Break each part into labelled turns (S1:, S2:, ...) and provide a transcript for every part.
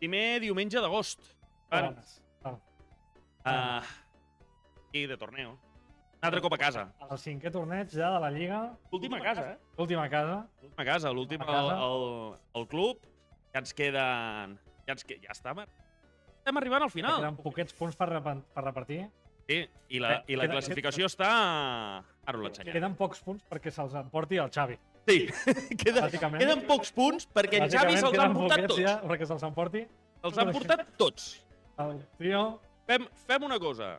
S1: primer diumenge d'agost. I de torneo. Un altre cop a casa.
S2: El 5è torneig ja de la Lliga.
S1: L'última casa,
S2: L'última casa.
S1: L'última casa, l'últim al club. Ja ens queden... Ja estem arribant al final.
S2: Queden poquets punts per repartir.
S1: Sí, i la classificació està... Ara ho l'ensenyaré.
S2: Queden pocs punts perquè se'ls emporti el Xavi.
S1: Sí, queden pocs punts perquè en Xavi se'ls ha emportat tots.
S2: Ja, perquè se'ls emporti.
S1: Se'ls han portat tots.
S2: El tio...
S1: Fem una cosa.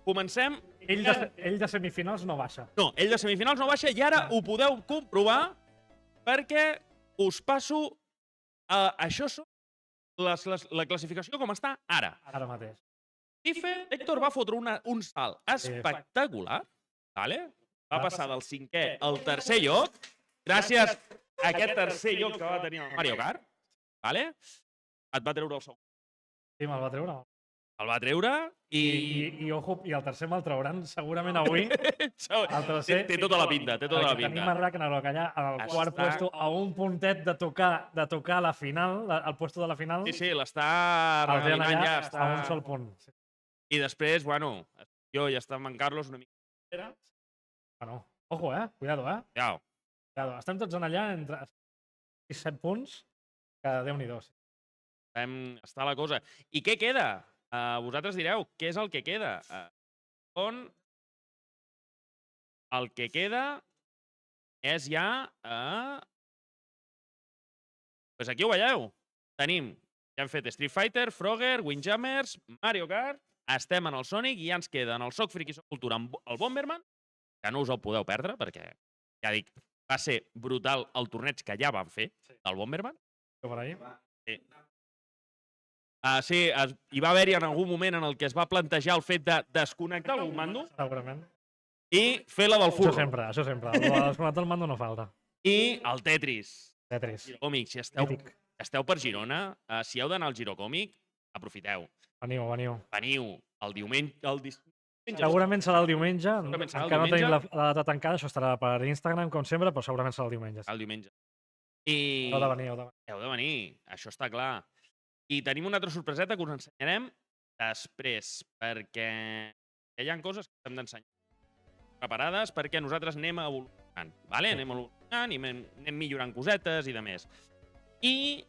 S1: Comencem...
S2: Ell de semifinals no baixa.
S1: No, ell de semifinals no baixa i ara ho podeu comprovar perquè us passo... Això és la classificació com està ara.
S2: Ara mateix.
S1: Héctor va fotre un salt espectacular. Va passar del 5è al 3è lloc gràcies a aquest 3è lloc que va tenir el Mario Kart. Et va treure el segon.
S2: Sí, me'l va treure.
S1: El va treure i...
S2: Ojo, i el tercer me'l trauran segurament avui. El tercer...
S1: Té tota la pinta, té tota la pinta.
S2: Tenim a Ragnarok allà al quart puesto, a un puntet de tocar la final, el puesto de la final.
S1: Sí, l'està regalinant ja.
S2: A un sol punt.
S1: I després, bueno, jo ja està amb en Carlos una mica.
S2: Bueno, ojo, cuidado,
S1: Cuidado.
S2: Estem tots en allà entre 7 punts, que Déu-n'hi-do.
S1: Està la cosa. I què queda? Vosaltres direu, què és el que queda? El que queda és ja... Doncs aquí ho veieu. Tenim, ja hem fet Street Fighter, Frogger, Windjammers, Mario Kart, estem en el Sonic i ja ens queda en el Soc Friki Cultura amb el Bomberman, que no us el podeu perdre perquè, ja dic, va ser brutal el torneig que ja vam fer del Bomberman. Sí. Sí, hi va haver-hi en algun moment en el que es va plantejar el fet de desconnectar algun mando.
S2: Segurament.
S1: I fer la del furro.
S2: Això sempre. El desconnectar el mando no falta.
S1: I el Tetris.
S2: Girocòmic,
S1: si esteu per Girona, si heu d'anar al Girocòmic, aprofiteu.
S2: Veniu.
S1: Veniu el diumenge.
S2: Segurament serà el diumenge. Encara no tenim la data tancada, això estarà per Instagram, com sempre, però segurament serà el diumenge.
S1: El diumenge.
S2: Heu de venir.
S1: Heu de venir, això està clar. I tenim una altra sorpreseta que us ensenyarem després, perquè hi ha coses que hem d'ensenyar preparades perquè nosaltres anem evolucionant, anem evolucionant i anem millorant cosetes i de més. I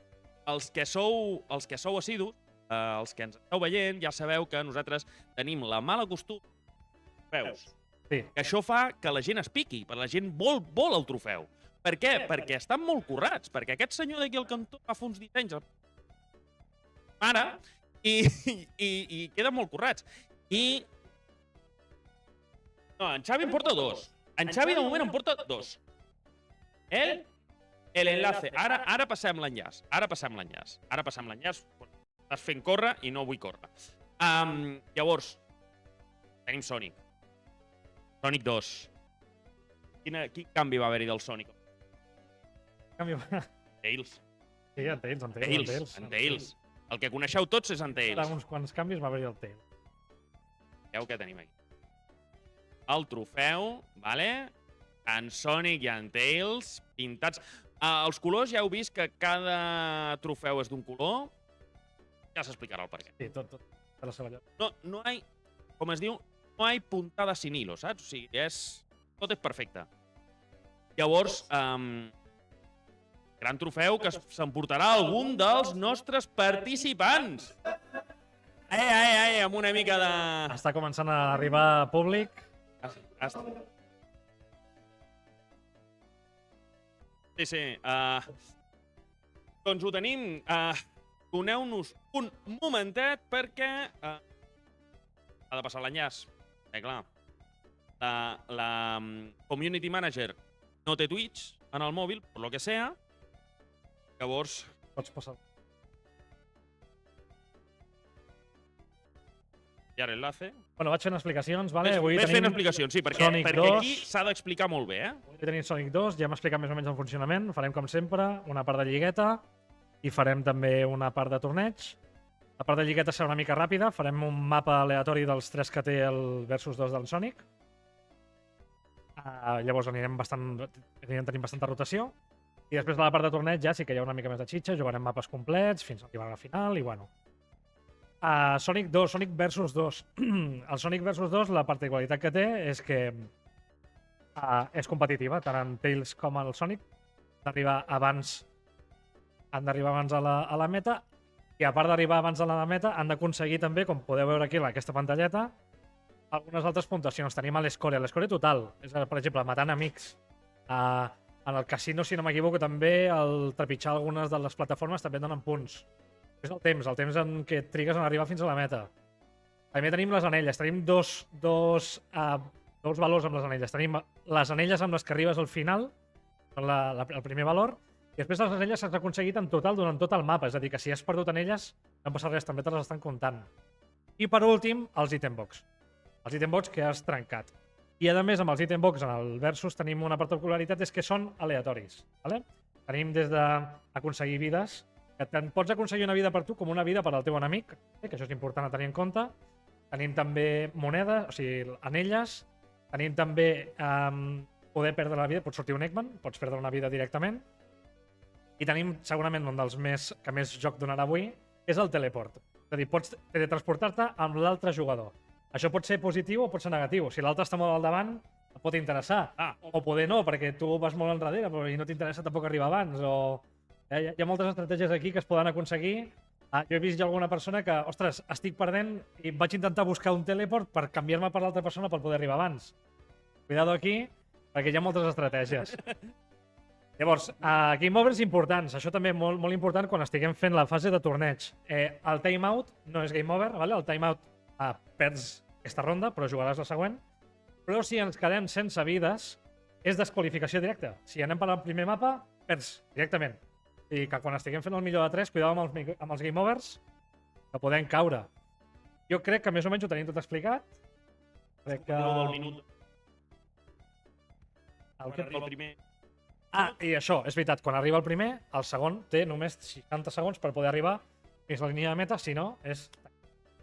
S1: els que sou assidus, els que ens esteu veient, ja sabeu que nosaltres tenim la mala costum trofeus. Que això fa que la gent es piqui, perquè la gent vol el trofeu. Per què? Perquè estan molt currats, perquè aquest senyor d'aquí al cantó fa uns dissenys ara i queden molt currats. I... No, en Xavi en porta 2. En Xavi de moment en porta 2. L'enlace. Ara passem l'enllaç. Ara passem l'enllaç. Estàs fent córrer i no vull córrer. Llavors, tenim Sonic. Sonic 2. Quin canvi va haver-hi del Sonic? Tails.
S2: Sí, en
S1: Tails. El que coneixeu tots és en Tails.
S2: Uns quants canvis va haver-hi el Tails.
S1: Veieu què tenim aquí? El trofeu, en Sonic i en Tails, pintats. Els colors ja heu vist que cada trofeu és d'un color. Ja s'explicarà el perquè.
S2: Sí, tot. De la seva lloc.
S1: No hi ha, com es diu, no hi ha puntada sin hilo, saps? O sigui, tot és perfecte. Llavors, gran trofeu que s'emportarà algun dels nostres participants. Amb una mica de...
S2: Està començant a arribar públic.
S1: Sí. Doncs ho tenim. Doneu-nos un momentet perquè ha de passar l'enllaç. Clar. La Community Manager no té Twitch en el mòbil, per lo que sea. Llavors...
S2: Pots passar.
S1: I ara l'enlace.
S2: Bueno, vaig fent explicacions, vale?
S1: Ves fent explicacions, sí, perquè aquí s'ha d'explicar molt bé,
S2: Avui tenim Sonic 2, ja hem explicat més o menys el funcionament. Farem, com sempre, una part de lligueta i farem també una part de torneig. La part de lligueta serà una mica ràpida. Farem un mapa aleatori dels 3 que té el versus 2 del Sonic. Llavors anirem tenint bastanta rotació. I després de la part de torneig ja sí que hi ha una mica més de xitxa, jugarem mapes complets fins a arribar a la final i bueno. Sonic 2, Sonic vs 2. El Sonic vs 2, la particularitat que té és que és competitiva, tant en Tails com el Sonic. Han d'arribar abans a la meta i a part d'arribar abans a la meta han d'aconseguir també, com podeu veure aquí en aquesta pantalleta, algunes altres puntuacions. Tenim l'escòria total, és per exemple matant amics. En el casino, si no m'equivoco, també el trepitjar algunes de les plataformes també donen punts. És el temps en què trigues en arribar fins a la meta. També tenim les anelles, tenim dos valors amb les anelles. Tenim les anelles amb les que arribes al final, el primer valor, i després les anelles s'has aconseguit en total durant tot el mapa, és a dir, que si has perdut anelles no passa res, també te les estan comptant. I per últim, els item box. Els item box que has trencat. I a més, amb els item box en el Versus tenim una particularitat, és que són aleatoris. Vale? Tenim des d'aconseguir vides, que tant pots aconseguir una vida per tu com una vida per al teu enemic, que això és important a tenir en compte. Tenim també monedes, o sigui, anelles. Tenim també poder perdre la vida, pots sortir un Eggman, pots perdre una vida directament. I tenim segurament un dels que més joc donarà avui, és el teleport. És a dir, pots teletransportar-te amb l'altre jugador. Això pot ser positiu o pot ser negatiu. Si l'altre està molt al davant, et pot interessar. O poder no, perquè tu vas molt enrere i no t'interessa tampoc arribar abans. Hi ha moltes estratègies aquí que es poden aconseguir. Jo he vist ja alguna persona que, ostres, estic perdent i vaig intentar buscar un teleport per canviar-me per l'altra persona per poder arribar abans. Cuidado aquí, perquè hi ha moltes estratègies. Llavors, game overs importants. Això també molt, molt important quan estiguem fent la fase de torneig. El timeout no és game over, vale? El timeout perds aquesta ronda, però jugaràs la següent. Però si ens quedem sense vides, és desqualificació directa. Si anem per al primer mapa, perds directament. I que quan estiguem fent el millor de 3, cuidado amb els game overs, que podem caure. Jo crec que més o menys ho tenim tot explicat. Crec que...
S1: del minut.
S2: Quan
S1: arriba el primer.
S2: I això, és veritat, quan arriba el primer, el segon té només 60 segons per poder arribar fins a la línia de meta, si no, és...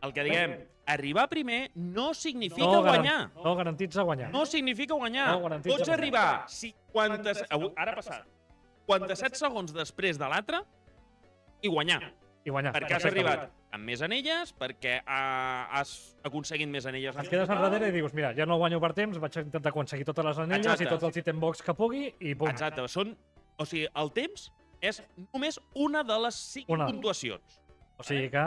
S1: El que diguem, arribar primer no significa guanyar.
S2: No garantitza guanyar.
S1: No significa guanyar. Pots arribar 57 segons després de l'altre i guanyar. Perquè has arribat amb més anelles, perquè has aconseguit més anelles.
S2: Et quedes enrere i dius, mira, ja no guanyo per temps, vaig intentar aconseguir totes les anelles i tots els item box que pugui i pum.
S1: Exacte. O sigui, el temps és només una de les 5 puntuacions.
S2: O sigui que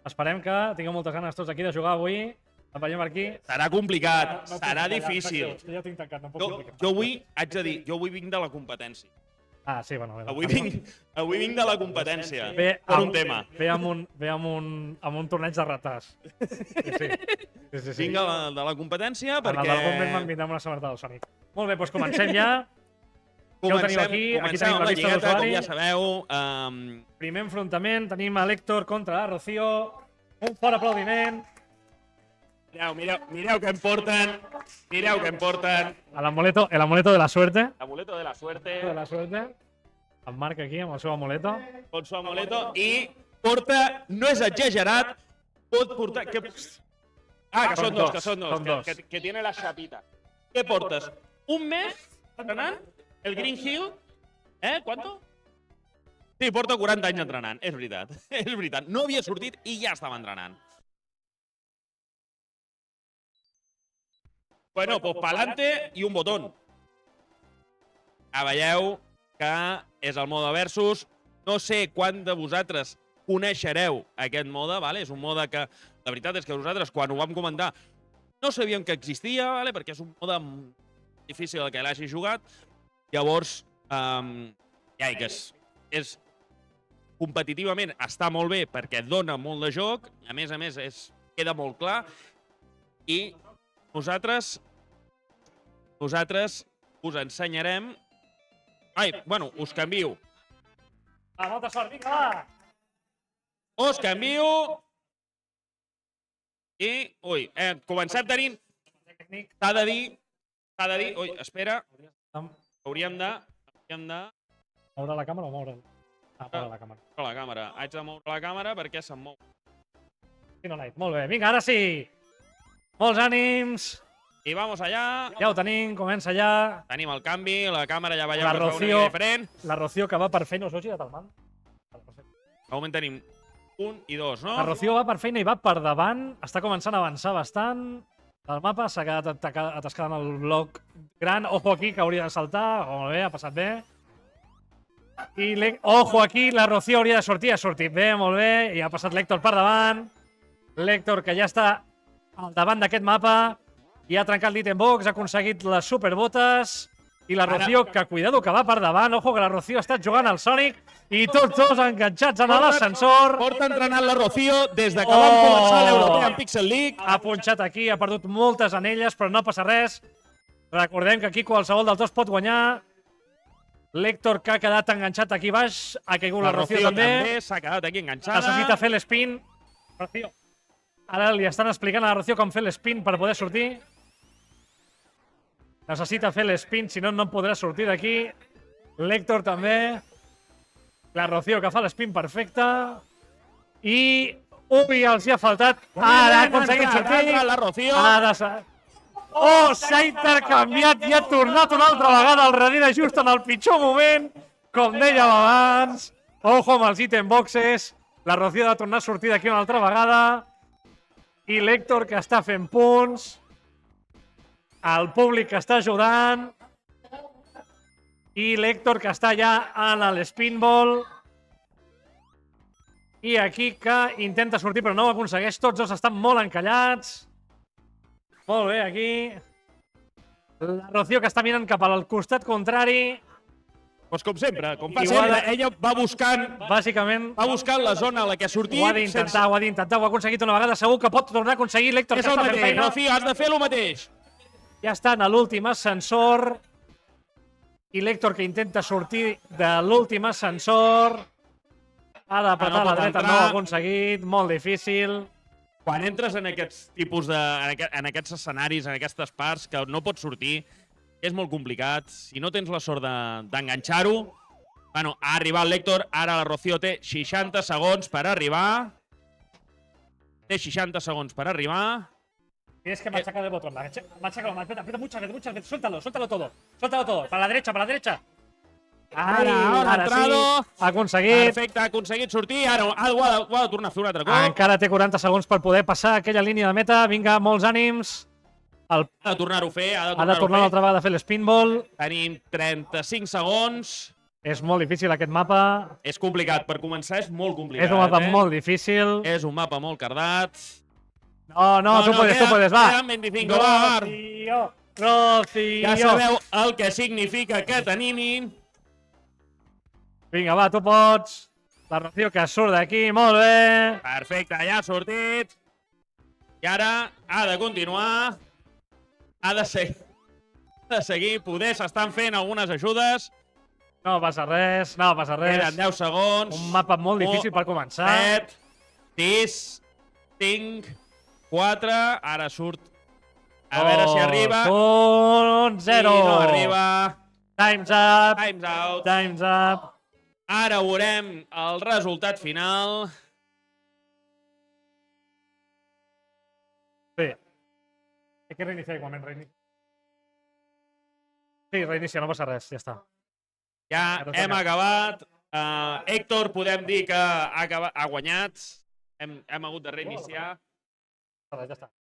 S2: esperem que tingueu moltes ganes tots aquí de jugar avui. Em veiem aquí.
S1: Serà complicat, serà difícil.
S2: Ja ho tinc tancat, no em puc complicar.
S1: Jo avui, haig de dir, jo avui vinc de la competència.
S2: Sí, bueno.
S1: Avui vinc de la competència, per un tema.
S2: Ve amb un torneig de rates. Sí.
S1: Vinc de la competència perquè...
S2: En algun moment m'han vingut amb una samarreta del Sonic. Molt bé, doncs comencem ja. Ja ho teniu aquí. Aquí tenim la llista d'usuari.
S1: Com ja sabeu.
S2: Primer enfrontament, tenim a l'Héctor contra la Rocío. Un fort aplaudiment.
S1: Mireu que em porten. Mireu que em porten.
S2: El amuleto de la suerte.
S1: Amuleto de la suerte.
S2: De la suerte. En Marc aquí amb el seu amuleto.
S1: Con su amuleto. I porta, no és exagerat, pot portar... Que són dos. Que tiene la chapita. Què portes? Un mes entrenant? El Green Hill? ¿Cuánto? Sí, porta 40 anys entrenant, és veritat. És veritat. No havia sortit i ja estava entrenant. Bueno, pues pa'lante i un botón. Veieu que és el mode versus. No sé quant de vosaltres coneixereu aquest mode, vale? És un mode que, la veritat és que nosaltres, quan ho vam comentar, no sabíem que existia, vale? Perquè és un mode difícil el que l'hagi jugat. Llavors, ja que és competitivament està molt bé perquè dona molt de joc, a més, queda molt clar, i nosaltres us ensenyarem... us canvio.
S2: Molta sort, vinga, va!
S1: Us canvio. I, comencem tenint... S'ha de dir... Espera. Hauríem de...
S2: Moure la càmera o moure'l? Moure la càmera.
S1: Moure la càmera. Haig de moure la càmera perquè se'm mou.
S2: Molt bé, vinga, ara sí! Molts ànims!
S1: I vamos allà.
S2: Ja ho tenim, comença ja.
S1: Tenim el canvi, la càmera ja veieu
S2: La
S1: que es veu una
S2: Rocío.
S1: mica diferent.
S2: La Rocío que va per feina. Us heu girat el man?
S1: De moment tenim 1 i 2, no?
S2: La Rocío va per feina i va per davant. Està començant a avançar bastant. El mapa s'ha quedat atascada en el bloc gran. Ojo aquí, que hauria de saltar. Molt bé, ha passat bé. Ojo aquí, la Rocío hauria de sortir. Ha sortit bé, molt bé. I ha passat l'Héctor per davant. L'Héctor, que ja està al davant d'aquest mapa. I ha trencat l'item box, ha aconseguit les superbotes. I la Rocío, que cuidado, que va per davant. Ojo, que la Rocío ha estat jugant al Sonic. I tots dos enganxats en l'ascensor.
S1: Porta entrenant la Rocío des de que vam començar l'European Pixel League.
S2: Ha punxat aquí, ha perdut moltes anelles, però no passa res. Recordem que aquí qualsevol dels dos pot guanyar. L'Héctor, que ha quedat enganxat aquí baix. Ha caigut la Rocío també.
S1: S'ha quedat aquí enganxada.
S2: Necessita fer l'spin. Rocío. Ara li estan explicant a la Rocío com fer l'spin per poder sortir. Necessita fer l'spin, si no, no podrà sortir d'aquí. L'Héctor també. La Rocío, que fa l'spin perfecte. I... Ui, els hi ha faltat. Ara ha aconseguit sortir.
S1: La Rocío.
S2: Oh, s'ha intercanviat i ha tornat una altra vegada al darrere, just en el pitjor moment. Com dèiem abans. Ojo amb els item boxes. La Rocío ha de tornar a sortir d'aquí una altra vegada. I l'Héctor, que està fent punts. El públic, que està ajudant. I l'Héctor, que està ja en l'spinball. I aquí, que intenta sortir però no ho aconsegueix. Tots dos estan molt encallats. Molt bé, aquí. La Rocío, que està mirant cap al costat contrari.
S1: Doncs com sempre, com fa sempre, ella va buscant...
S2: Bàsicament...
S1: Va buscant la zona a la que ha sortit.
S2: Ho ha d'intentar, ho ha aconseguit una vegada. Segur que pot tornar a aconseguir l'Héctor, que
S1: És el
S2: està fent
S1: mateix,
S2: feina.
S1: Rocío, has de fer el mateix.
S2: Ja està en l'últim ascensor. I l'Héctor, que intenta sortir de l'últim ascensor. Ha d'apretar la dreta, no ho ha aconseguit. Molt difícil.
S1: Quan entres en aquests tipus de... en aquests escenaris, en aquestes parts, que no pots sortir, és molt complicat. Si no tens la sort d'enganxar-ho... Bueno, ha arribat l'Héctor, ara la Rocío té 60 segons per arribar. Té 60 segons per arribar.
S2: Tienes que machacar el botón. Machácalo, aprieta muchas veces. Suéltalo todo. Suéltalo todo. Para la derecha.
S1: Ara ha entrado.
S2: Sí. Ha aconseguit.
S1: Perfecte, ha aconseguit sortir. Ara ho ha de tornar a fer un altre cop.
S2: Encara té 40 segons per poder passar aquella línia de meta. Vinga, molts ànims.
S1: Ha de tornar-ho a fer.
S2: Ha de tornar una altra vegada a fer l'spinball.
S1: Tenim 35 segons.
S2: És molt difícil aquest mapa.
S1: És complicat. Per començar, és molt complicat.
S2: És un mapa molt difícil.
S1: És un mapa molt cardat.
S2: No, tú puedes, va.
S1: Queden 25, va.
S2: Rocío.
S1: Ja sabeu el que significa que tenim.
S2: Vinga, va, tu pots. La Rocío, que surt d'aquí, molt bé.
S1: Perfecte, ja ha sortit. I ara ha de continuar. Ha de seguir. Poder s'estan fent algunes ajudes.
S2: No passa res.
S1: Queden 10 segons.
S2: Un mapa molt difícil per començar.
S1: 7, 6, 5, 4. Ara surt. A veure si arriba.
S2: Punt 0.
S1: I no arriba.
S2: Time's up.
S1: Time's out.
S2: Time's up.
S1: Ara veurem el resultat final.
S2: Sí. Hay que reiniciar igualment. Sí, reinicia, no passa res, ja està.
S1: Ja hem acabat. Héctor, podem dir que ha guanyat. Hem hagut de reiniciar.
S2: Ja està.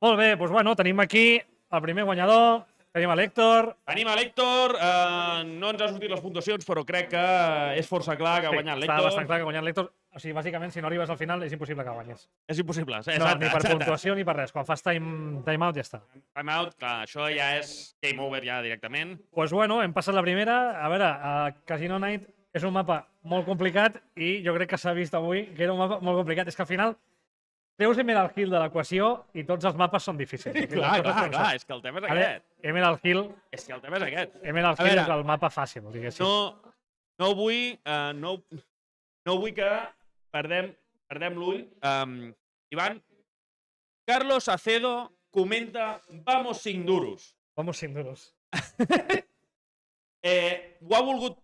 S2: Molt bé, doncs bueno, tenim aquí el primer guanyador. Tenim a l'Héctor.
S1: Tenim a l'Héctor. No ens ha sortit les puntuacions, però crec que és força clar que ha guanyat l'Héctor.
S2: Està bastant clar que ha guanyat l'Héctor. O sigui, bàsicament, si no arribes al final, és impossible que guanyis.
S1: És impossible.
S2: No, ni per puntuació ni per res. Quan fas time out, ja està.
S1: Time out, clar, això ja és game over ja directament.
S2: Doncs bueno, hem passat la primera. A veure, Casino Night és un mapa molt complicat i jo crec que s'ha vist avui que era un mapa molt complicat. És que al final treus Emerald Hill de l'equació i tots els mapes són difícils.
S1: Clar, és que el tema és aquest.
S2: Emerald Hill...
S1: És que el tema és aquest.
S2: Emerald Hill és el mapa fàcil, diguéssim.
S1: No vull que perdem l'ull. Ivan, Carlos Acedo comenta vamos sin duros.
S2: Vamos sin duros.
S1: Ho ha volgut...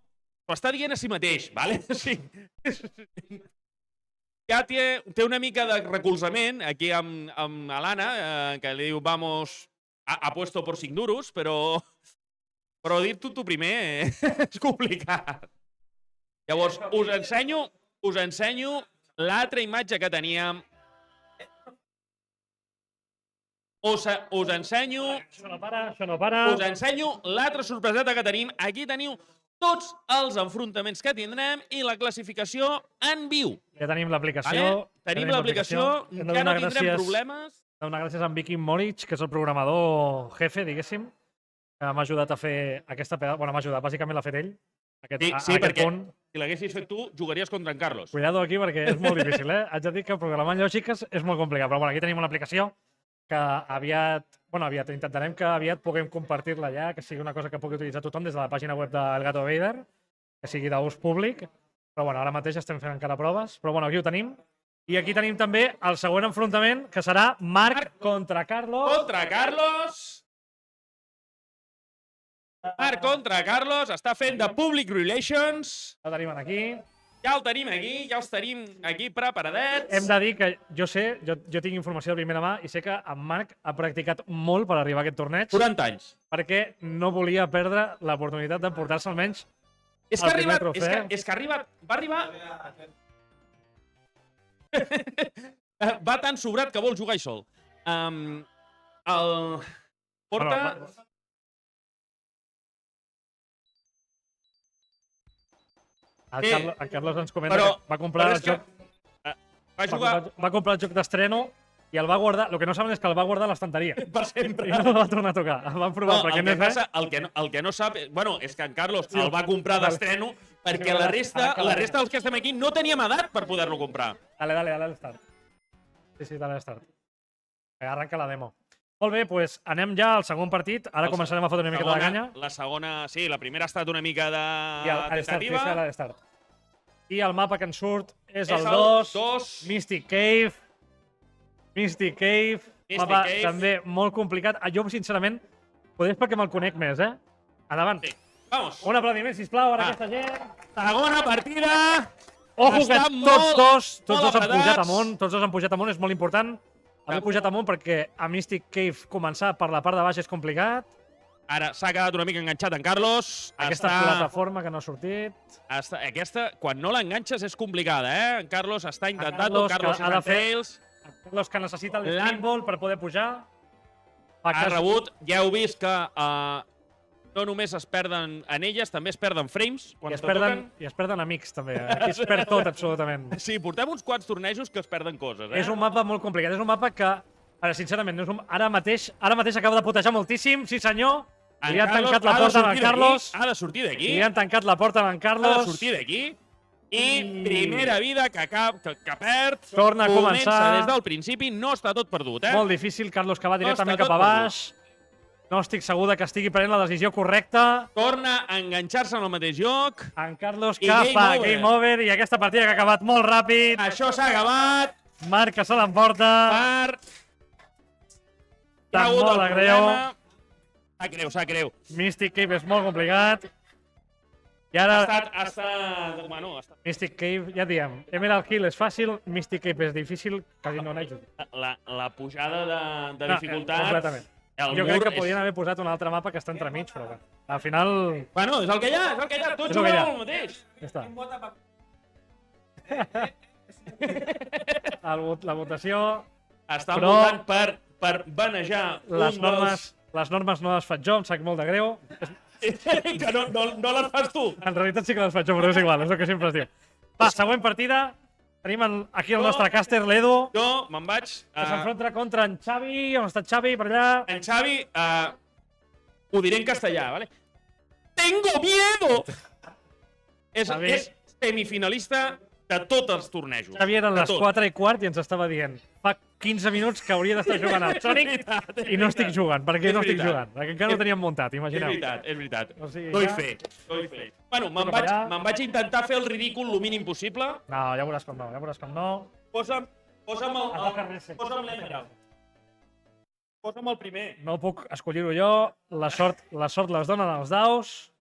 S1: Ho està dient a si mateix, vale? Sí. Ja té una mica de recolzament aquí amb l'Anna, que li diu vamos apuesto por 5 duros, però dir-t'ho tu primer és complicat. Llavors, us ensenyo l'altra imatge que teníem. Us ensenyo...
S2: Això no para.
S1: Us ensenyo l'altra sorpreseta que tenim. Aquí teniu tots els enfrontaments que tindrem i la classificació en viu.
S2: Ja tenim l'aplicació.
S1: Vale? Tenim l'aplicació, ja no tindrem problemes.
S2: Donar gràcies a en Vicky Moric, que és el programador jefe, diguéssim, que m'ha ajudat a fer aquesta pedada. Bueno, m'ha ajudat, bàsicament l'ha fet ell.
S1: Sí, perquè si l'haguessis fet tu, jugaries contra en Carlos.
S2: Cuidado aquí, perquè és molt difícil, eh? Haig de dir que programar lògiques és molt complicat, però bueno, aquí tenim una aplicació que aviat intentarem que aviat puguem compartir-la ja, que sigui una cosa que pugui utilitzar tothom des de la pàgina web del Gato Vader, que sigui d'ús públic, però bueno, ara mateix estem fent encara proves, però bueno, aquí ho tenim. I aquí tenim també el següent enfrontament, que serà Marc contra Carlos.
S1: Marc contra Carlos, està fent de Public Relations.
S2: El tenim aquí.
S1: Ja el tenim aquí, ja els tenim aquí preparadets.
S2: Hem de dir que jo tinc informació de primera mà i sé que en Marc ha practicat molt per arribar a aquest torneig.
S1: 40 anys.
S2: Perquè no volia perdre l'oportunitat d'emportar-se almenys
S1: el primer trofeu. És que va arribar... Va tan sobrat que vol jugar i sol. Porta...
S2: El Carlos ens comenta que va comprar el joc... Va comprar el joc d'estreno i el va guardar... El que no saben és que el va guardar a l'estanteria.
S1: Per sempre.
S2: I no el va tornar a tocar. El van provar perquè no és res.
S1: El que no sap... Bueno, és que en Carlos el va comprar d'estreno perquè la resta dels que estem aquí no teníem edat per poder-lo comprar.
S2: Dale, start. Sí, dale, start. Arranca la demo. Molt bé, doncs anem ja al segon partit. Ara començarem a fotre una mica de canya.
S1: La segona, sí, la primera ha estat una mica de
S2: tentativa. I el mapa que ens surt és el 2, Mystic Cave. Mystic Cave, mapa també molt complicat. Jo, sincerament, potser és perquè me'l conec més, eh? Endavant.
S1: Sí, vamos.
S2: Un aplaudiment, sisplau, a aquesta gent.
S1: Segona partida.
S2: Ojo que tots dos han pujat amunt. Tots dos han pujat amunt, és molt important. Hem pujat amunt perquè a Mystic Cave començar per la part de baix és complicat.
S1: Ara s'ha quedat una mica enganxat en Carlos.
S2: Aquesta plataforma que no ha sortit.
S1: Aquesta, quan no l'enganxes, és complicada, eh? En Carlos està intentant-ho. Carlos ha de fer...
S2: Carlos que necessita l'Spinball per poder pujar.
S1: Ha rebut. Ja heu vist que no només es perden anelles, també es perden frames.
S2: I es perden amics, també. Aquí es perd tot, absolutament.
S1: Sí, portem uns quants tornejos que es perden coses, eh?
S2: És un mapa molt complicat. És un mapa que, sincerament, ara mateix acaba de putejar moltíssim. Sí, senyor. Li han tancat la porta a en Carlos.
S1: Ha de sortir d'aquí.
S2: Li han tancat la porta a en Carlos.
S1: Ha de sortir d'aquí. I primera vida que perd.
S2: Torna a començar.
S1: Comença des del principi. No està tot perdut, eh?
S2: Molt difícil. Carlos que va directament cap a baix. No estic segur que estigui prenent la decisió correcta.
S1: Torna a enganxar-se en el mateix joc.
S2: En Carlos que fa game over i aquesta partida que ha acabat molt ràpid.
S1: Això s'ha acabat.
S2: Marc que se l'emporta. Està molt de greu.
S1: Sap greu.
S2: Mystic Cave és molt complicat. I ara...
S1: Ha estat...
S2: Mystic Cave, ja diem, Emerald Hill és fàcil, Mystic Cave és difícil, quasi no n'he ajudat.
S1: La pujada de dificultat...
S2: Completament. Jo crec que podien haver posat un altre mapa que està entremig, però al final...
S1: Bueno, és el que hi ha, Tots juguem el mateix.
S2: Ja està. La votació...
S1: Estan votant per banejar
S2: les normes no les faig jo, em sap molt de greu.
S1: Que no les fas tu.
S2: En realitat sí que les faig jo, però és igual, és el que sempre es diu. Va, següent partida. Tenim aquí el nostre càster, l'Edu.
S1: Jo me'n vaig...
S2: Que s'enfronta contra en Xavi. On està Xavi, per allà?
S1: En Xavi, ho diré en castellà, ¿vale? ¡Tengo miedo! És semifinalista de tots els tornejos.
S2: Xavi eren les 4:15 i ens estava dient fa 15 minuts que hauria d'estar jugant al Sonic i no estic jugant. Per què no estic jugant? Perquè encara no teníem muntat, imagineu.
S1: És veritat. Doy fe. Bueno, me'n vaig intentar fer el ridícul el mínim possible.
S2: No, ja veuràs com no.
S1: Posa'm l'Emerald. Posa'm el primer.
S2: No puc escollir-ho jo. La sort les donen els daus.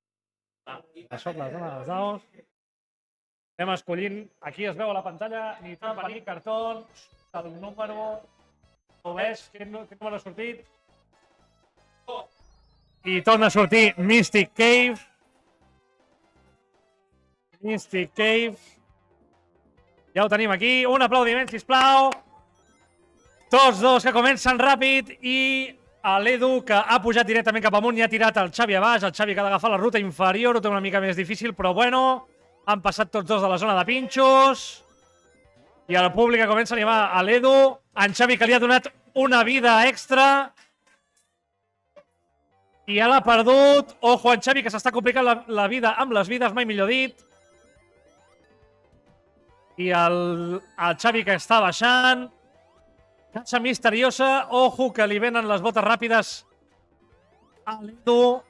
S2: Anem escollint. Aquí es veu a la pantalla ni trampa ni cartons. El número... Ho ves? Quin número ha sortit? I torna a sortir Mystic Cave. Mystic Cave. Ja ho tenim aquí. Un aplaudiment, sisplau. Tots dos que comencen ràpid i l'Edu, que ha pujat directament cap amunt i ha tirat el Xavi a baix. El Xavi que ha d'agafar la ruta inferior, ho té una mica més difícil, però bueno, han passat tots dos de la zona de pinxos. I el públic que comença a animar a l'Edu. En Xavi, que li ha donat una vida extra. I ja l'ha perdut. Ojo, en Xavi, que s'està complicant la vida amb les vides, mai millor dit. I el Xavi, que està baixant. Caixa misteriosa. Ojo, que li venen les botes ràpides a l'Edu,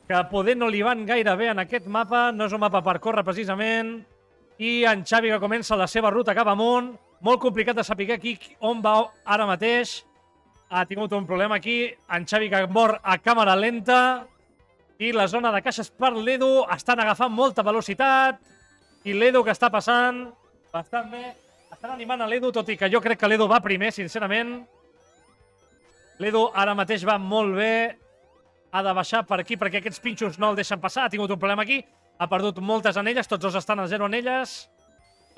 S2: que poder no li van gaire bé en aquest mapa. No és un mapa per córrer, precisament. I en Xavi, que comença la seva ruta cap amunt. Molt complicat de saber aquí on va ara mateix. Ha tingut un problema aquí. En Xavi, que mor a càmera lenta. I la zona de caixes per l'Edu. Estan agafant molta velocitat. I l'Edu, que està passant bastant bé. Estan animant a l'Edu, tot i que jo crec que l'Edu va primer, sincerament. L'Edu ara mateix va molt bé. Ha de baixar per aquí perquè aquests pinxos no el deixen passar. Ha tingut un problema aquí. Ha perdut moltes anelles, tots dos estan a 0 anelles.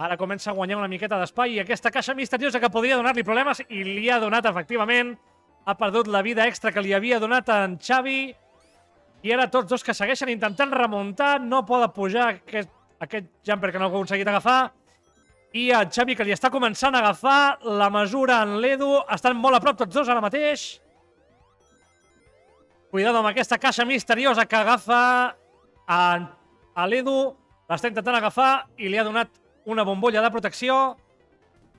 S2: Ara comença a guanyar una miqueta d'espai i aquesta caixa misteriosa que podria donar-li problemes i li ha donat, efectivament. Ha perdut la vida extra que li havia donat a en Xavi. I ara tots dos que segueixen intentant remuntar. No poden pujar aquest jumper que no ha aconseguit agafar. I el Xavi, que li està començant a agafar la mesura en l'Edu. Estan molt a prop tots dos ara mateix. Cuidado amb aquesta caixa misteriosa que agafa a l'Edu. L'està intentant agafar i li ha donat una bombolla de protecció.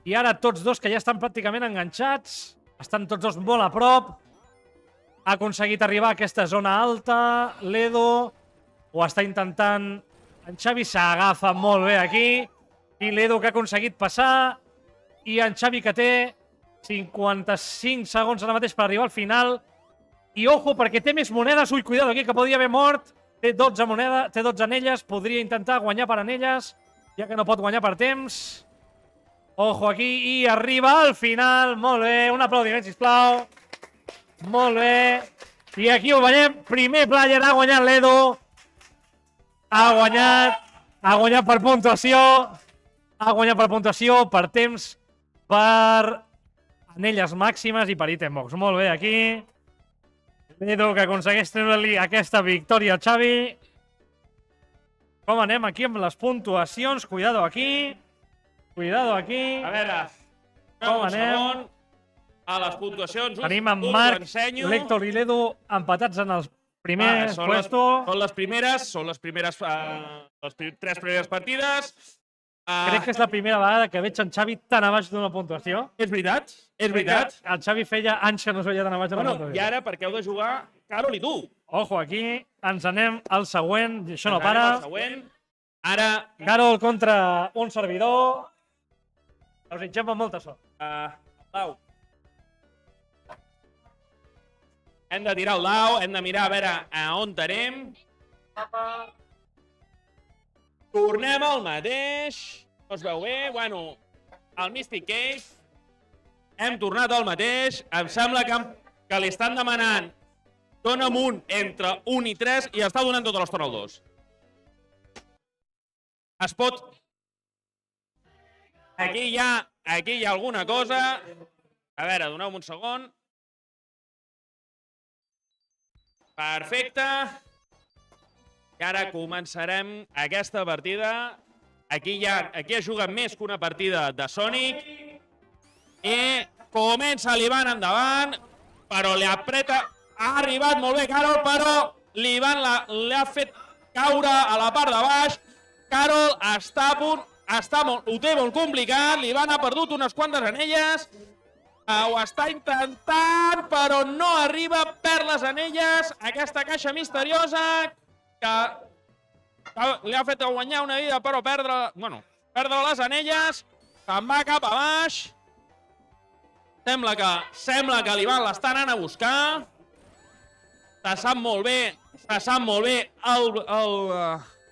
S2: I ara tots dos, que ja estan pràcticament enganxats, estan tots dos molt a prop. Ha aconseguit arribar a aquesta zona alta. L'Edu ho està intentant. En Xavi s'agafa molt bé aquí. I l'Edu, que ha aconseguit passar. I en Xavi, que té 55 segons ara mateix per arribar al final. I ojo, perquè té més monedes. Ui, cuidado aquí, que podria haver mort. Té 12 monedes, té 12 anelles. Podria intentar guanyar per anelles, ja que no pot guanyar per temps. Ojo aquí, i arriba al final. Molt bé, un aplaudiment, sisplau. Molt bé. I aquí ho veiem. Primer player ha guanyat l'Edu. Ha guanyat per puntuació. Ha guanyat per puntuació, per temps, per anelles màximes i per item box. Molt bé, aquí. L'Edu, que aconsegueix treure-li aquesta victòria al Xavi. Com anem aquí amb les puntuacions? Cuidado aquí. Cuidado aquí.
S1: A veure,
S2: com
S1: un
S2: anem?
S1: segon. A les puntuacions,
S2: Tenim en Marc, l'Héctor i l'Edu empatats en els primers puestos.
S1: Són les primeres 3 primeres partides.
S2: Crec que és la primera vegada que veig en Xavi tan a baix d'una puntuació.
S1: És veritat, és veritat.
S2: El Xavi feia anys que no es veia tan a baix d'una
S1: Bueno,
S2: puntuació.
S1: i ara perquè heu de jugar Carol i tu.
S2: Ojo, aquí ens anem al següent. Això no
S1: Ens anem
S2: para.
S1: al següent. Ara,
S2: Carol contra un servidor. Us desitgem amb molta sort.
S1: Lau. Hem de tirar el dau, hem de mirar a veure a on anem. Tornem al mateix. No es veu bé. Bueno, al Mystic Cave. Hem tornat al mateix. Em sembla que li estan demanant dona'm un entre 1 i 3 i està donant tota l'estona al 2. Es pot... Aquí hi ha alguna cosa. A veure, doneu-me un segon. Perfecte. I ara començarem aquesta partida. Aquí es juga més que una partida de Sonic. I comença l'Ivan endavant, però li apreta. Ha arribat molt bé Carol, però l'Ivan l'ha fet caure a la part de baix. Carol està a punt, ho té molt complicat. L'Ivan ha perdut unes quantes anelles. Ho està intentant, però no arriba, perd les anelles. Aquesta caixa misteriosa que li ha fet guanyar una vida, però perdre les anelles. Se'n va cap a baix. Sembla que l'Ivan l'està anant a buscar. Se sap molt bé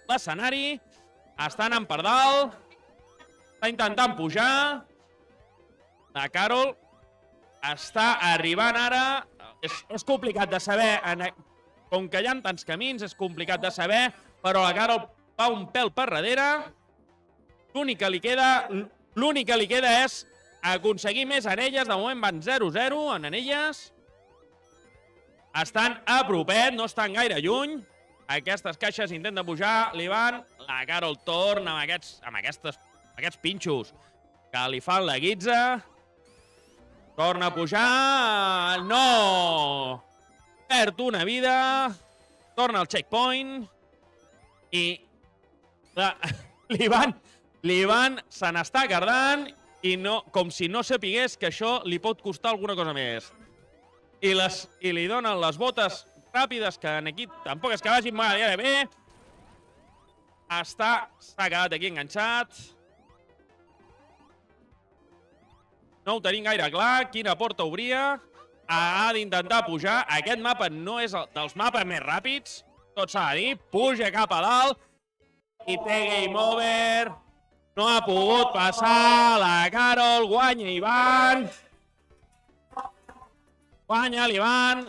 S1: l'escenari. Està anant per dalt. Està intentant pujar. La Carol està arribant ara. És complicat de saber, com que hi ha tants camins, és complicat de saber, però la Carol va un pèl per darrere. L'únic que li queda és aconseguir més anelles. De moment van 0-0 en anelles. Estan a propet, no estan gaire lluny. Aquestes caixes intenten pujar, li van. La Carol torna amb aquests pinxos que li fan la guitza. Torna a pujar. No! Perd una vida. Torna al checkpoint. I l'Ivan se n'està cardant i no, com si no sapigués que això li pot costar alguna cosa més. I li donen les botes ràpides, que aquí tampoc és que vagin gaire bé. S'ha quedat aquí enganxat. No ho tenim gaire clar, quina porta obria. Ha d'intentar pujar. Aquest mapa no és dels mapes més ràpids, tot s'ha de dir. Puja cap a dalt i té game over. No ha pogut passar. La Carol guanya Ivan. Guanya l'Ivan.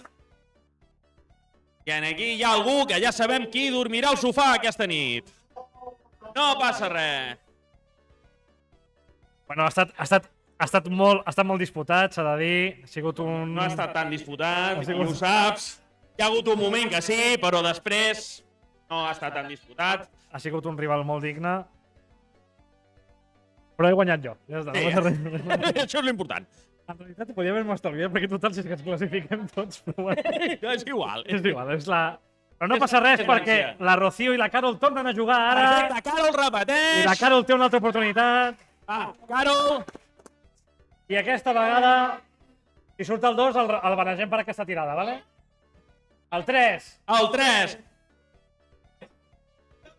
S1: I aquí hi ha algú que ja sabem qui dormirà al sofà aquesta nit. No passa res.
S2: Bueno, ha estat molt disputat, s'ha de dir. Ha sigut un...
S1: No ha estat tan disputat, i ho saps. Hi ha hagut un moment que sí, però després no ha estat tan disputat.
S2: Ha sigut un rival molt digne. Però he guanyat jo. Ja està.
S1: Sí, això és l'important.
S2: En realitat ho podíem haver estalviat, perquè total, si és que ens classifiquem tots, però bueno.
S1: És igual.
S2: És igual, és la... Però no passa res perquè la Rocío i la Carol tornen a jugar ara.
S1: Perfecte, Carol repeteix.
S2: I la Carol té una altra oportunitat.
S1: Carol.
S2: I aquesta vegada, si surt el 2, el banegem per aquesta tirada, ¿vale? El 3.
S1: El 3.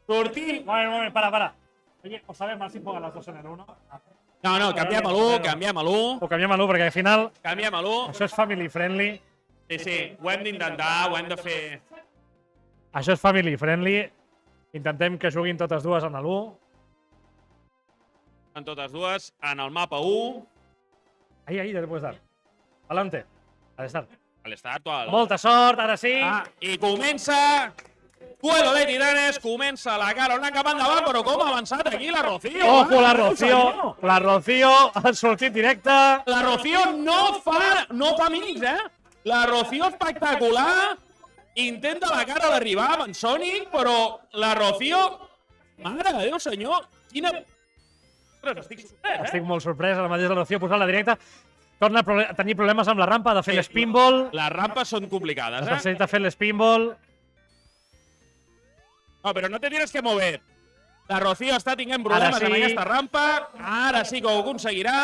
S1: Sortim.
S2: Moment, para. Oye, ¿os sabes más si juegan las dos en el 1?
S1: No, canviem a l'1, canviem a l'1.
S2: Ho canviem a l'1 perquè al final...
S1: Canviem a l'1.
S2: Això és family friendly.
S1: Sí, ho hem d'intentar, ho hem de fer.
S2: Això és family friendly. Intentem que juguin totes dues en l'1.
S1: En totes dues, en el mapa 1.
S2: Ahí, ya le puedes dar. Adelante. Al estar.
S1: Al start o al...
S2: Molta sort, ara sí.
S1: I comença... Duelo de titanes, comença la Carol anant cap endavant, però com ha avançat aquí la Rocío?
S2: Ojo, la Rocío. La Rocío ha sortit directe.
S1: La Rocío no fa mínims, La Rocío espectacular. Intenta la Carol arribar amb en Sonic, però la Rocío... Mare de Déu, senyor, quina...
S2: Estic molt sorprès, ara mateix la Rocío posant la directa. Torna a tenir problemes amb la rampa, ha de fer l'spinball.
S1: Les rampes són complicades,
S2: Necessita fer l'spinball.
S1: No, però no te tienes que mover. La Rocío està tinguent problemes amb aquesta rampa. Ara sí que ho aconseguirà.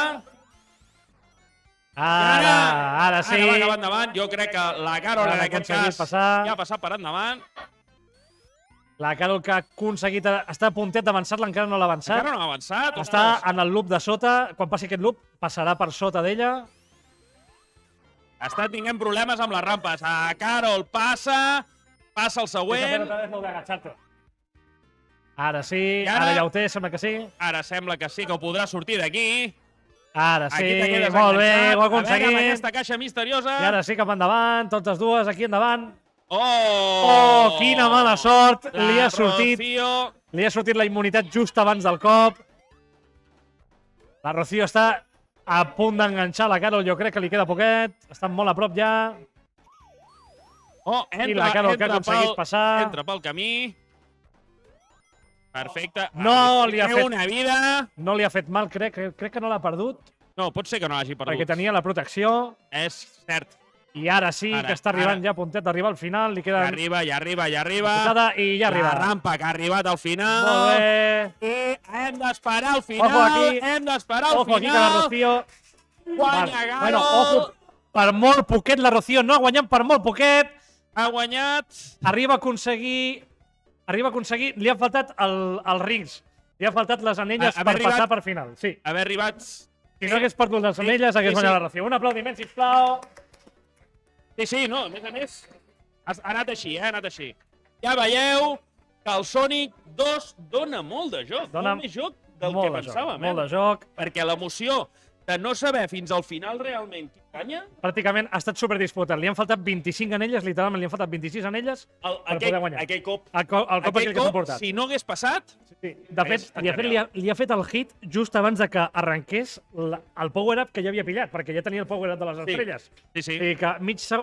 S2: Ara sí.
S1: Ara va cap endavant. Jo crec que la Carol en aquest cas ja ha passat per endavant.
S2: La Carol que ha aconseguit... Està a puntet d'avançar-la, encara no l'ha avançat.
S1: Encara no ha avançat.
S2: Està en el loop de sota. Quan passi aquest loop, passarà per sota d'ella.
S1: Està tinguent problemes amb les rampes. A Carol passa el següent.
S2: Ara sí, ara ja ho té, sembla que sí.
S1: Ara sembla que sí, que ho podrà sortir d'aquí.
S2: Ara sí, molt bé, ho ha aconseguit.
S1: A veure, amb aquesta caixa misteriosa.
S2: I ara sí, cap endavant, totes dues, aquí endavant.
S1: Oh,
S2: quina mala sort. Li ha sortit la immunitat just abans del cop. La Rocío està a punt d'enganxar la Carol, jo crec que li queda poquet. Està molt a prop ja. I la Carol que ha aconseguit passar.
S1: Entra pel camí. Perfecte.
S2: No li ha fet
S1: una vida.
S2: No li ha fet mal, crec que no l'ha perdut.
S1: No, pot ser que no l'hagi perdut.
S2: Perquè tenia la protecció.
S1: És cert.
S2: I ara sí que està arribant ja a puntet d'arribar al final. Li queda...
S1: Ja arriba.
S2: I ja arriba.
S1: La rampa que ha arribat al final.
S2: Molt bé.
S1: I hem d'esperar al final.
S2: Ojo aquí.
S1: Hem d'esperar al final.
S2: Ojo aquí que la Rocío...
S1: Guanya Carol.
S2: Bueno, ojo, per molt poquet la Rocío no ha guanyat per molt poquet.
S1: Ha guanyat.
S2: Arriba a aconseguir... Li han faltat els rings. Li han faltat les anelles per passar per final. Sí.
S1: Haver arribat...
S2: Si no hagués perdut les anelles, hagués guanyat la Rocío. Un aplaudiment, sisplau.
S1: Sí, no, a més, ha anat així, ha anat així. Ja veieu que el Sonic 2 dona molt de joc. Molt més joc del que pensàvem.
S2: Molt de joc.
S1: Perquè l'emoció de no saber fins al final realment qui canya?
S2: Pràcticament ha estat superdisputat. Li han faltat 25 anelles, literalment li han faltat 26 anelles per poder guanyar.
S1: Aquell cop,
S2: El cop aquell que s'ha portat.
S1: si no hagués passat,
S2: Sí. De fet, li ha fet el hit just abans de que arrenqués el power-up que ja havia pillat, perquè ja tenia el power-up de les estrelles.
S1: sí.
S2: I que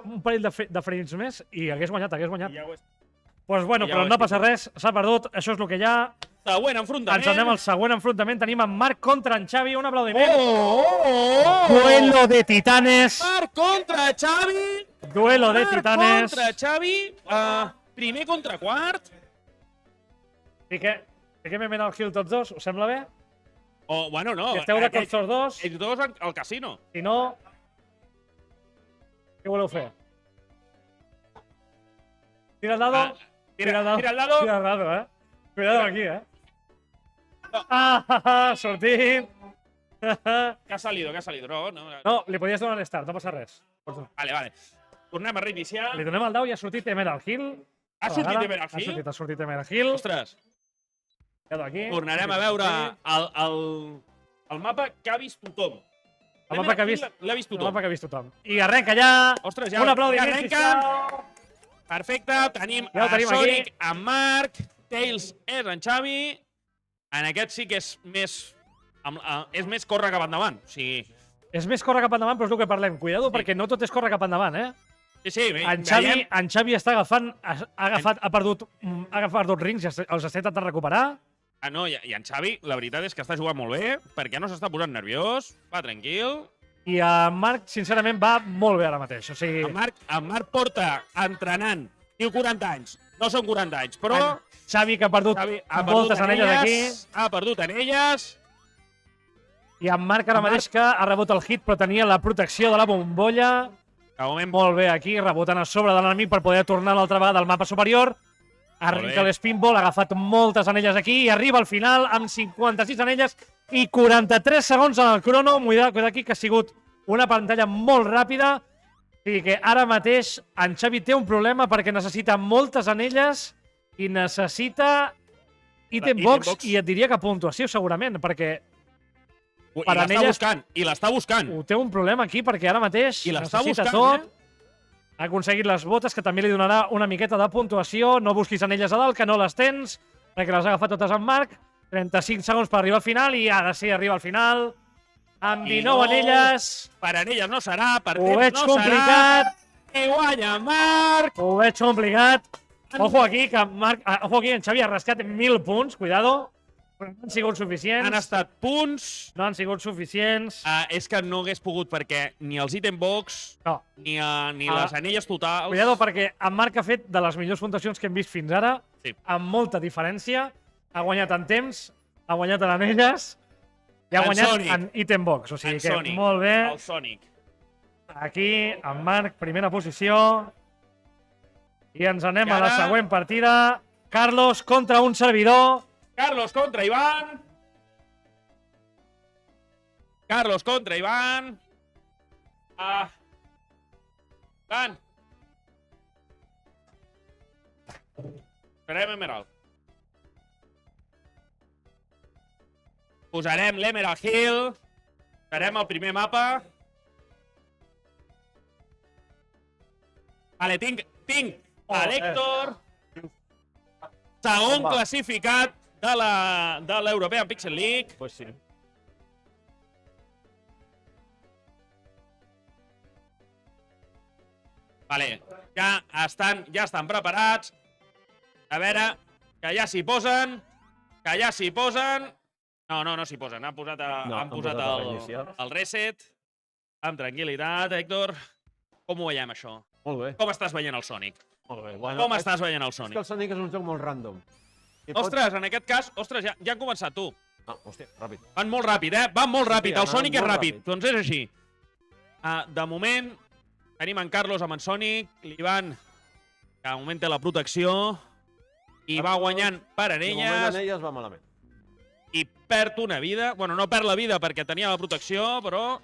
S2: un parell de frames més i hagués guanyat.
S1: Ja ho és.
S2: Pues bueno,
S1: Ja
S2: però
S1: ho
S2: no
S1: és,
S2: passa res, s'ha perdut, això és el que hi ha.
S1: Següent enfrontament.
S2: Ens anem al següent enfrontament. Tenim en Marc contra en Xavi. Un aplaudiment.
S1: Oh!
S2: Duelo de titanes.
S1: Marc contra Xavi.
S2: Duelo de
S1: Marc
S2: titanes.
S1: contra Xavi. Primer contra quart.
S2: Fiquem en el Hill tots dos, us sembla bé?
S1: Oh, bueno, no.
S2: Si esteu d'acord tots dos,
S1: Ells dos al casino.
S2: si no... Què voleu fer? Tira el dado.
S1: Tira el dado.
S2: Tira el dado, Cuidado aquí,
S1: No.
S2: Sortint.
S1: Que ha salido. No.
S2: No, li podies donar l'start, no passa res.
S1: Vale. Tornem a reiniciar.
S2: Li donem el dau i ha sortit Emerald Hill.
S1: Ha sortit Emerald Hill?
S2: Ha sortit Emerald Hill.
S1: Ostres,
S2: Aquí.
S1: tornarem a veure el mapa que ha vist tothom.
S2: El mapa que ha vist,
S1: L'ha vist
S2: el
S1: tothom.
S2: mapa que ha vist tothom. I arrenca ja.
S1: Ostres, ja,
S2: Un aplaudiment,
S1: ja arrenca.
S2: sisplau.
S1: Perfecte, tenim
S2: Ja ho tenim
S1: Sonic,
S2: aquí.
S1: en Marc, Tails és en Xavi. En aquest sí que és més córrer cap endavant. O sigui,
S2: És més córrer cap endavant, però és el que parlem. Cuidado, perquè no tot és córrer cap endavant,
S1: sí,
S2: En Xavi està agafant, ha perdut rings i els està intentant recuperar.
S1: No, i en Xavi, la veritat és que està jugant molt bé, perquè no s'està posant nerviós, va tranquil.
S2: I en Marc, sincerament, va molt bé ara mateix. O sigui,
S1: En Marc porta entrenant, diu 40 anys, no són 40 anys, però
S2: en Xavi, que ha perdut
S1: Xavi
S2: moltes anelles aquí.
S1: Ha perdut anelles.
S2: I en Marc ara mateix que ha rebut el hit, però tenia la protecció de la bombolla.
S1: De moment,
S2: Molt bé aquí, rebotant a sobre de l'enemic per poder tornar l'altra vegada al mapa superior. Arrenca
S1: bé.
S2: l'spinball, ha agafat moltes anelles aquí i arriba al final amb 56 anelles i 43 segons en el crono. Cuidado aquí, que ha sigut una pantalla molt ràpida. O sigui que ara mateix en Xavi té un problema perquè necessita moltes anelles i necessita item box i et diria que puntuació segurament, perquè per anelles
S1: I l'està buscant.
S2: ho té un problema aquí perquè ara mateix
S1: I l'està
S2: necessita
S1: buscant,
S2: tot. Ha aconseguit les botes, que també li donarà una miqueta de puntuació. No busquis anelles a dalt, que no les tens, perquè les ha agafat totes en Marc. 35 segons per arribar al final i ara sí arriba al final. Amb 19 anelles.
S1: Per anelles no serà, per
S2: Ho veig
S1: temps no
S2: complicat.
S1: serà. I guanya Marc.
S2: Ho veig complicat. Ojo aquí, que en Xavi ha rascat 1.000 punts, cuidado. Però no han sigut suficients.
S1: Han estat punts.
S2: No han sigut suficients.
S1: És que no hagués pogut perquè ni els item box
S2: No.
S1: ni les anelles totals...
S2: Cuidado, perquè en Marc ha fet de les millors puntuacions que hem vist fins ara,
S1: Sí.
S2: amb molta diferència. Ha guanyat en temps, ha guanyat en anelles i ha
S1: En
S2: guanyat
S1: Sonic.
S2: en item box. O sigui
S1: En
S2: que
S1: Sonic.
S2: molt bé.
S1: El Sonic.
S2: Aquí, en Marc, primera posició. I ens anem
S1: I
S2: a la
S1: ara-
S2: següent partida. Carlos contra un servidor.
S1: Carlos contra Iván. Carlos contra Iván. Iván. Esperem Emerald. Posarem l'Emerald Hill. Farem el primer mapa. Vale, tinc a l'Héctor. Segon classificat de l'European Pixel League.
S3: Pues sí.
S1: Vale, ja estan preparats. A veure, que ja s'hi posen. No s'hi posen. Han posat, han posat el reset. Amb tranquil·litat, Héctor. Com ho veiem, això?
S3: Molt bé.
S1: Com estàs veient el Sonic?
S3: Molt bé. Bueno,
S1: Com estàs veient el
S3: És que
S1: Sonic?
S3: el Sonic és un joc molt random.
S1: Ostres, en aquest cas, ja han començat, tu.
S3: Ah, hòstia, ràpid.
S1: Van molt ràpid, Van molt ràpid.
S3: Hòstia,
S1: El Sonic és
S3: molt
S1: ràpid.
S3: ràpid.
S1: Doncs és així. De moment, tenim en Carlos amb en Sonic. L'Ivan, que de moment té la protecció. I va guanyant per
S3: De moment
S1: anelles.
S3: en elles va malament.
S1: I perd una vida. Bueno, no perd la vida perquè tenia la protecció, però...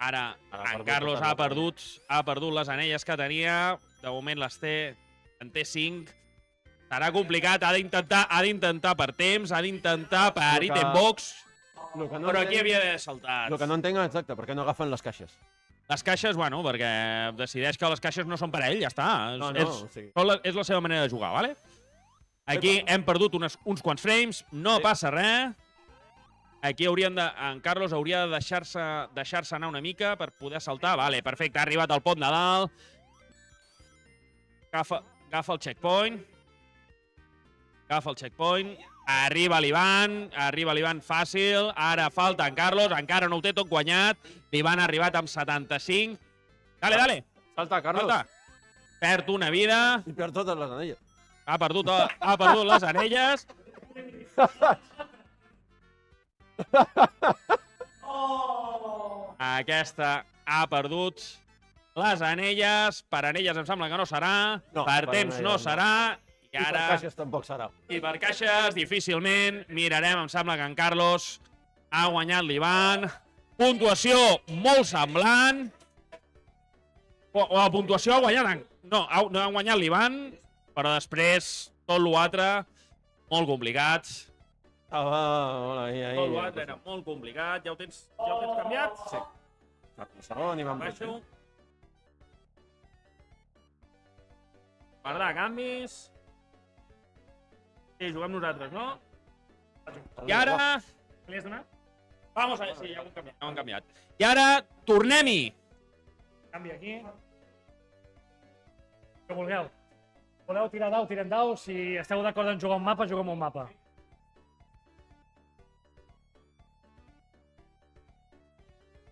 S1: Ara, en Carlos ha perdut les anelles que tenia. De moment les té, en té 5. Serà complicat, ha d'intentar per temps, ha d'intentar per item box.
S3: Lo que no
S1: Però aquí
S3: entenc-
S1: havia d'haver saltat.
S3: El que no entenc, exacte, per què no agafen les caixes.
S1: Les caixes, bueno, perquè decideix que les caixes no són per a ell, ja està.
S3: No,
S1: És la seva manera de jugar, vale? Aquí hem perdut uns quants frames, no passa res. Aquí en Carlos hauria de deixar-se anar una mica per poder saltar. Vale, perfecte, ha arribat al pont de dalt. Agafa el checkpoint. Arriba l'Ivan fàcil. Ara falta en Carlos, encara no ho té tot guanyat. L'Ivan ha arribat amb 75. Dale.
S3: Salta, Carlos.
S1: Salta. Perd una vida.
S3: I perd totes les anelles.
S1: Ha perdut les anelles. Aquesta ha perdut les anelles. Per anelles em sembla que no serà.
S3: No,
S1: per
S3: per
S1: temps no
S3: anelles no.
S1: serà.
S3: I per caixes tampoc serà.
S1: I per caixes, difícilment. Mirarem, em sembla que en Carlos ha guanyat l'Ivan. Puntuació molt semblant. O la puntuació ha guanyat... No ha guanyat l'Ivan, però després tot l'altre molt complicat. Tot l'altre era molt complicat. Ja ho tens canviat?
S3: Sí. Segon i vam
S1: Baixo. Guardar canvis. Sí, juguem nosaltres, no? I ara...
S2: Li has donat?
S1: Vamos a ver, sí, ja ho hem canviat. I ara, tornem-hi.
S2: Canvi aquí. Que vulgueu. Voleu tirar dau, tirem dau. Si esteu d'acord en jugar un mapa, juguem un mapa.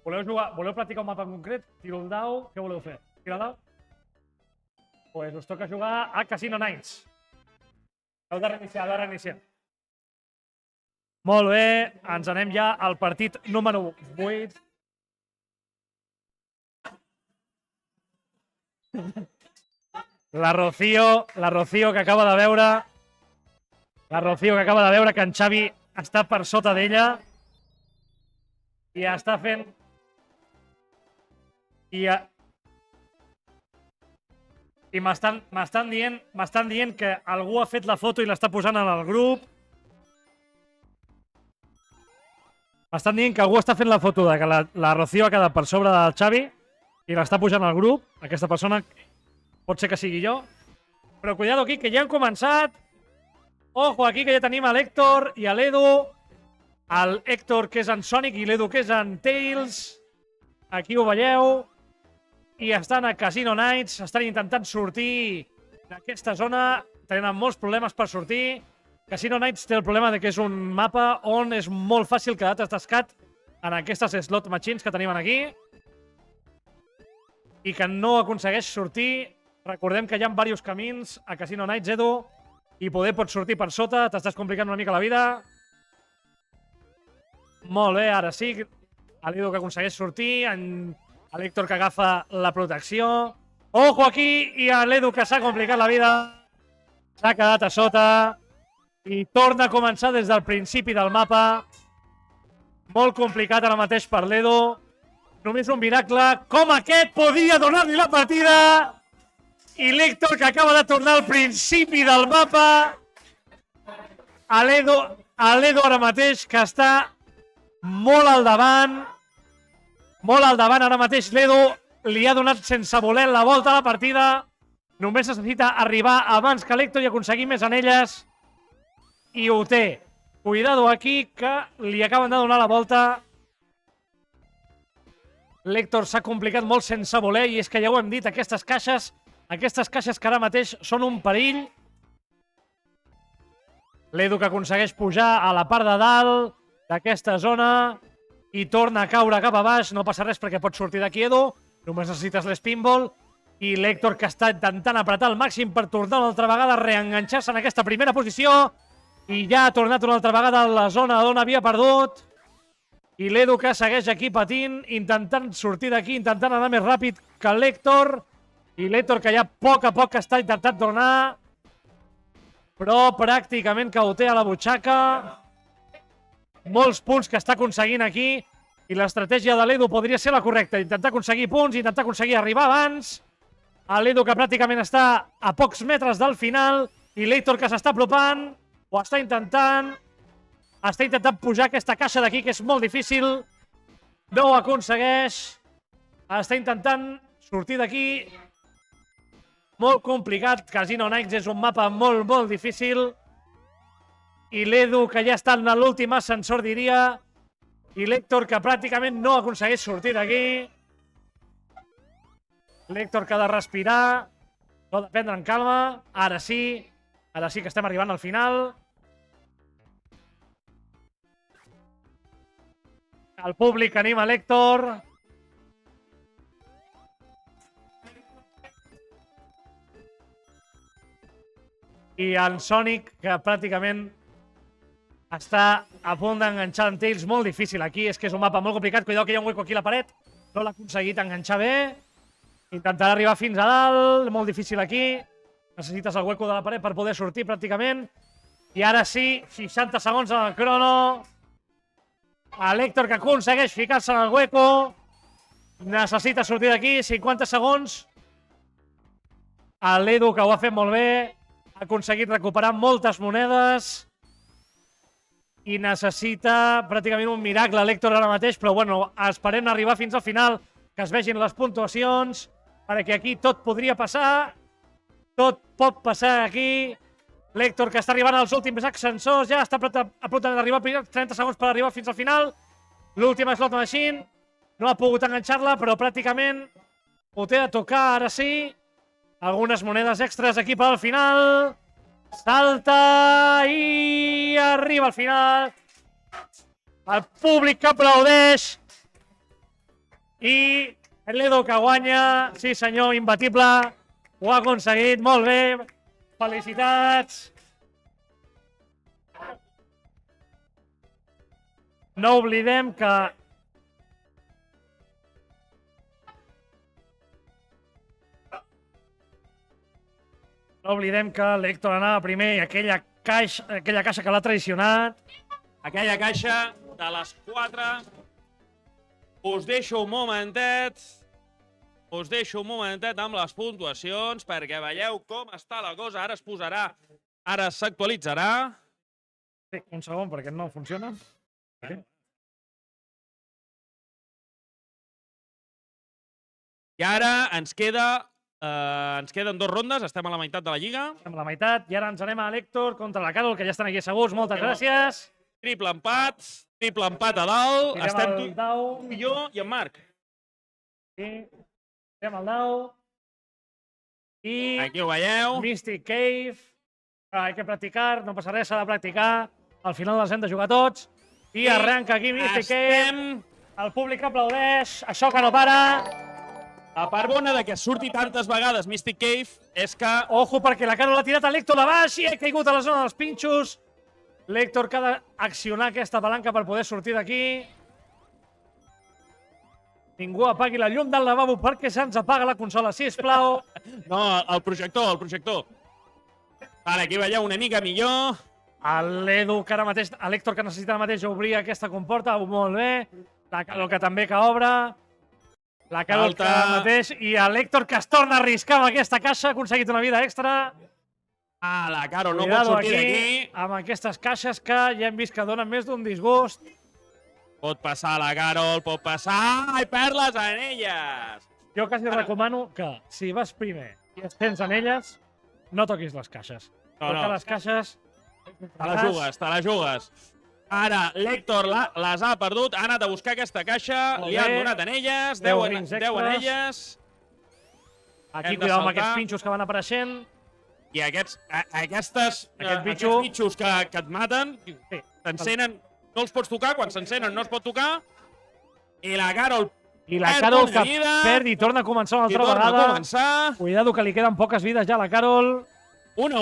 S2: Voleu practicar un mapa en concret? Tiro el dau. Què voleu fer? Tira dau? Pues us toca jugar a Casino Nights. Heu de reiniciar, Molt bé, ens anem ja al partit número 8. La Rocío que acaba de veure... que en Xavi està per sota d'ella i està fent... I m'estan dient que algú ha fet la foto i l'està posant en el grup. M'estan dient que algú està fent la foto de que la Rocío ha quedat per sobre del Xavi i l'està pujant al grup. Aquesta persona pot ser que sigui jo. Però cuidado aquí, que ja han començat. Ojo, aquí que ja tenim a l'Héctor i a l'Edu. El Héctor, que és en Sonic, i l'Edu, que és en Tails. Aquí ho veieu. I estan a Casino Nights, estan intentant sortir d'aquesta zona, tenen molts problemes per sortir. Casino Nights té el problema de que és un mapa on és molt fàcil quedar atascat en aquestes slot machines que tenim aquí i que no aconsegueix sortir. Recordem que hi ha diversos camins a Casino Nights, Edu, i poder pots sortir per sota, t'estàs complicant una mica la vida. Molt bé, ara sí, l'Edu que aconsegueix sortir, a l'Héctor que agafa la protecció. Ojo aquí, i a l'Edu que s'ha complicat la vida. S'ha quedat a sota. I torna a començar des del principi del mapa. Molt complicat ara mateix per l'Edu. Només un miracle com aquest podia donar-li la partida. I l'Héctor que acaba de tornar al principi del mapa. A l'Edu ara mateix que està molt al davant. Molt al davant, ara mateix l'Edu li ha donat sense voler la volta a la partida. Només necessita arribar abans que l'Héctor i aconseguir més anelles. I ho té. Cuidado aquí, que li acaben de donar la volta. L'Héctor s'ha complicat molt sense voler i és que ja ho hem dit, aquestes caixes que ara mateix són un perill. L'Edu que aconsegueix pujar a la part de dalt d'aquesta zona i torna a caure cap a baix. No passa res perquè pots sortir d'aquí, Edu. Només necessites l'spinball. I l'Héctor que està intentant apretar al màxim per tornar una altra vegada a reenganxar-se en aquesta primera posició. I ja ha tornat una altra vegada a la zona on havia perdut. I l'Edu que segueix aquí patint, intentant sortir d'aquí, intentant anar més ràpid que l'Héctor. I l'Héctor que ja a poc està intentant tornar. Però pràcticament que ho té a la butxaca. Molts punts que està aconseguint aquí i l'estratègia de l'Edu podria ser la correcta. Intentar aconseguir punts, intentar aconseguir arribar abans. L'Edu que pràcticament està a pocs metres del final i l'Héctor que s'està apropant, ho està intentant. Està intentant pujar aquesta caixa d'aquí, que és molt difícil. No ho aconsegueix. Està intentant sortir d'aquí. Molt complicat. Casino Nights és un mapa molt, molt difícil. I l'Edu, que ja està en l'últim ascensor, diria. I l'Héctor, que pràcticament no aconsegueix sortir d'aquí. L'Héctor, que ha de respirar. No de prendre en calma. Ara sí que estem arribant al final. El públic anima l'Héctor. I en Sonic, que pràcticament està a punt d'enganxar en Tails. Molt difícil aquí, és que és un mapa molt complicat. Cuidado que hi ha un hueco aquí a la paret. No l'ha aconseguit enganxar bé. Intentarà arribar fins a dalt. Molt difícil aquí. Necessites el hueco de la paret per poder sortir pràcticament. I ara sí, 60 segons en el crono. L'Héctor, que aconsegueix ficar-se en el hueco. Necessita sortir d'aquí, 50 segons. L'Edu, que ho ha fet molt bé. Ha aconseguit recuperar moltes monedes. I necessita pràcticament un miracle l'Héctor ara mateix, però bueno, esperem arribar fins al final, que es vegin les puntuacions, perquè aquí tot podria passar. Tot pot passar aquí. L'Héctor, que està arribant als últims ascensors, ja està a punt d'arribar, 30 segons per arribar fins al final. L'última slot machine. No ha pogut enganxar-la, però pràcticament ho té de tocar, ara sí. Algunes monedes extras aquí per al final. Salta i arriba al final. El públic que aplaudeix. I l'Edu, que guanya. Sí senyor, imbatible. Ho ha aconseguit, molt bé. Felicitats. No oblidem que l'Héctor anava primer i aquella caixa que l'ha traicionat.
S1: Aquella caixa de les 4. Us deixo un momentet. Amb les puntuacions perquè veieu com està la cosa. Ara es posarà, ara s'actualitzarà.
S2: Sí, un segon perquè no funciona. Sí.
S1: I ara ens queden 2 rondes, estem a la meitat de la lliga.
S2: Estem a la meitat i ara ens anem a l'Héctor contra la Carol, que ja estan aquí asseguts. Moltes gràcies.
S1: Triple empat a dalt.
S2: Tirem
S1: Estem
S2: el dau.
S1: tu i jo i en Marc.
S2: Sí. Tirem el dau. I
S1: Aquí ho veieu.
S2: Mystic Cave. Hay que practicar, no passa res, s'ha de practicar. Al final els hem de jugar tots. I arrenca aquí Mystic Cave. El públic aplaudeix. Això que no para.
S1: La part bona de que surti tantes vegades Mystic Cave és que...
S2: Ojo, perquè la Carol l'ha tirat a l'Héctor a baix i ha caigut a la zona dels pinxos. L'Héctor, que ha d'accionar aquesta palanca per poder sortir d'aquí. Ningú apagui la llum del lavabo perquè se'ns apaga la consola, sisplau.
S1: No, el projector. Vale, aquí veieu una mica millor.
S2: L'Edu, que ara mateix, l'Héctor, que necessita ara mateix obrir aquesta comporta, molt bé. La Carol, que també que obre. La Carol, que ara mateix, i l'Héctor, que es torna a arriscar amb aquesta caixa, ha aconseguit una vida extra.
S1: La Carol no pot sortir d'aquí.
S2: Amb aquestes caixes que ja hem vist que donen més d'un disgust.
S1: Pot passar la Carol, pot passar i perd les anelles.
S2: Jo quasi recomano que, si vas primer i es tens anelles, no toquis les caixes. Perquè les caixes...
S1: Te la jugues. Ara l'Héctor les ha perdut, ha anat a buscar aquesta caixa, li han donat anelles, 10 anelles.
S2: Aquí, cuidado amb aquests pinxos que van apareixent.
S1: I aquests bitxos que et maten, t'encenen, no els pots tocar, quan s'encenen no es pot tocar. I la Carol
S2: que perd i torna a començar una altra vegada. Cuidado que li queden poques vides ja a la Carol.
S1: Una,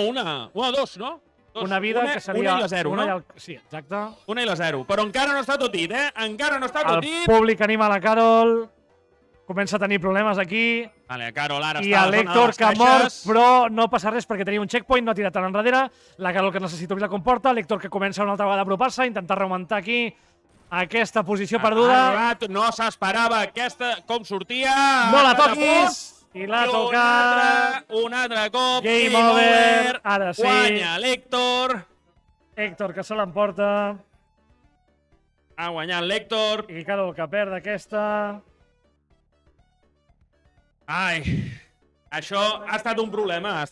S1: dos, no?
S2: Una vida que seria...
S1: Una i la 0, no?
S2: Sí, exacte.
S1: Una i la 0. Però encara no està tot dit, Encara no està tot dit.
S2: El públic anima la Carol. Comença a tenir problemes aquí.
S1: Vale, Carol ara
S2: I
S1: està a la zona de
S2: l'Héctor,
S1: les
S2: que
S1: caixes.
S2: mor, però no passa res perquè tenia un checkpoint, no ha tirat tan enrere. La Carol, que necessita obrir la comporta. L'Héctor, que comença una altra vegada a apropar-se, intentar remuntar aquí aquesta posició perduda.
S1: No s'esperava com sortia.
S2: No la toquis! I l'ha tocat.
S1: Un altre cop.
S2: Game over. Ara sí.
S1: Guanya l'Héctor.
S2: Héctor, que se l'emporta.
S1: Ha guanyat l'Héctor.
S2: I cada que perd aquesta...
S1: Ai, això ha estat un problema,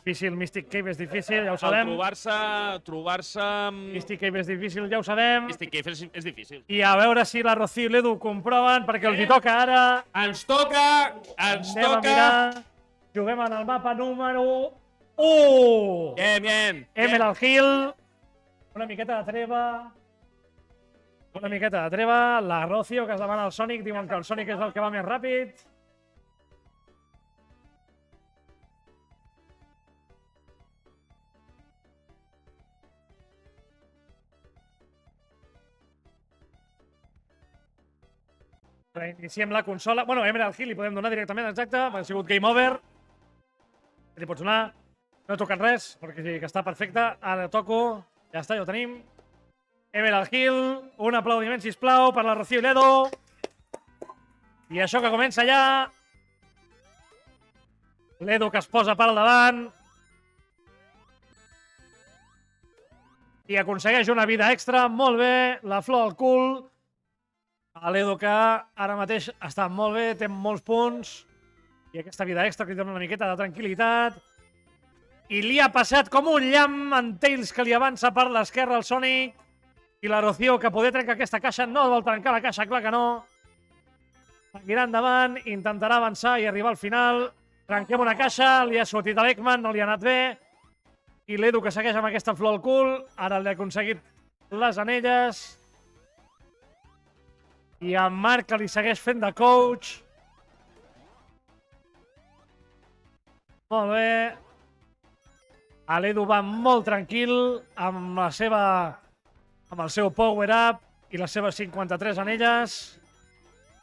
S2: Difícil, Mystic Cave és difícil, ja ho
S1: El
S2: sabem.
S1: trobar-se amb...
S2: Mystic Cave és difícil, ja ho sabem.
S1: Mystic Cave és difícil.
S2: I a veure si la Rocío i l'Edu comproven, perquè els hi toca ara.
S1: Ens toca.
S2: Anem a mirar. Juguem en el mapa número 1.
S1: Bien.
S2: Emerald Hill. Una miqueta de treva. La Rocío, que es demana el Sonic. Diuen que el Sonic és el que va més ràpid. Reiniciem la consola. Bueno, Emerald Hill li podem donar directament, exacte, perquè ha sigut game over. Li pots donar. No he tocat res, perquè sí que està perfecte. Ara toco. Ja està, ja ho tenim. Emerald Hill. Un aplaudiment, sisplau, per la Rocío i l'Edu. I això que comença ja. L'Edu que es posa per al davant. I aconsegueix una vida extra. Molt bé. La flor al cul. L'Edu que ara mateix està molt bé, té molts punts. I aquesta vida extra que li dona una miqueta de tranquil·litat. I li ha passat com un llamp en Tails que li avança per l'esquerra al Sonic. I la Rocío que poder trencar aquesta caixa, no vol trencar la caixa, clar que no. Seguirà endavant, intentarà avançar i arribar al final. Trenquem una caixa, li ha sortit a l'Eggman, no li ha anat bé. I l'Edu que segueix amb aquesta flor al cul. Ara li ha aconseguit les anelles. I en Marc que li segueix fent de coach. Molt bé. L'Edu va molt tranquil amb el seu power-up i les seves 53 anelles.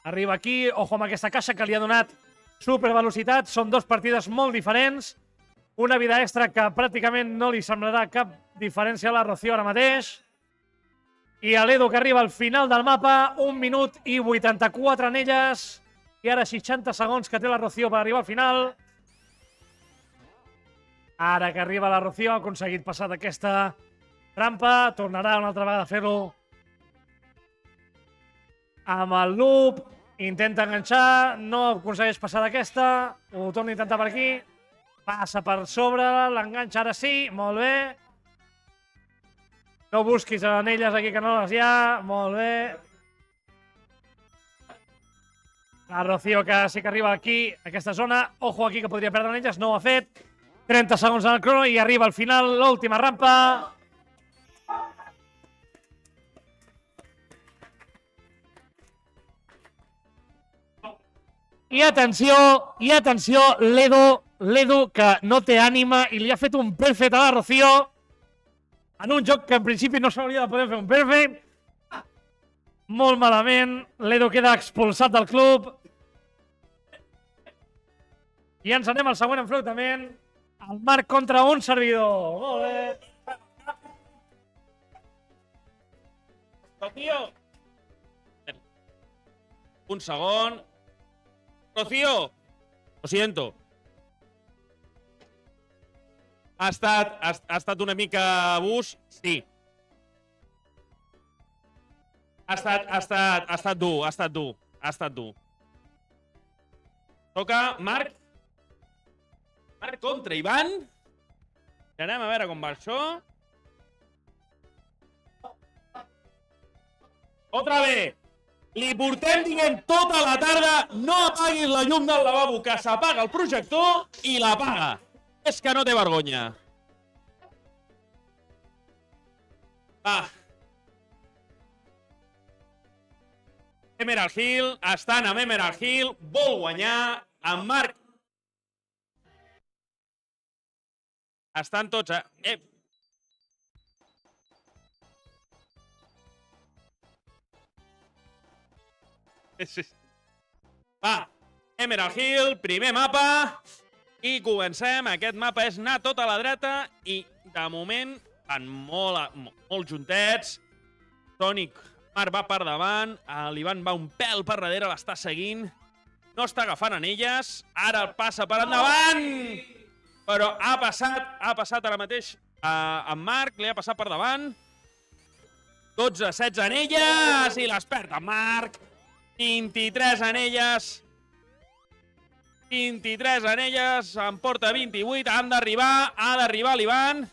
S2: Arriba aquí. Ojo amb aquesta caixa que li ha donat supervelocitat. Són dues partides molt diferents. Una vida extra que pràcticament no li semblarà cap diferència a la Rocío ara mateix. I l'Edu que arriba al final del mapa, 1 minut i 84 anelles. I ara 60 segons que té la Rocío per arribar al final. Ara que arriba la Rocío, ha aconseguit passar d'aquesta rampa. Tornarà una altra vegada a fer-ho amb el loop. Intenta enganxar, no aconsegueix passar d'aquesta. Ho torna a intentar per aquí. Passa per sobre, l'enganxa ara sí, molt bé. No busquis anelles aquí que no les hi ha. Molt bé. La Rocío que sí que arriba aquí, a aquesta zona. Ojo aquí que podria perdre anelles, no ho ha fet. 30 segons en el crono i arriba al final l'última rampa. I atenció, l'Edu que no té ànima i li ha fet un perfect a la Rocío. En un joc que en principi no s'hauria de poder fer un perfect. Molt malament. L'Edu queda expulsat del club. I ens anem al següent enfrontament. El Marc contra un servidor. Molt bé.
S1: Rocío. Un segon. Rocío. Lo siento. Ha estat una mica abús, sí. Ha estat dur. Toca Marc. Marc contra Ivan. I anem a veure com va això. Otra vez. Li portem dient tota la tarda no apaguis la llum del lavabo, que s'apaga el projector i l'apaga. És que no té vergonya. Va. Emerald Hill, estan amb Emerald Hill, vol guanyar, en Marc. Estan tots, Va, Emerald Hill, primer mapa. I comencem. Aquest mapa és anar tot a la dreta i, de moment, van molt juntets. Sonic, Marc va per davant. L'Ivan va un pèl per darrere, l'està seguint. No està agafant anelles. Ara el passa per endavant. Però ha passat ara mateix en Marc, li ha passat per davant. 12-16 anelles i les perd en Marc. 23 anelles. 23 anelles, en porta 28, ha d'arribar l'Ivan.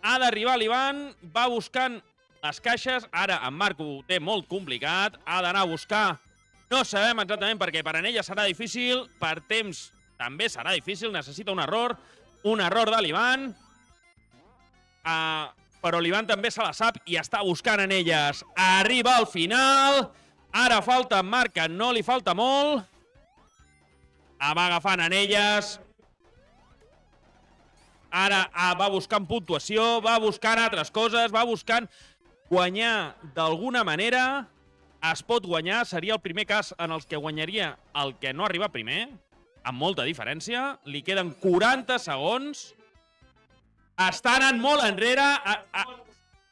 S1: Ha d'arribar l'Ivan, va buscant les caixes, ara en Marc ho té molt complicat, ha d'anar a buscar, no sabem exactament perquè per anelles serà difícil, per temps també serà difícil, necessita un error de l'Ivan, però l'Ivan també se la sap i està buscant anelles. Arriba al final, ara falta en Marc, que no li falta molt, va agafant anelles, ara va buscant puntuació, va buscant altres coses, va buscant guanyar d'alguna manera. Es pot guanyar, seria el primer cas en els que guanyaria el que no arriba primer, amb molta diferència. Li queden 40 segons. Està anant molt enrere.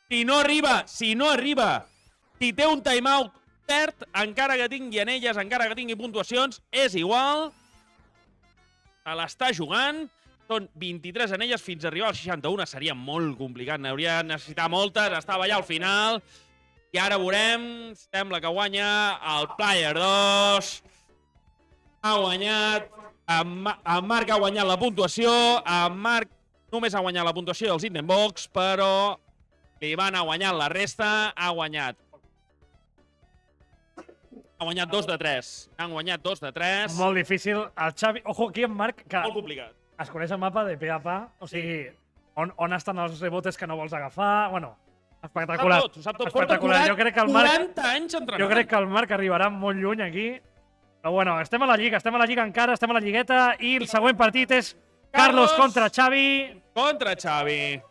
S1: Si no arriba, si té un timeout, perd, encara que tingui anelles, encara que tingui puntuacions, és igual. Se l'està jugant. Són 23 anelles fins a arribar als 61. Seria molt complicat. N'hauria de necessitar moltes. Estava allà al final. I ara veurem. Sembla que guanya el Player 2. Ha guanyat. En Marc ha guanyat la puntuació. En Marc només ha guanyat la puntuació dels Item Box, però l'Ivan ha guanyat la resta. Ha guanyat 2 de 3. Han guanyat 2 de 3.
S2: Molt difícil. El Xavi... Ojo, aquí en Marc, que
S1: Molt complicat.
S2: es coneix el mapa de pe a pa, o sigui, on estan els rebotes que no vols agafar, bueno, espectacular.
S1: Ho sap tot.
S2: Espectacular. Jo crec que el Marc,
S1: 40 anys entrenant.
S2: jo crec que el Marc arribarà molt lluny aquí. Però bueno, estem a la Lliga encara, estem a la Lligueta, i el següent partit és Carlos contra Xavi.
S1: Contra Xavi.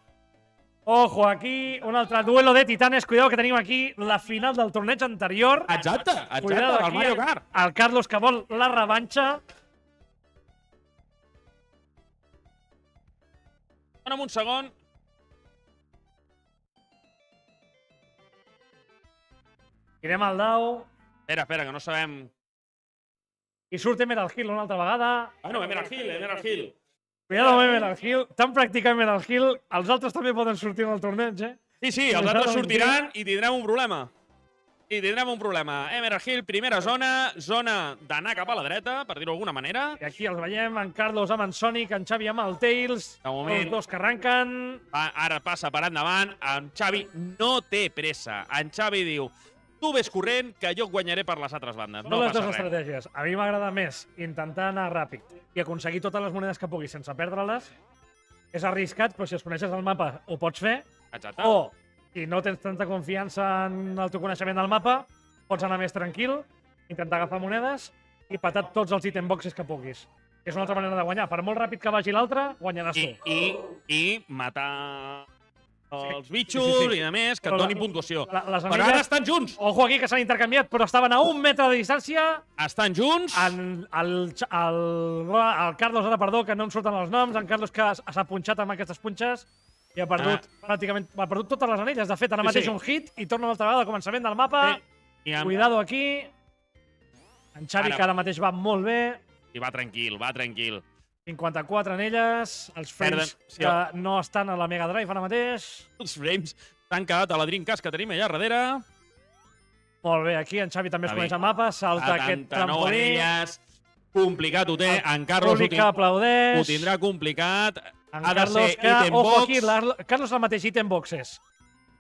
S2: Ojo, aquí un altre duelo de titanes. Cuidado que tenim aquí la final del torneig anterior.
S1: Exacte,
S2: Cuidado
S1: del
S2: aquí,
S1: Mario Kart.
S2: el Carlos que vol la revanxa.
S1: Dona'm un segon.
S2: Tirem el dau.
S1: Espera, que no sabem...
S2: I surt Emerald Hill una altra vegada.
S1: Bueno, Emerald Hill.
S2: Cuidado amb Emerald Hill. Tan practicant Emerald Hill, els altres també poden sortir en el torneig, eh?
S1: Sí, els altres sortiran i tindrem un problema. Emerald Hill, primera zona d'anar cap a la dreta, per dir-ho d'alguna manera.
S2: I aquí els veiem, en Carlos amb en Sonic, en Xavi amb el Tails.
S1: De moment.
S2: Els dos que arrenquen.
S1: Ara passa per endavant. En Xavi no té pressa. En Xavi diu, tu ves corrent, que jo guanyaré per les altres bandes.
S2: Són
S1: No
S2: les
S1: passa
S2: dues
S1: res.
S2: estratègies. A mi m'agrada més intentar anar ràpid i aconseguir totes les monedes que puguis sense perdre-les. És arriscat, però si es coneixes el mapa ho pots fer.
S1: Exacte.
S2: O, si no tens tanta confiança en el teu coneixement del mapa, pots anar més tranquil, intentar agafar monedes i petar tots els item boxes que puguis. És una altra manera de guanyar. Per molt ràpid que vagi l'altre, guanyaràs tu.
S1: I matar els bitxos i a més que et
S2: Però
S1: donin puntuació.
S2: Les
S1: Però ara estan junts.
S2: Ojo aquí que s'han intercanviat, però estaven a 1 metre de distància.
S1: Estan junts.
S2: El Carlos, ara, perdó, que no em surten els noms. En Carlos que s'ha punxat amb aquestes punxes i ha perdut pràcticament totes les anelles. De fet, ara mateix un hit i torna una altra vegada al començament del mapa. Cuidado aquí. En Xavi, que ara mateix va molt bé.
S1: I va tranquil.
S2: 54 anelles. Els frames que no estan a la Mega Drive ara mateix.
S1: Els frames s'han quedat a la Dreamcast que tenim allà darrere.
S2: Molt bé, aquí en Xavi també es coneix el mapa. Salta aquest trampolí.
S1: Anelles. Complicat ho té. En Carlos
S2: ho
S1: tindrà complicat.
S2: Ha de ser item box. Ojo aquí, Carlos el mateix item boxes.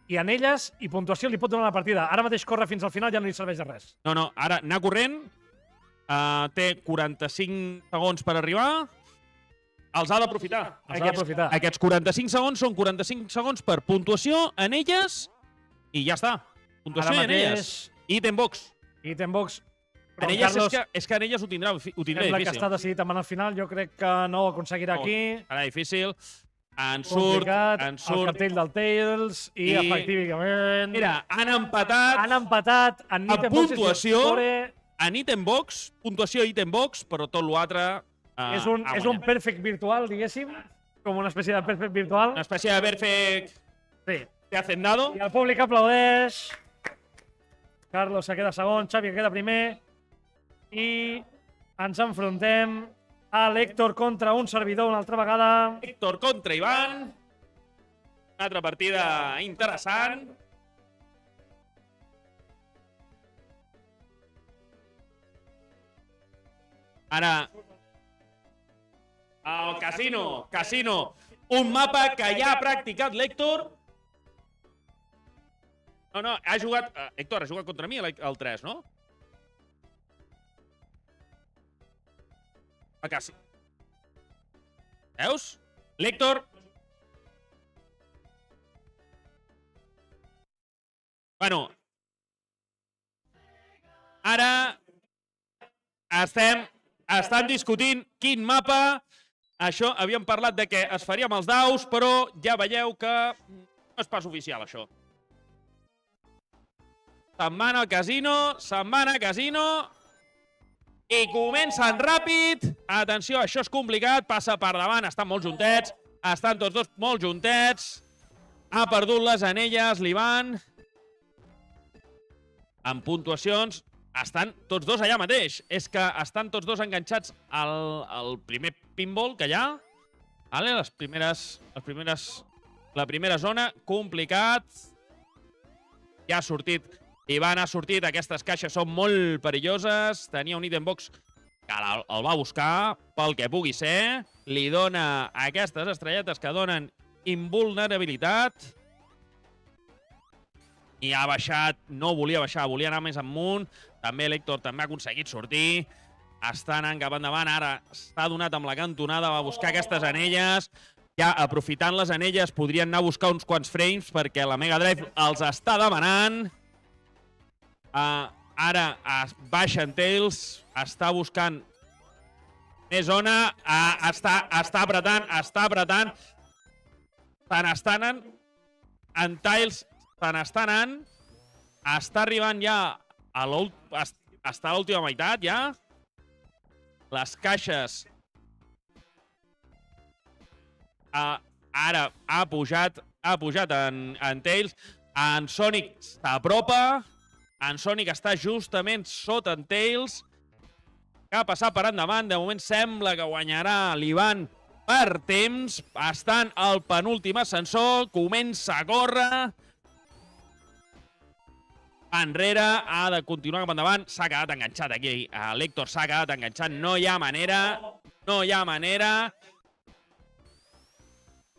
S2: I anelles i puntuació li pot donar la partida. Ara mateix corre fins al final, ja no li serveix de res.
S1: No, ara anar corrent. Té 45 segons per arribar. Els ha d'aprofitar. Aquests 45 segons són 45 segons per puntuació, anelles i ja està. Puntuació i anelles. Item box.
S2: Item box.
S1: Anelles és que anelles ho tindrà difícil.
S2: Sembla que està decidit amb el final. Jo crec que no ho aconseguirà aquí.
S1: Serà difícil. En surt
S2: el cartell del Tails i efectivament...
S1: Mira, han empatat
S2: en
S1: puntuació, en item box, puntuació item box, però tot l'altre...
S2: És un perfect virtual, diguéssim, com una espècie de perfect virtual.
S1: Una espècie de perfect...
S2: Sí.
S1: Te hacendado.
S2: I el públic aplaudeix. Carlos se queda segon, Xavi queda primer. I ens enfrontem a l'Héctor contra un servidor una altra vegada.
S1: Héctor contra Ivan. Una altra partida interessant. Ara... El Casino. Casino. Un mapa que ja ha practicat l'Héctor. No, ha jugat... Héctor, ha jugat contra mi el 3, no? El Casino. Veus? L'Héctor... Bueno, ara estan discutint quin mapa. Això havíem parlat de que es faria amb els daus, però ja veieu que no és pas oficial, això. Se'n van al casino, i comencen ràpid. Atenció, això és complicat, passa per davant, estan molt juntets, estan tots dos molt juntets. Ha perdut les anelles, l'Ivan. En puntuacions, estan tots dos allà mateix. És que estan tots dos enganxats al primer pinball que hi ha. Vale? La primera zona, complicat. Ja ha sortit. Ivan ha sortit. Aquestes caixes són molt perilloses. Tenia un item box que el va buscar pel que pugui ser. Li dona aquestes estrelletes que donen invulnerabilitat. I ha baixat, no volia baixar, volia anar més amunt. També l'Héctor també ha aconseguit sortir. Està anant cap endavant, ara s'ha donat amb la cantonada, va buscar aquestes anelles. Ja aprofitant les anelles podrien anar a buscar uns quants frames perquè la Mega Drive els està demanant. Ara baixa en Tails, està buscant més zona, està apretant. Se n'estan en Tails. Se n'està anant, està arribant ja està a l'última meitat, ja. Les caixes... Ara ha pujat en Tails. En Sonic s'apropa. En Sonic està justament sota en Tails. Que ha passat per endavant. De moment sembla que guanyarà l'Ivan per temps. Estan al penúltim ascensor. Comença a córrer. Enrere, ha de continuar cap endavant. S'ha quedat enganxat aquí. L'Héctor s'ha quedat enganxat. No hi ha manera.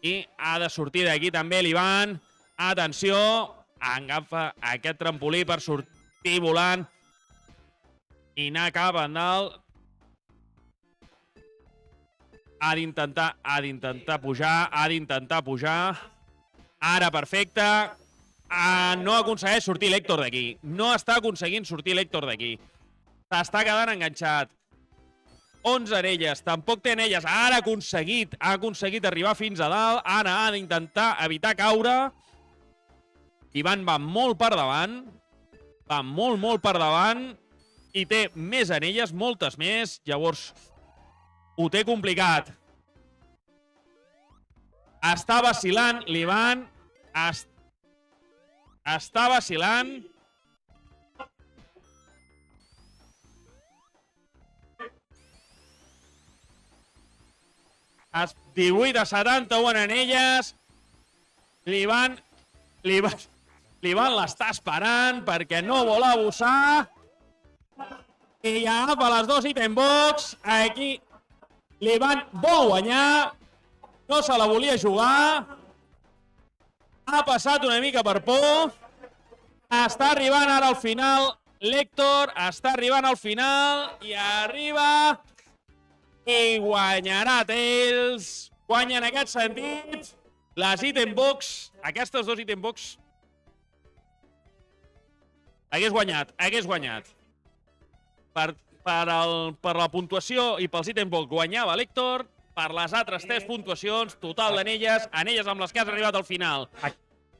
S1: I ha de sortir d'aquí també l'Ivan. Atenció. Agafa aquest trampolí per sortir volant. I anar cap endalt. Ha d'intentar pujar. Ara, perfecte. No aconsegueix sortir l'Héctor d'aquí. No està aconseguint sortir l'Héctor d'aquí. S'està quedant enganxat. 11 anelles. Tampoc té anelles. Ara ha aconseguit arribar fins a dalt. Ara ha d'intentar evitar caure. Ivan va molt per davant. Va molt per davant. I té més anelles, moltes més. Llavors, ho té complicat. Està vacil·lant l'Ivan. Està vacil·lant. Es 18 a 71 anelles. L'Ivan l'està esperant perquè no vol abusar. I ja agafa les dos item box. Aquí l'Ivan vol guanyar. No se la volia jugar. Ha passat una mica per por. Està arribant ara al final. L'Héctor està arribant al final. I arriba. I guanyarà Tails. Guanya en aquest sentit. Les item box. Aquestes dos item box. Hagués guanyat. Per la puntuació i pels item box guanyava l'Héctor. Per les altres 3 puntuacions, total d'anelles, anelles amb les que has arribat al final.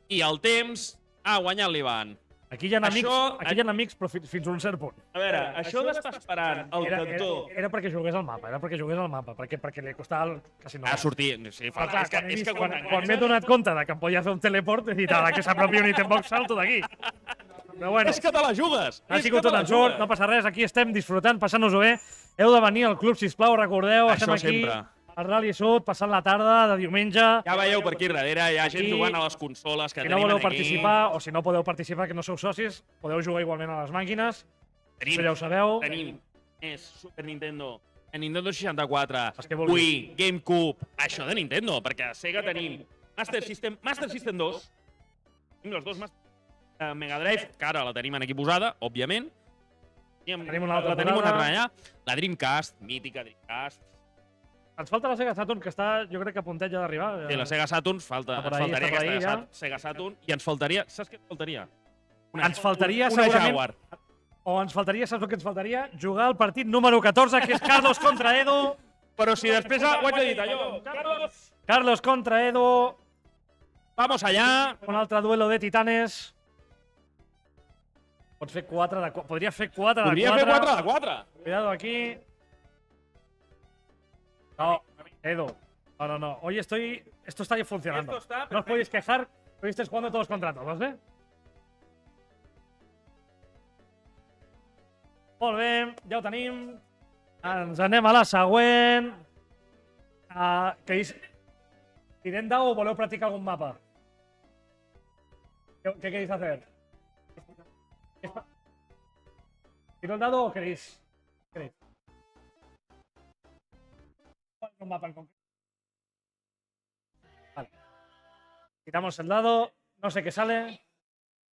S1: I el temps ha guanyat l'Ivan.
S2: Aquí hi ha amics, però fins a un cert punt.
S1: A veure, això d'estar esperant el cantó...
S2: Era perquè jugués al mapa, perquè li costava quasi no.
S1: Ha sortit, sí,
S2: clar, quan m'he donat compte que em podia fer un teleport, he dit, que s'apropi un item box, salto d'aquí. Però bueno.
S1: És que te la jugues!
S2: Ha sigut tot ensurt, no passa res, aquí estem disfrutant, passant-nos-ho bé. Heu de venir al club, sisplau, recordeu, estem aquí al Rally Sud, passant la tarda de diumenge.
S1: Ja veieu per aquí darrere, hi ha gent jugant a les consoles que tenim aquí.
S2: Si no voleu participar, o si no podeu participar, que no sou socis, podeu jugar igualment a les màquines. Això ja ho sabeu.
S1: Tenim més Super Nintendo a Nintendo 64,
S2: Els que vulguis.
S1: Wii, GameCube, això de Nintendo, perquè a Sega tenim Master System 2, tenim els dos Mega Drive, que ara la tenim aquí posada, òbviament.
S2: Tenim una altra
S1: tenim una
S2: posada.
S1: altra allà. La Dreamcast, mítica Dreamcast.
S2: Ens falta la Sega Saturn, que està, jo crec que a puntet ja d'arribar.
S1: Sí, la Sega Saturn, ens
S2: Està per
S1: faltaria
S2: ahí,
S1: aquesta
S2: ja.
S1: Sega Saturn, i ens faltaria, saps què ens faltaria?
S2: Ens faltaria,
S1: una
S2: segurament,
S1: Jaguar.
S2: o ens faltaria, saps el que ens faltaria? Jugar al partit número 14, que és Carlos contra Edu.
S1: Però si després ho haig de dir allò,
S2: Carlos contra Edu.
S1: vamos allá.
S2: Un altre duelo de titanes. Pots fer 4 de 4. Podria fer 4 de 4.
S1: Podria fer 4 de 4.
S2: Cuidado aquí. No, Edu. No. Hoy estoy... Esto está funcionando. No os podéis quejar. Hoy estáis jugando todos contra todos, ¿eh? Molt bé, ja ho tenim. Ens anem a la següent. ¿Tirem dado o voleu practicar algun mapa? ¿Qué queréis hacer? ¿Tiro el dado o queréis? ¿Cuál es un mapa en concreto? Vale. Tiramos el dado. No sé qué sale.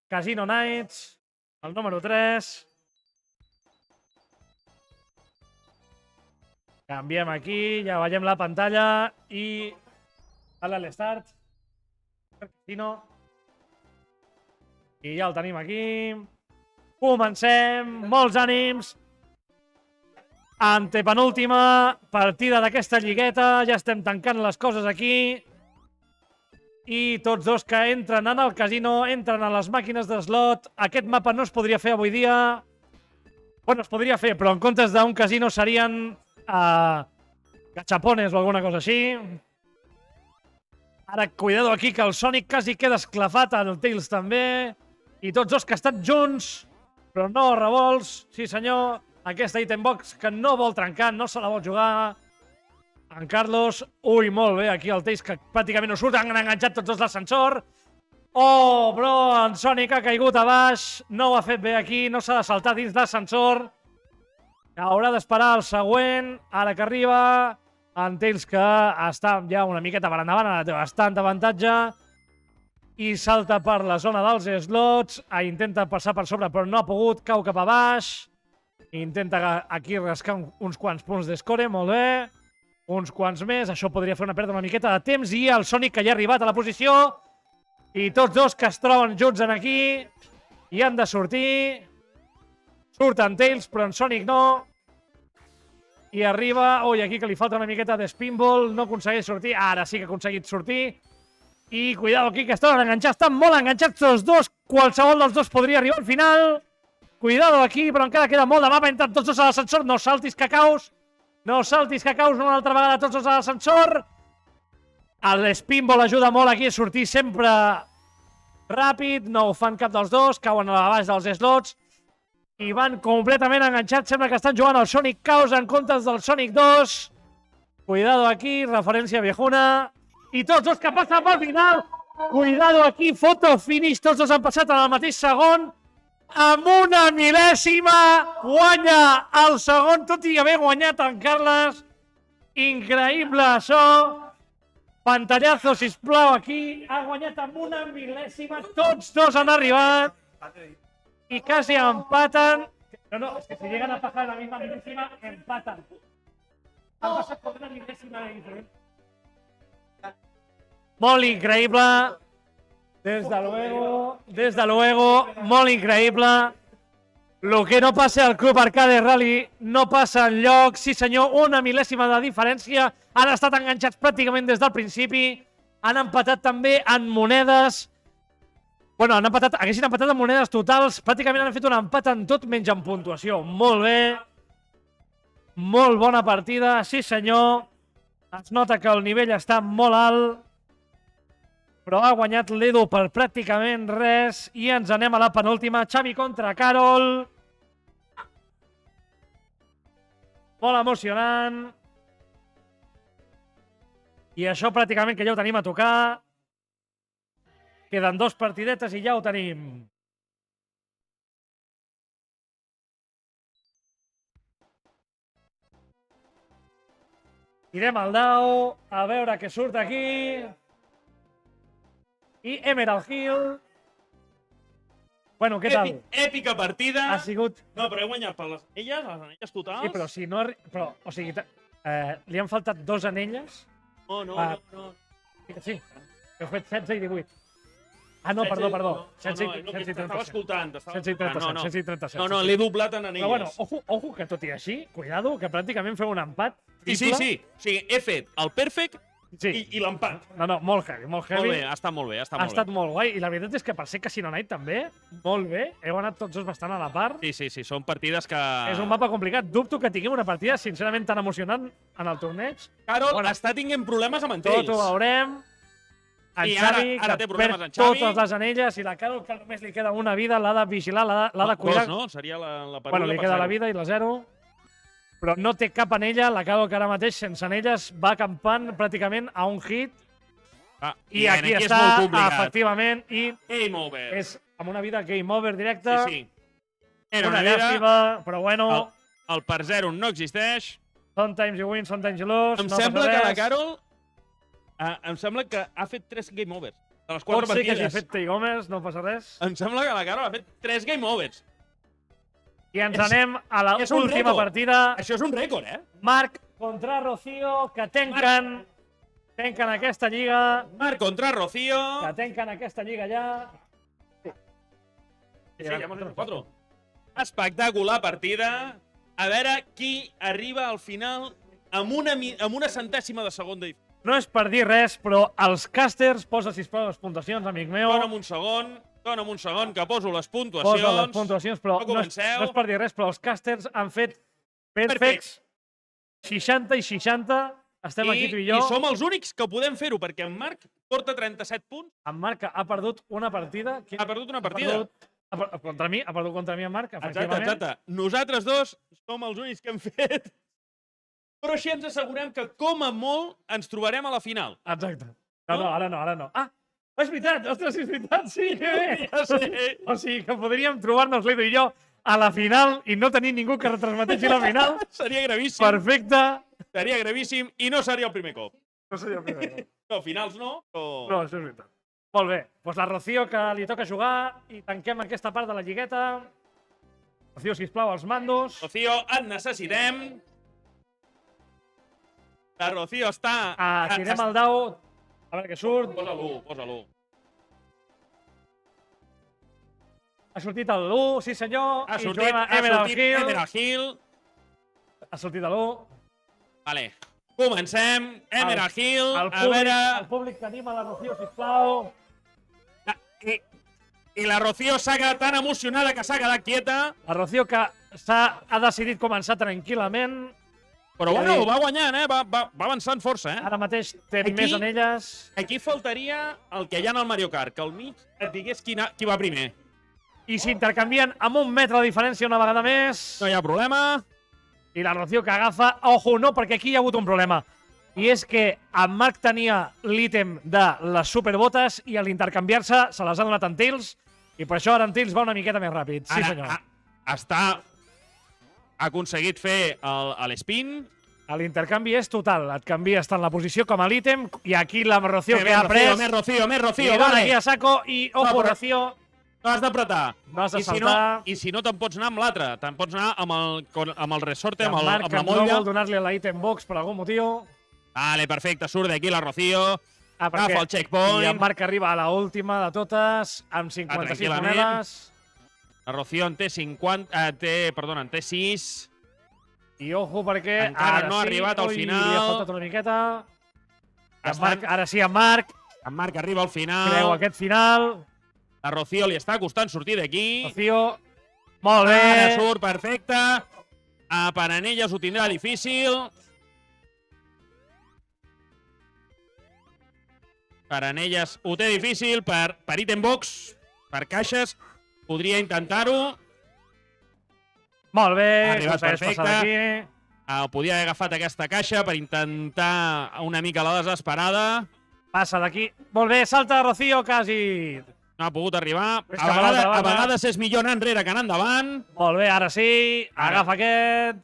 S2: Casino Nights. El número 3. Canviem aquí, ja veiem la pantalla i... Dale al start. Casino. I ja el tenim aquí. Comencem, molts ànims. Antepenúltima partida d'aquesta lligueta, ja estem tancant les coses aquí. I tots dos que entren en el casino, entren a les màquines de slot. Aquest mapa no es podria fer avui dia. Bueno, es podria fer, però en comptes d'un casino serien gachapones o alguna cosa així. Ara, cuidado aquí, que el Sonic quasi queda esclafat, el Tails també. I tots dos que estan junts, però no revolts. Sí, senyor, aquesta item box que no vol trencar, no se la vol jugar. En Carlos, ui, molt bé, aquí el Tails que pràcticament no surt, han enganxat tots dos l'ascensor. Oh, però en Sonic ha caigut a baix, no ho ha fet bé aquí, no s'ha de saltar dins l'ascensor. Haurà d'esperar el següent, ara que arriba. En Tails que està ja una miqueta per endavant, ara té bastant avantatge. I salta per la zona dels slots, intenta passar per sobre però no ha pogut, cau cap a baix. Intenta aquí rascar uns quants punts d'escore, molt bé. Uns quants més, això podria fer una pèrdua una miqueta de temps. I el Sonic que ja ha arribat a la posició. I tots dos que es troben junts en aquí. I han de sortir. Surt en Tails, però en Sonic no. I arriba... Ui, aquí que li falta una miqueta de spinball. No aconsegueix sortir. Ara sí que ha aconseguit sortir. I cuidado aquí que estan enganxats. Estan molt enganxats els dos. Qualsevol dels dos podria arribar al final. Cuidado aquí, però encara queda molt de mapa. Entren tots dos a l'ascensor. No saltis que caus. No saltis que caus una altra vegada tots dos a l'ascensor. L'spinball ajuda molt aquí a sortir sempre ràpid. No ho fan cap dels dos. Cauen a la baix dels slots. I van completament enganxats. Sembla que estan jugant el Sonic Chaos en comptes del Sonic 2. Cuidado aquí, referència viejuna. I tots dos que passen pel final. Cuidado aquí, foto finish. Tots dos han passat en el mateix segon. Amb una mil·lèsima guanya el segon, tot i haver guanyat en Carles. Increïble això. Pantallazo, sisplau, aquí. Ha guanyat amb una mil·lèsima. Tots dos han arribat. Y casi empatan. No, es que si llegan a pasar la misma milésima, empatan. Han pasado con una milésima de diferencia. Molt increïble. Desde luego, molt increïble. Lo que no passa al Club Arcade Rally no passa enlloc. Sí senyor, una mil·lèsima de diferència. Han estat enganxats pràcticament des del principi. Han empatat també en monedes. Bueno, haguessin empatat en monedes totals. Pràcticament han fet un empat en tot menys en puntuació. Molt bé. Molt bona partida. Sí senyor. Es nota que el nivell està molt alt. Però ha guanyat l'Edu per pràcticament res. I ens anem a la penúltima. Xavi contra Carol. Molt emocionant. I això pràcticament que ja ho tenim a tocar. Queden dos partidetes i ja ho tenim. Tirem el dau, a veure què surt aquí. I Emerald Hill. Bueno, què tal?
S1: Èpica partida.
S2: Ha sigut...
S1: No, però he guanyat per les anelles totals.
S2: Sí, però si no... Però, o sigui, li han faltat 2 anelles.
S1: No, no,
S2: Ah.
S1: no.
S2: Sí, heu fet 16 i 18. Ah, no, perdó. 16 i
S1: T'estava
S2: 37.
S1: escoltant.
S2: 16 i 37, 16 i 37.
S1: No, l'he doblat en anelles.
S2: Però bueno, ojo, que tot i així, cuidado, que pràcticament feu un empat
S1: Sí.
S2: triple.
S1: O sigui, he fet el perfect
S2: Sí.
S1: i l'empat.
S2: No, molt heavy, molt heavy.
S1: Molt bé, ha estat molt bé,
S2: Ha estat molt guai, i la veritat és que per ser Casino Night també, molt bé, heu anat tots dos bastant a la part.
S1: Sí, són partides que...
S2: És un mapa complicat. Dubto que tinguem una partida sincerament tan emocionant en el torneig.
S1: Carol
S2: Bueno,
S1: està tinguent problemes amb entre
S2: Tot ho veurem. En
S1: I
S2: Xavi,
S1: ara
S2: que
S1: té problemes
S2: perd
S1: en Xavi.
S2: totes les anelles, i la Carol, que només li queda una vida, l'ha de vigilar, l'ha de cuidar.
S1: Dos, no? Seria la perulla
S2: Bueno, li
S1: per
S2: queda
S1: zero.
S2: la vida i la 0. Però no té cap anella, la Carol que ara mateix, sense anelles, va acampant pràcticament a un hit.
S1: Ah,
S2: I aquí
S1: és
S2: està,
S1: molt complicat.
S2: efectivament, i
S1: Game over.
S2: és amb una vida game over directa.
S1: Sí. Era
S2: Una
S1: una vida.
S2: llàstima, però bueno,
S1: El per zero no existeix.
S2: sometimes you win, sometimes you lose.
S1: Em
S2: no
S1: sembla
S2: passa
S1: que la
S2: res.
S1: Carol... em sembla que ha fet 3 game overs. De les 4
S2: Pot ser que hagi
S1: partides.
S2: fet Takeovers, no passa res.
S1: Em sembla que la Carol ha fet 3 game overs.
S2: I ens
S1: És-
S2: anem a la
S1: és un
S2: última
S1: rècord.
S2: partida.
S1: Això és un rècord, eh?
S2: Marc contra Rocío, que tanquen aquesta lliga.
S1: Marc contra Rocío.
S2: Que tanquen aquesta lliga ja.
S1: Sí, ja hemos hecho 4. Espectacular partida. A veure qui arriba al final amb una centèsima de segon de diferència.
S2: No és per dir res, però els casters, posa sisplau les puntuacions, amic meu.
S1: Dona'm un segon, que poso les puntuacions.
S2: Posa les puntuacions, però
S1: No
S2: no
S1: comenceu.
S2: és per dir res, però els casters han fet perfects 60 i 60. Estem aquí tu i jo.
S1: I som els únics que podem fer-ho, perquè en Marc porta 37 punts.
S2: En Marc ha perdut una partida.
S1: Ha perdut una partida.
S2: Contra mi, ha perdut contra mi en Marc,
S1: Exacte,
S2: efectivament.
S1: exacte. Nosaltres dos som els únics que hem fet. Però així ens assegurem que, com a molt, ens trobarem a la final.
S2: Exacte. No, ara no. Ah, és veritat, ostres, és veritat, sí, que bé.
S1: Ja sé.
S2: O sigui, que podríem trobar-nos l'Edu i jo a la final i no tenir ningú que retransmeteixi la final.
S1: Seria gravíssim.
S2: Perfecte.
S1: Seria gravíssim i no seria el primer cop.
S2: No seria el primer.
S1: No, finals no, però...
S2: No, això és veritat. Molt bé. Doncs la Rocío, que li toca jugar, i tanquem aquesta part de la lligueta. Rocío, sisplau, als mandos.
S1: Rocío, et necessitem. La Rocío està...
S2: Tirem el dau, a veure què surt.
S1: Posa-lo.
S2: Ha sortit l'1, sí senyor.
S1: Ha
S2: I
S1: sortit
S2: juguem a Emerald Hill.
S1: Emerald Hill.
S2: Ha sortit l'1.
S1: Vale. Comencem. Emerald Hill.
S2: El
S1: A veure...
S2: públic que anima la Rocío, sisplau.
S1: I la Rocío s'ha quedat tan emocionada que s'ha quedat quieta.
S2: La Rocío, que ha decidit començar tranquil·lament.
S1: Però
S2: Ja
S1: bueno,
S2: dic.
S1: va guanyant, eh? Va avançant força, eh?
S2: Ara mateix té
S1: Aquí-
S2: més anelles.
S1: Aquí faltaria el que hi ha en el Mario Kart, que al mig et digués qui va primer.
S2: I s'intercanvien amb 1 metre de diferència una vegada més.
S1: No hi ha problema.
S2: I la Rocío que agafa... Ojo, no, perquè aquí hi ha hagut un problema. I és que en Marc tenia l'ítem de les superbotes i a l'intercanviar-se se les ha donat en Tails, i per això ara en Tails va una miqueta més ràpid. Sí,
S1: Ara,
S2: senyor.
S1: ha aconseguit fer l'spin.
S2: L'intercanvi és total. Et canvies tant la posició com a l'ítem, i aquí la Rocío que
S1: Més
S2: ha pres...
S1: Més Rocío,
S2: I dona
S1: vale.
S2: aquí a saco, i ojo,
S1: No, però-
S2: Rocío...
S1: No has d'apretar.
S2: No has de
S1: I si no,
S2: saltar.
S1: I si no, te'n pots anar amb l'altre. Te'n pots anar amb el resorte,
S2: En
S1: amb
S2: Marc
S1: la
S2: no
S1: molla.
S2: vol donar-li a la item box per algun motiu.
S1: Vale, perfecte. Surt d'aquí la Rocío.
S2: Perquè-
S1: Agafa el checkpoint.
S2: I en Marc arriba a la última de totes, amb 56
S1: tranquil·lament.
S2: monedes.
S1: La Rocío en té 50... en té 6.
S2: I ojo, perquè
S1: Encara
S2: ara
S1: no ha
S2: sí,
S1: arribat al
S2: ui,
S1: final.
S2: Li ha faltat una miqueta. I en
S1: Estan-
S2: Marc, ara sí, en Marc
S1: En Marc arriba al final.
S2: creu aquest final.
S1: La Rocío li està costant sortir d'aquí.
S2: Rocío, molt
S1: Ara
S2: bé.
S1: surt, perfecte. Per Anelles ho tindrà difícil. Per Anelles ho té difícil. Per item box, per caixes, podria intentar-ho.
S2: Molt bé.
S1: Arribes
S2: aconsegueix
S1: perfecte.
S2: passar d'aquí.
S1: Podia haver agafat aquesta caixa per intentar una mica la desesperada.
S2: Passa d'aquí. Molt bé, salta Rocío, quasi.
S1: No ha pogut arribar.
S2: És cap a l'altra
S1: A
S2: banda.
S1: vegades és millor anar enrere que anar endavant.
S2: Molt bé, ara sí. Agafa aquest.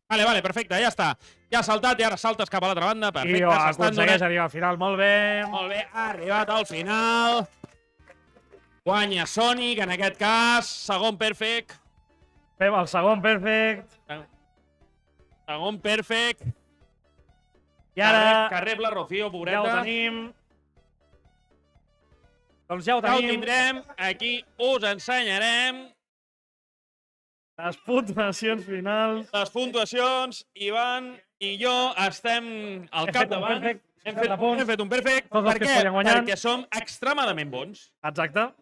S1: Vale, perfecte, ja està. Ja ha saltat i ara saltes cap a l'altra banda. Perfecte,
S2: I aconsegueix arribar al final. Molt bé.
S1: Molt bé, ha arribat al final. Guanya Sonic, en aquest cas. Segon perfect.
S2: Fem el segon perfect.
S1: Segon perfect.
S2: I ara
S1: Que rep la Rocío, pobreta.
S2: ja ho tenim. Doncs ja ho
S1: Ja ho
S2: tenim.
S1: tindrem. Aquí us ensenyarem
S2: Les puntuacions finals.
S1: les puntuacions. Ivan i jo estem al
S2: Hem fet un
S1: capdavant.
S2: perfect,
S1: Hem
S2: 60 punts.
S1: fet un perfect.
S2: Tots els
S1: Per
S2: que
S1: què?
S2: es feien guanyant.
S1: Perquè som extremadament bons.
S2: Exacte.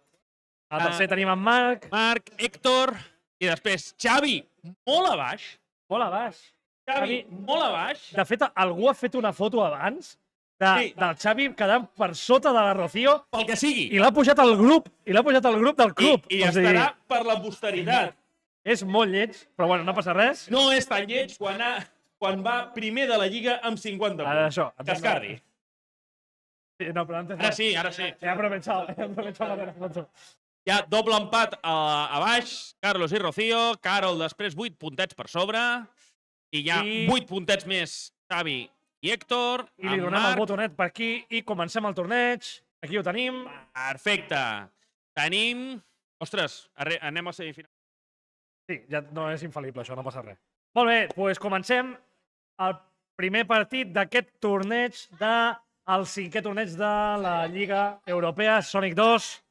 S2: Al tercer tenim en Marc.
S1: Marc, Héctor i després Xavi, molt a baix.
S2: Molt a baix.
S1: Xavi, molt a baix.
S2: De fet, algú ha fet una foto abans
S1: Sí.
S2: del Xavi quedant per sota de la Rocío
S1: Pel que sigui.
S2: i l'ha pujat al grup. I l'ha pujat al grup del club.
S1: I
S2: O sigui,
S1: estarà per la posteritat.
S2: és molt lleig, però bueno, no passa res.
S1: No és tan lleig quan va primer de la Lliga amb 50 punts.
S2: Ara això.
S1: Cascardi.
S2: Sí, no, però antes
S1: Ara sí, ara sí.
S2: He aprovechado la foto.
S1: Hi ha doble empat a baix, Carlos i Rocío. Carol després 8 puntets per sobre. I hi ha 8 puntets més Xavi i Héctor.
S2: I li
S1: amb
S2: donem el
S1: Marc.
S2: botonet per aquí i comencem el torneig. Aquí ho tenim.
S1: Perfecte. Tenim... Ostres, anem a semifinal.
S2: Sí, ja no és infal·lible, això, no passa res. Molt bé, doncs comencem el primer partit d'aquest torneig, el cinquè torneig de la Lliga Europea, Sonic 2.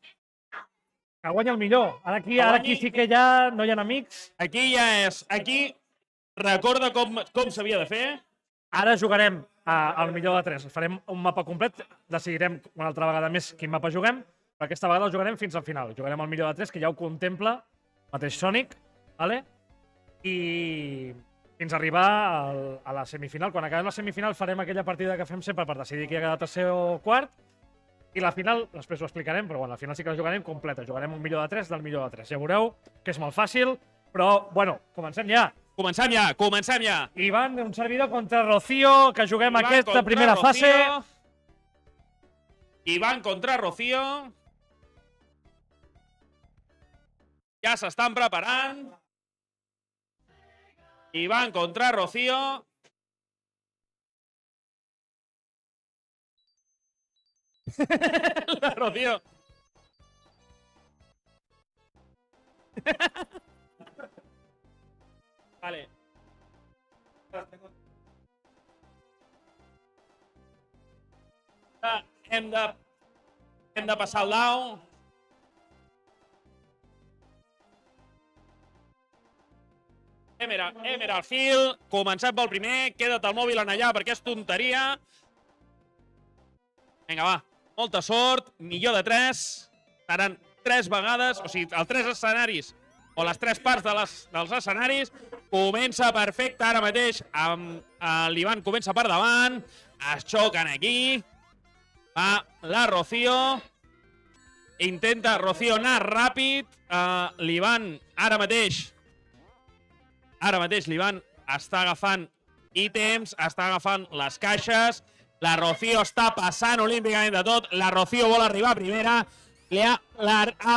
S2: Que guanya el millor. Ara aquí sí que ja no hi ha amics.
S1: Aquí ja és... Aquí recorda com s'havia de fer.
S2: Ara jugarem al millor de 3. Farem un mapa complet, decidirem una altra vegada més quin mapa juguem, però aquesta vegada el jugarem fins al final. Jugarem al millor de 3, que ja ho contempla mateix Sonic, vale? I fins a arribar a la semifinal. Quan acabem la semifinal farem aquella partida que fem sempre per decidir qui ha quedat tercer o quart, i la final, després ho explicarem, però bueno, la final sí que la jugarem completa. Jugarem un millor de 3 del millor de 3. Ja veureu que és molt fàcil, però bueno, comencem ja.
S1: Comencem ja.
S2: Ivan, un servidor contra Rocío, que juguem
S1: Ivan
S2: aquesta
S1: contra
S2: primera
S1: Rocío.
S2: fase.
S1: Ivan contra Rocío. Ja s'estan preparant. Ivan contra Rocío. La Rocío. Vale. Hem de passar el dau. Emerald Hill. Comencem pel primer. Queda't el mòbil en allà perquè és tonteria. Vinga, va. Molta sort. Millor de 3. Seran 3 vegades, o sigui, els 3 escenaris o les 3 parts dels escenaris. Comença perfecte ara mateix. L'Ivan comença per davant. Es xoquen aquí. Va la Rocío. Intenta Rocío anar ràpid. L'Ivan ara mateix l'Ivan està agafant ítems, està agafant les caixes. La Rocío està passant olímpicament de tot. La Rocío vol arribar a primera.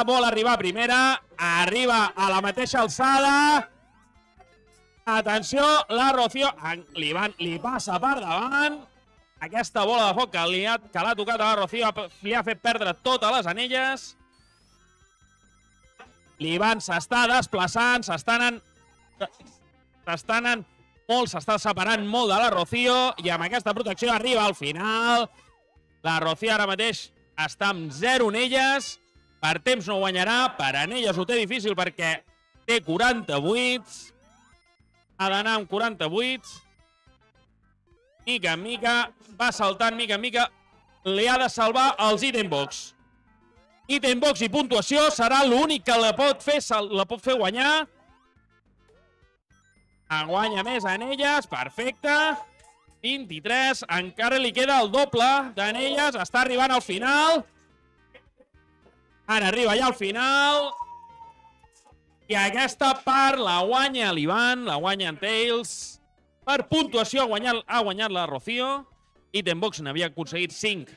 S1: Vol arribar a primera. Arriba a la mateixa alçada. Atenció, la Rocío. L'Ivan li passa per davant. Aquesta bola de foc que l'ha tocat a la Rocío li ha fet perdre totes les anelles. L'Ivan s'està desplaçant, s'està separant molt de la Rocío i amb aquesta protecció arriba al final. La Rocío ara mateix està amb 0 anelles. Per temps no guanyarà, per anelles ho té difícil perquè té 48. Ha d'anar amb 48. Mica en mica, va saltant mica en mica. Li ha de salvar els item box. Item box i puntuació serà l'únic que la pot fer guanyar. Guanya més anelles, perfecte. 23, encara li queda el doble d'anelles, està arribant al final. Ara arriba ja al final. I aquesta part la guanya l'Ivan, la guanya en Tails. Per puntuació ha guanyat la Rocío. Item box n'havia aconseguit 5.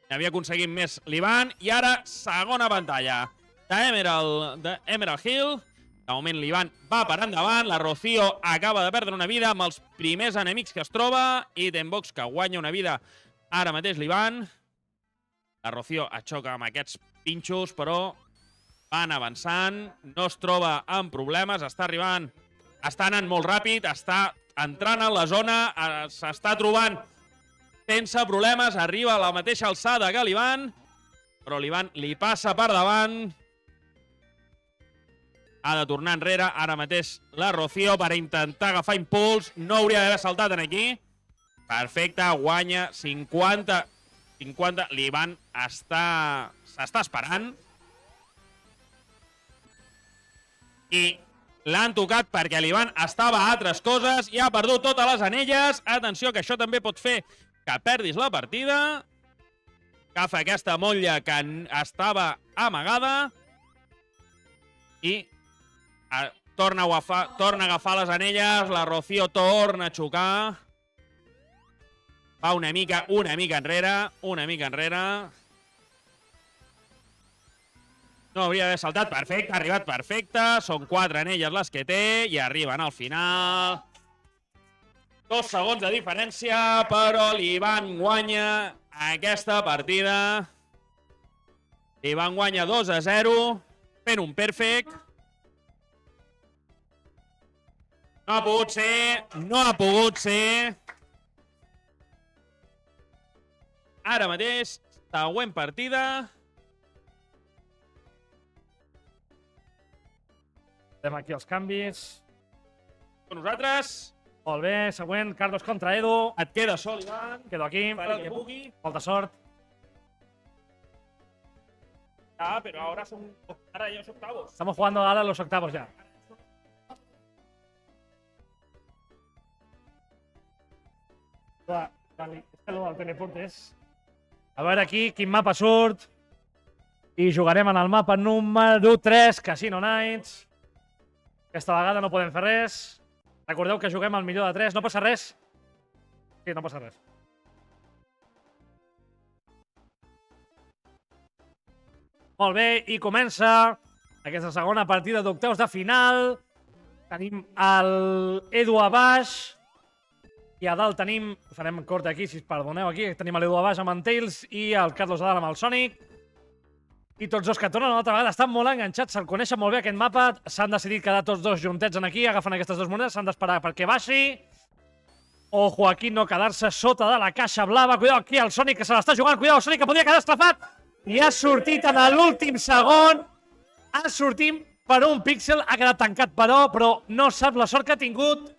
S1: N'havia aconseguit més l'Ivan. I ara segona pantalla d'Emerald Hill. De moment l'Ivan va per endavant, la Rocío acaba de perdre una vida amb els primers enemics que es troba i Tenbox que guanya una vida ara mateix l'Ivan. La Rocío es xoca amb aquests pinxos, però van avançant, no es troba amb problemes, està arribant, està anant molt ràpid, està entrant a la zona, s'està trobant sense problemes, arriba a la mateixa alçada que l'Ivan, però l'Ivan li passa per davant. Ha de tornar enrere ara mateix la Rocío per intentar agafar impuls. No hauria d'haver saltat en aquí. Perfecte, guanya 50. L'Ivan s'està esperant. I l'han tocat perquè l'Ivan estava a altres coses i ha perdut totes les anelles. Atenció, que això també pot fer que perdis la partida. Agafa aquesta motlla que estava amagada i torna a agafar les anelles, la Rocío torna a xocar. Va una mica enrere. No hauria d'haver saltat, perfecte, ha arribat perfecte. Són 4 anelles les que té i arriben al final. 2 segons de diferència, però l'Ivan guanya aquesta partida. L'Ivan guanya 2-0, fent un perfect. No ha pogut ser. Ara mateix, següent partida.
S2: Fem aquí els canvis.
S1: Nosaltres.
S2: Molt bé, següent, Carlos contra Edu.
S1: Et queda sol, Ivan.
S2: Quedo aquí.
S1: Perquè pugui.
S2: Molta sort.
S1: Però ara ja som octavos.
S2: Estamos jugando ahora los octavos ya. És que el teleport és... A veure aquí quin mapa surt. I jugarem en el mapa número 3, Casino Nights. Aquesta vegada no podem fer res. Recordeu que juguem al millor de 3. No passa res? Sí, no passa res. Molt bé, i comença aquesta segona partida d'octaus de final. Tenim l'Edu a baix. I a dalt tenim, farem cort aquí, si perdoneu aquí, tenim l'Edu a baix amb en Tails i el Carlos a dalt amb el Sonic. I tots dos que tornen una altra vegada estan molt enganxats, se'l coneixen molt bé aquest mapa, s'han decidit quedar tots dos juntets en aquí, agafen aquestes dues monedes, s'han d'esperar perquè baixi. Ojo aquí, no quedar-se sota de la caixa blava, cuidao aquí el Sonic que se l'està jugant, cuidao el Sonic que podria quedar estrafat. I ha sortit en l'últim segon, ha sortit per un píxel, ha quedat tancat però no sap la sort que ha tingut.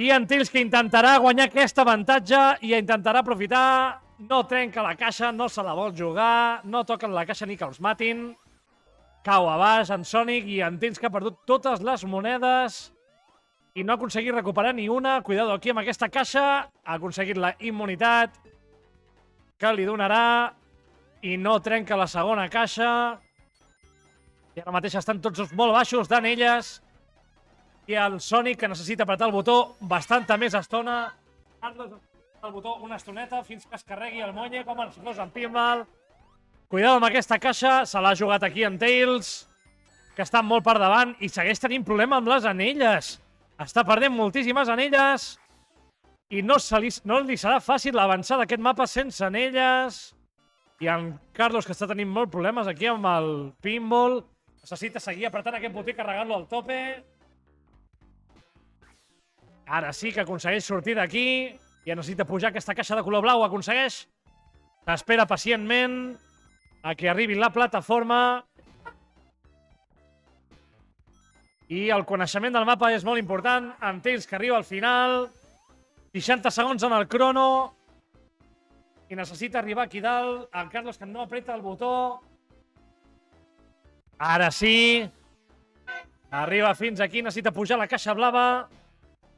S2: I en Tails que intentarà guanyar aquest avantatge i intentarà aprofitar. No trenca la caixa, no se la vol jugar, no toquen la caixa ni que els matin. Cau a baix en Sonic i en Tails que ha perdut totes les monedes i no ha aconseguit recuperar ni una. Cuidado aquí amb aquesta caixa. Ha aconseguit la immunitat que li donarà i no trenca la segona caixa. I ara mateix estan tots els molt baixos d'anelles. I el Sonic que necessita apretar el botó bastanta més estona. Carlos el botó una estoneta fins que es carregui el monye com els dos en pinball. Cuidado amb aquesta caixa, se l'ha jugat aquí en Tails, que està molt per davant i segueix tenint problema amb les anelles. Està perdent moltíssimes anelles i no li serà fàcil avançar d'aquest mapa sense anelles. I en Carlos que està tenint molts problemes aquí amb el pinball. Necessita seguir apretant aquest botó i carregar-lo al tope. Ara sí que aconsegueix sortir d'aquí. Ja necessita pujar aquesta caixa de color blau. Ho aconsegueix. S'espera pacientment a que arribi la plataforma. I el coneixement del mapa és molt important. En Tails que arriba al final. 60 segons en el crono. I necessita arribar aquí dalt. El Carlos que no apreta el botó. Ara sí. Arriba fins aquí. Necessita pujar la caixa blava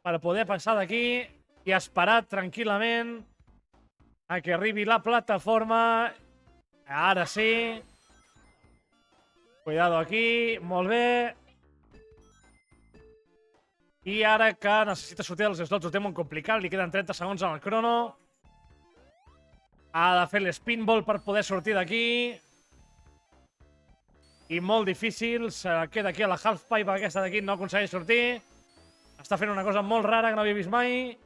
S2: per poder passar d'aquí i esperar tranquil·lament a que arribi la plataforma. Ara sí. Cuidado aquí. Molt bé. I ara que necessita sortir dels slots ho té molt complicat. Li queden 30 segons en el crono. Ha de fer l'spinball per poder sortir d'aquí. i molt difícil. Se queda aquí a la halfpipe aquesta d'aquí, no aconsegueix sortir. Està fent una cosa molt rara que no havia vist mai.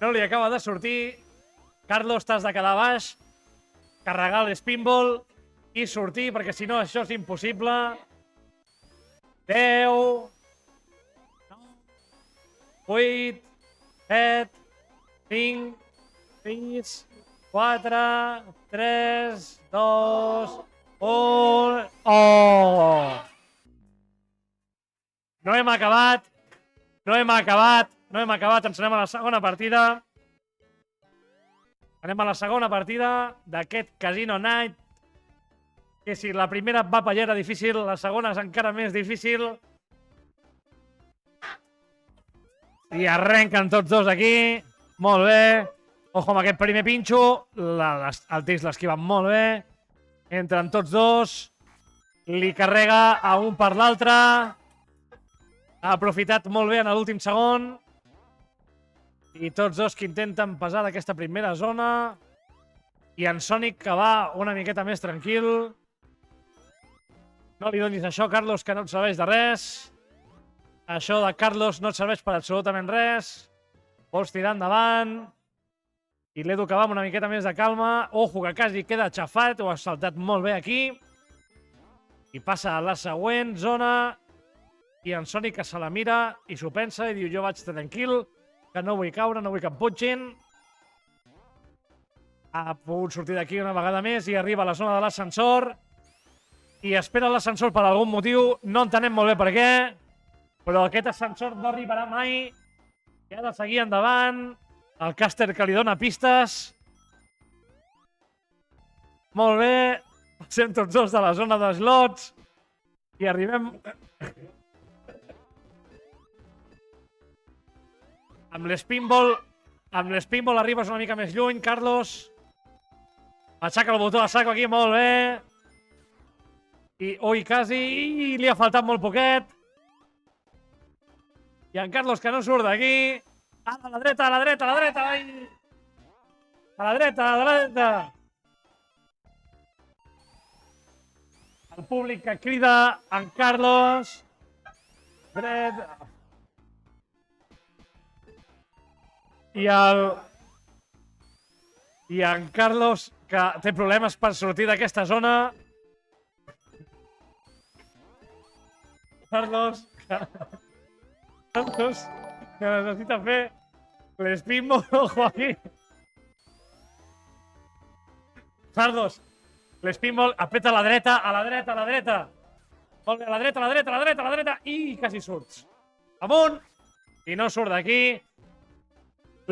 S2: No li acaba de sortir. Carlos, t'has de quedar baix, carregar l'spinball i sortir, perquè si no això és impossible. 10, 8, 7, 5, 6, 4, 3, 2, 1... Oh! No hem acabat. Ens anem a la segona partida. Anem a la segona partida d'aquest Casino Night. Que si la primera va per allà era difícil, la segona és encara més difícil. I arrenquen tots dos aquí. Molt bé. Ojo amb aquest primer pinxo. El Tis l'esquiva molt bé. Entren tots dos. Li carrega a un per l'altre. Ha aprofitat molt bé en l'últim segon. I tots dos que intenten passar d'aquesta primera zona. I en Sonic que va una miqueta més tranquil. No li donis això, Carlos, que no et serveix de res. Això de Carlos no et serveix per absolutament res. Vols tirar endavant. I l'Edu que va amb una miqueta més de calma. Ojo, que quasi queda xafat. Ho has saltat molt bé aquí. I passa a la següent zona. I en Sonic que se la mira i s'ho pensa i diu jo vaig tranquil, que no vull caure, no vull que em putxin. Ha pogut sortir d'aquí una vegada més i arriba a la zona de l'ascensor. I espera l'ascensor per algun motiu. No entenem molt bé per què. Però aquest ascensor no arribarà mai. I ha de seguir endavant. El càster que li dona pistes. Molt bé. Passem tots dos de la zona de slots. I arribem... Amb l'spinball arribes una mica més lluny, Carlos. Aixeca el botó de saco aquí, molt bé. I, ui, quasi, li ha faltat molt poquet. I en Carlos que no surt d'aquí. A la dreta, a la dreta, a la dreta. Ai. A la dreta, a la dreta. El públic que crida en Carlos. Dret. I en Carlos, que té problemes per sortir d'aquesta zona. Carlos, que necessita fer l'spinball, ojo aquí. Carlos, l'spinball, apreta a la dreta, a la dreta, a la dreta. Molt bé, a la dreta, a la dreta, a la dreta, a la dreta. I quasi surts. Amunt. I no surt d'aquí.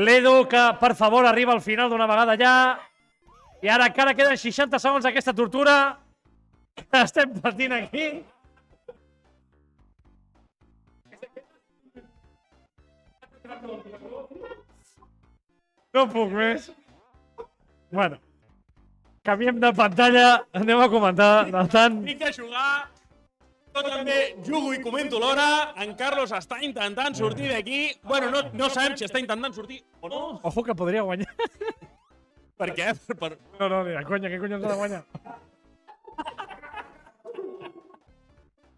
S2: L'Edu, que per favor arriba al final d'una vegada ja. I ara encara queden 60 segons d'aquesta tortura que estem patint aquí. No puc més. Bueno, canviem de pantalla, anem a comentar de tant...
S1: Vinc a jugar. Jo també jugo i comento l'hora. En Carlos està intentant sortir d'aquí. Bueno, no sabem si està intentant sortir o no.
S2: Ojo que podria guanyar.
S1: Per què?
S2: No, ni de conya, què collons ha de guanyar?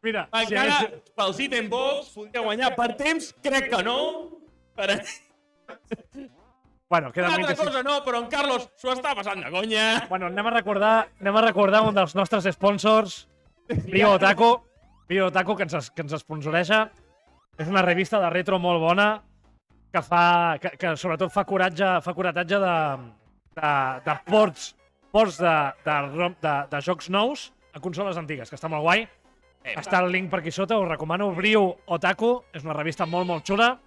S2: Mira,
S1: encara pel sit and box podria guanyar. Per temps, crec que no.
S2: Bueno, queden
S1: una altra
S2: 26.
S1: cosa no, però en Carlos s'ho està passant de conya.
S2: Bueno, anem a recordar un dels nostres sponsors, Bio Otaku, que ens sponsoreja. És una revista de retro molt bona que sobretot fa curatatge de ports de jocs nous a consoles antigues, que està molt guai. Està el link per aquí sota, us recomano. Brio Otaku, és una revista molt xula.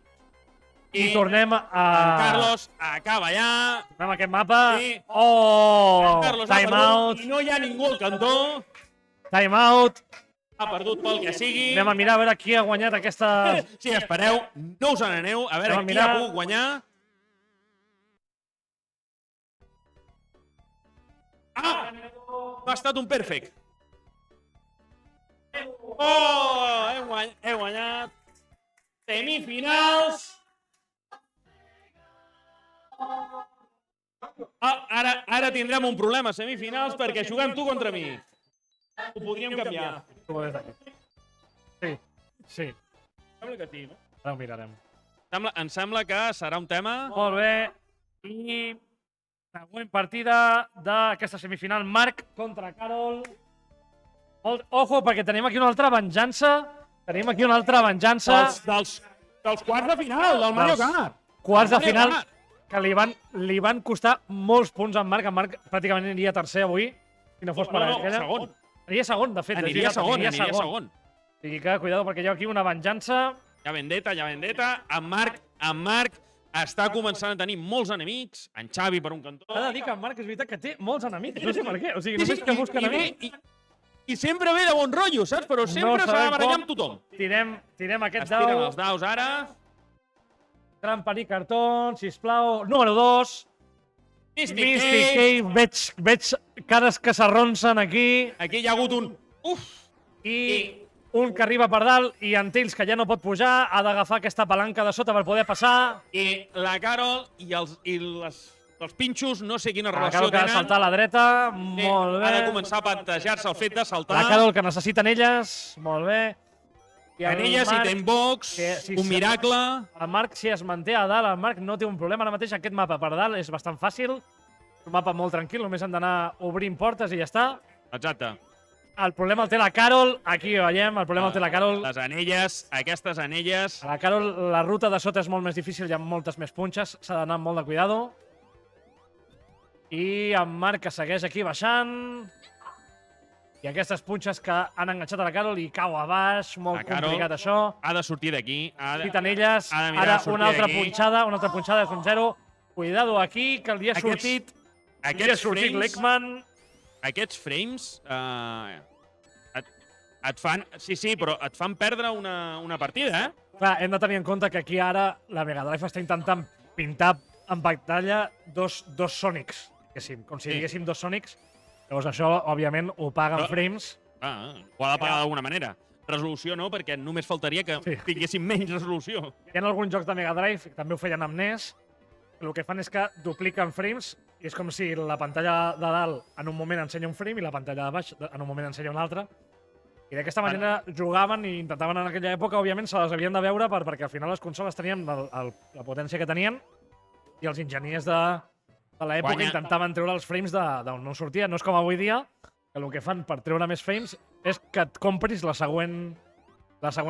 S2: I tornem a...
S1: Carlos acaba ja.
S2: Tornem a aquest mapa.
S1: Oh!
S2: Time out.
S1: I no hi ha ningú al cantó.
S2: Time out.
S1: Ha perdut pel que sigui.
S2: Anem a mirar a veure qui ha guanyat aquesta...
S1: Sí, espereu, no us n'aneu, a veure qui ha pogut guanyar. Ah! Ha estat un perfect. Oh! He guanyat. Semifinals. Ah, ara tindrem un problema, semifinals, perquè juguem tu contra mi. Ho podríem canviar.
S2: Tu ho des d'aquí. Sí, sí.
S1: Sembla que sí, no?
S2: Ara ho mirarem.
S1: Em sembla que serà un tema...
S2: Molt bé. I següent partida d'aquesta semifinal, Marc contra Carol. Ojo, perquè tenim aquí una altra venjança. Tenim aquí una altra venjança.
S1: Dels quarts de final, del Mario Kart.
S2: Quarts de
S1: Mario
S2: final
S1: Kart.
S2: que li van costar molts punts a en Marc. En Marc pràcticament aniria tercer avui, si no fos per aquella.
S1: Segon.
S2: Aniria segon, de fet.
S1: Aniria segon.
S2: O sigui que, cuidado, perquè hi ha aquí una venjança.
S1: Ja vendetta. En Marc està començant a tenir molts enemics. En Xavi per un cantó.
S2: S'ha de dir que en Marc és veritat que té molts enemics. No sé per què. O sigui, només que busca enemics.
S1: I sempre ve de bon rotllo, saps? Però sempre s'ha de barallar amb tothom.
S2: Tirem aquest
S1: Es tiren
S2: dau.
S1: els daus ara.
S2: Trampa i cartó, sisplau. Número 2.
S1: Mystic
S2: Cave. Veig cares que s'arronsen aquí.
S1: Aquí hi ha hagut un...
S2: I un que arriba per dalt i en Tails, que ja no pot pujar, ha d'agafar aquesta palanca de sota per poder passar.
S1: I la Carol i els pinxos, no sé quina
S2: La
S1: relació
S2: Carol que ha de
S1: tenen.
S2: saltar a la dreta. Molt bé.
S1: Ha de començar a plantejar-se el fet de saltar.
S2: La Carol que necessiten elles. Molt bé.
S1: En elles hi té un box, un miracle.
S2: El Marc, si es manté a dalt, el Marc no té un problema. Ara mateix aquest mapa per dalt és bastant fàcil. Un mapa molt tranquil, només han d'anar obrint portes i ja està.
S1: Exacte.
S2: El problema el té la Carol. Aquí ho veiem, el problema el té la Carol.
S1: Les anelles, aquestes anelles...
S2: A la Carol la ruta de sota és molt més difícil, hi ha moltes més punxes, s'ha d'anar amb molt de cuidado. I en Marc que segueix aquí baixant. I aquestes punxes que han enganxat a la Carol i cau a baix, molt complicat això.
S1: Ha de sortir d'aquí.
S2: Citen elles, ara una altra punxada és un 0. Cuidado aquí, que li ha sortit l'Ekman.
S1: Aquests frames et fan... Sí, però et fan perdre una partida, eh?
S2: Clar, hem de tenir en compte que aquí ara la Mega Drive està intentant pintar en pantalla dos Sonics, com si diguéssim dos Sonics. Llavors això, òbviament, ho paga en frames.
S1: Ho ha de pagar d'alguna manera. Resolució no, perquè només faltaria que tinguéssim menys resolució.
S2: Hi ha alguns jocs de Mega Drive, també ho feien amb NES, el que fan és que dupliquen frames i és com si la pantalla de dalt en un moment ensenya un frame i la pantalla de baix en un moment ensenya un altre. I d'aquesta manera jugaven i intentaven en aquella època, òbviament, se les havien de veure perquè al final les consoles tenien la potència que tenien i els enginyers de l'època intentaven treure els frames d'on no sortia. No és com avui dia, que el que fan per treure més frames és que et compris la següent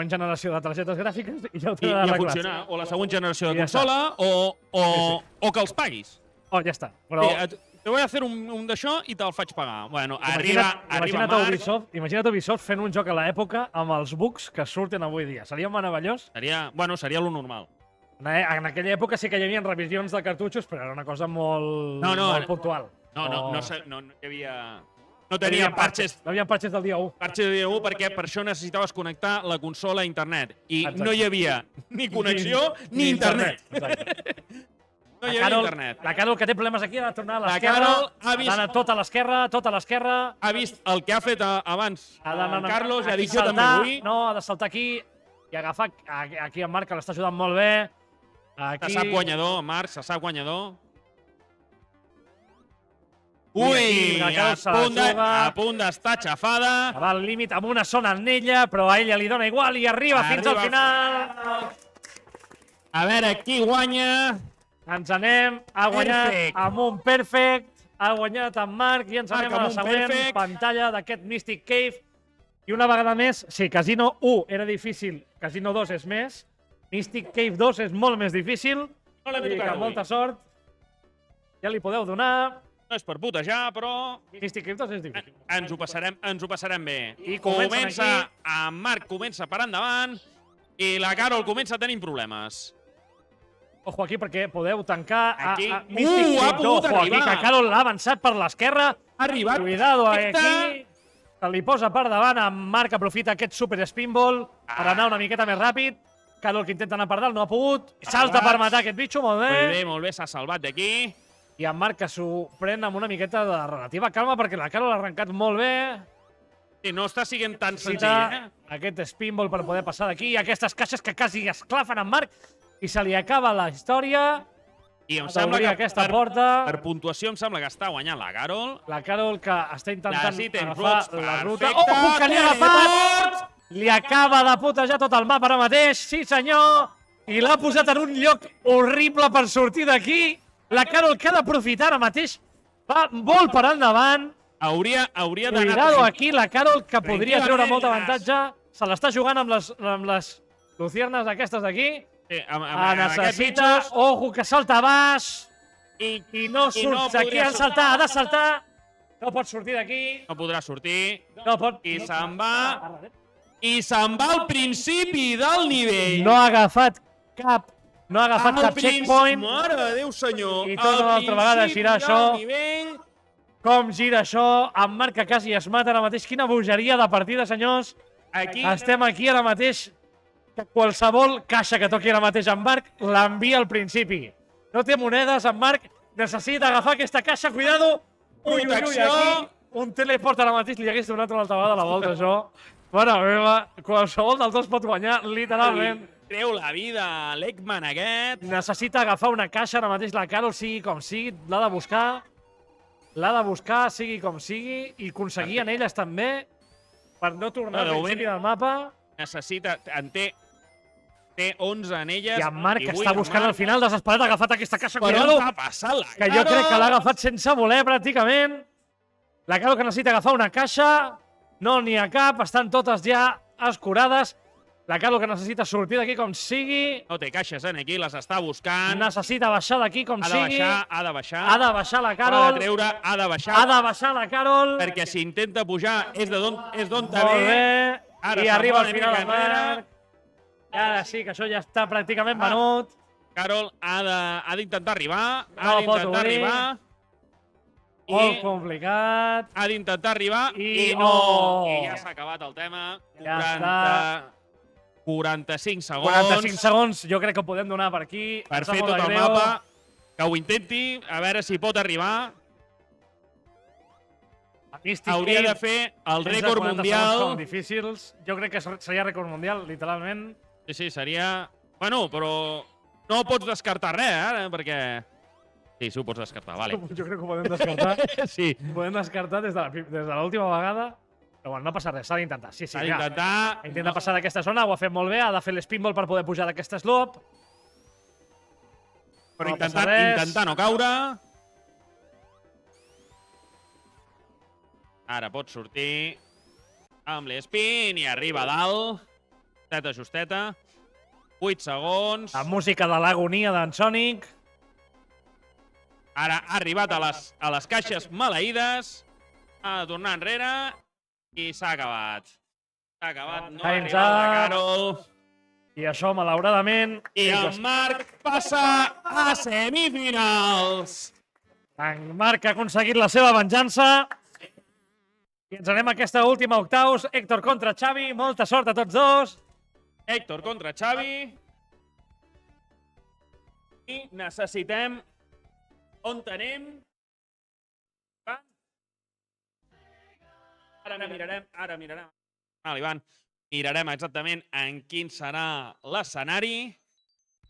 S2: generació de targetes gràfiques i ja ho tenen arreglat.
S1: funcionar. O la següent generació de consola o que els paguis.
S2: Oh, ja està. Però...
S1: Te voy a hacer un d'això i te'l faig pagar. Bueno,
S2: imagina't Ubisoft fent un joc a l'època amb els bugs que surten avui dia. Seria meravellós?
S1: Seria lo normal.
S2: En aquella època sí que hi havia revisions de cartutxos, però era una cosa molt puntual.
S1: No hi havia... No tenia parxes.
S2: No hi havia parxes del dia 1.
S1: Parxes del dia 1 perquè per això necessitaves connectar la consola a internet. I no hi havia ni connexió ni internet. No hi havia internet.
S2: La Carol, que té problemes aquí, ha de tornar a l'esquerra. Ha d'anar tot a l'esquerra.
S1: Ha vist el que ha fet abans Carlos i ha dit jo també vull.
S2: No, ha de saltar aquí i agafar aquí en Marc, que l'està ajudant molt bé.
S1: Se sap guanyador, Marc, se sap guanyador. Ui, a punt d'estar xafada.
S2: Va al límit amb una zona en ella, però a ella li dona igual i arriba fins al final.
S1: A veure qui guanya.
S2: Ens anem, ha guanyat amb un perfect, ha guanyat en Marc i ens anem a la següent pantalla d'aquest Mystic Cave. I una vegada més, sí, Casino 1 era difícil, Casino 2 és més, Mystic Cave 2 és molt més difícil.
S1: No l'hem tocat avui.
S2: Molta sort. Ja li podeu donar.
S1: No és per putejar, però...
S2: Mystic Cave 2 és difícil.
S1: Ens ho passarem bé.
S2: I comença
S1: en Marc comença per endavant i la Carol comença a tenir problemes.
S2: Ojo aquí perquè podeu tancar
S1: aquí.
S2: Mystic Cave 2. Ojo aquí que Carol l'ha avançat per l'esquerra.
S1: Ha arribat.
S2: Cuidado aquí. Se li posa per davant. En Marc aprofita aquest super spinball per anar una miqueta més ràpid. Carol que intenta anar per dalt, no ha pogut. Salta per matar aquest bitxo, molt bé.
S1: Molt bé, s'ha salvat d'aquí.
S2: I en Marc que s'ho pren amb una miqueta de relativa calma perquè la Carol l'ha arrencat molt bé.
S1: Sí, no està sent tan senzill,
S2: Aquest spinball per poder passar d'aquí. I aquestes caixes que quasi esclafen en Marc. I se li acaba la història.
S1: I em
S2: a
S1: sembla
S2: obrir
S1: que
S2: aquesta porta.
S1: per puntuació em sembla que està guanyant la Carol.
S2: La Carol que està intentant
S1: Necessitem
S2: agafar
S1: blocs,
S2: la ruta.
S1: perfecte.
S2: Oh, que li ha agafat!
S1: Teleports!
S2: Li acaba de putejar tot el mapa ara mateix, sí senyor, i l'ha posat en un lloc horrible per sortir d'aquí. La Carol que ha d'aprofitar ara mateix, va molt per endavant.
S1: Hauria d'anar...
S2: Cuidado aquí, la Carol que podria treure molt
S1: Tranquil·les.
S2: avantatge. Se l'està jugant amb les luciernes aquestes d'aquí.
S1: Sí, amb
S2: Necessita,
S1: aquests bitxos.
S2: ojo, que salta baix. I no
S1: no
S2: surt d'aquí,
S1: podria
S2: ha de saltar, ha de saltar. No pot sortir d'aquí.
S1: No podrà sortir.
S2: No pot.
S1: I se'n va. I se'n va al principi del nivell.
S2: No ha agafat cap checkpoint.
S1: Mare de Déu, senyor.
S2: I torna una altra vegada a girar això.
S1: Nivell.
S2: Com gira això? En Marc que quasi es mata ara mateix. Quina bogeria de partida, senyors.
S1: Aquí
S2: Estem aquí ara mateix. Que qualsevol caixa que toqui ara mateix en Marc l'envia al principi. No té monedes, en Marc. Necessita agafar aquesta caixa. Cuidado.
S1: Protecció.
S2: Aquí. Un teleport ara mateix li hagués donat una altra vegada la volta, això. Mare meva, qualsevol dels dos pot guanyar, literalment.
S1: treu la vida a l'Eggman aquest.
S2: Necessita agafar una caixa ara mateix la Carol, sigui com sigui. L'ha de buscar. L'ha de buscar, sigui com sigui. I aconseguir en elles també. Per no tornar al principi del mapa.
S1: Necessita... Té 11 anelles.
S2: I en Marc que
S1: avui
S2: està
S1: en
S2: buscant
S1: Marc-
S2: al final, desesperat, ha agafat aquesta caixa.
S1: Per
S2: Cuidado,
S1: on t'ha passat la
S2: que jo crec que l'ha agafat sense voler, pràcticament. La Carol que necessita agafar una caixa. No n'hi ha cap, estan totes ja escurades. La Carol que necessita sortir d'aquí com sigui.
S1: No té caixes aquí, les està buscant.
S2: Necessita baixar d'aquí com
S1: Ha de
S2: sigui.
S1: baixar, ha de baixar.
S2: Ha de baixar la
S1: Ha
S2: Carol.
S1: de treure, ha de baixar.
S2: Ha de baixar la Carol.
S1: Perquè si intenta pujar és d'on
S2: Molt
S1: ve.
S2: bé.
S1: Ara
S2: I
S1: se'n
S2: arriba
S1: va
S2: al
S1: una
S2: final
S1: mica
S2: el Marc.
S1: enrere.
S2: I ara sí, que això ja està pràcticament venut.
S1: Carol ha d'intentar arribar.
S2: No
S1: Ha
S2: pot
S1: d'intentar
S2: obrir.
S1: arribar.
S2: Molt complicat.
S1: Ha d'intentar arribar
S2: I
S1: i no.
S2: oh.
S1: I ja s'ha acabat el tema.
S2: Ja
S1: 45 segons
S2: 45 segons, jo crec que ho podem donar per aquí.
S1: per
S2: Em sap
S1: fer
S2: molt
S1: tot
S2: de
S1: el
S2: greu.
S1: mapa. Que ho intenti, a veure si pot arribar.
S2: Mystic
S1: Hauria
S2: Cave,
S1: de fer el
S2: tens
S1: rècord
S2: 40 segons
S1: mundial.
S2: Són difícils. Jo crec que seria rècord mundial, literalment.
S1: Sí, seria... Bueno, però no pots descartar res, ara, perquè... Sí, ho pots descartar, vale.
S2: Jo crec que ho podem descartar.
S1: Sí,
S2: Ho podem descartar des de l'última vegada. Però bueno, no passa res, s'ha d'intentar. Sí,
S1: s'ha
S2: ja.
S1: d'intentar...
S2: Intenta passar d'aquesta zona, ho ha fet molt bé, ha de fer l'spinball per poder pujar d'aquest slope.
S1: Però
S2: no passa res.
S1: intentar no caure. Ara pot sortir amb l'spin i arriba a dalt. Justeta, justeta. 8 segons.
S2: La música de l'agonia d'en Sonic.
S1: Ara ha arribat a les caixes maleïdes. Ha de tornar enrere. I s'ha acabat. S'ha acabat. No ha
S2: Time's
S1: arribat la
S2: up.
S1: Carol.
S2: I això, malauradament...
S1: I en Marc passa a semifinals.
S2: En Marc ha aconseguit la seva venjança. I ens anem a aquesta última octaus. Héctor contra Xavi. Molta sort a tots dos.
S1: Héctor contra Xavi. I necessitem... On tenim? Ara mirarem. Vale, Ivan. Mirarem exactament en quin serà l'escenari.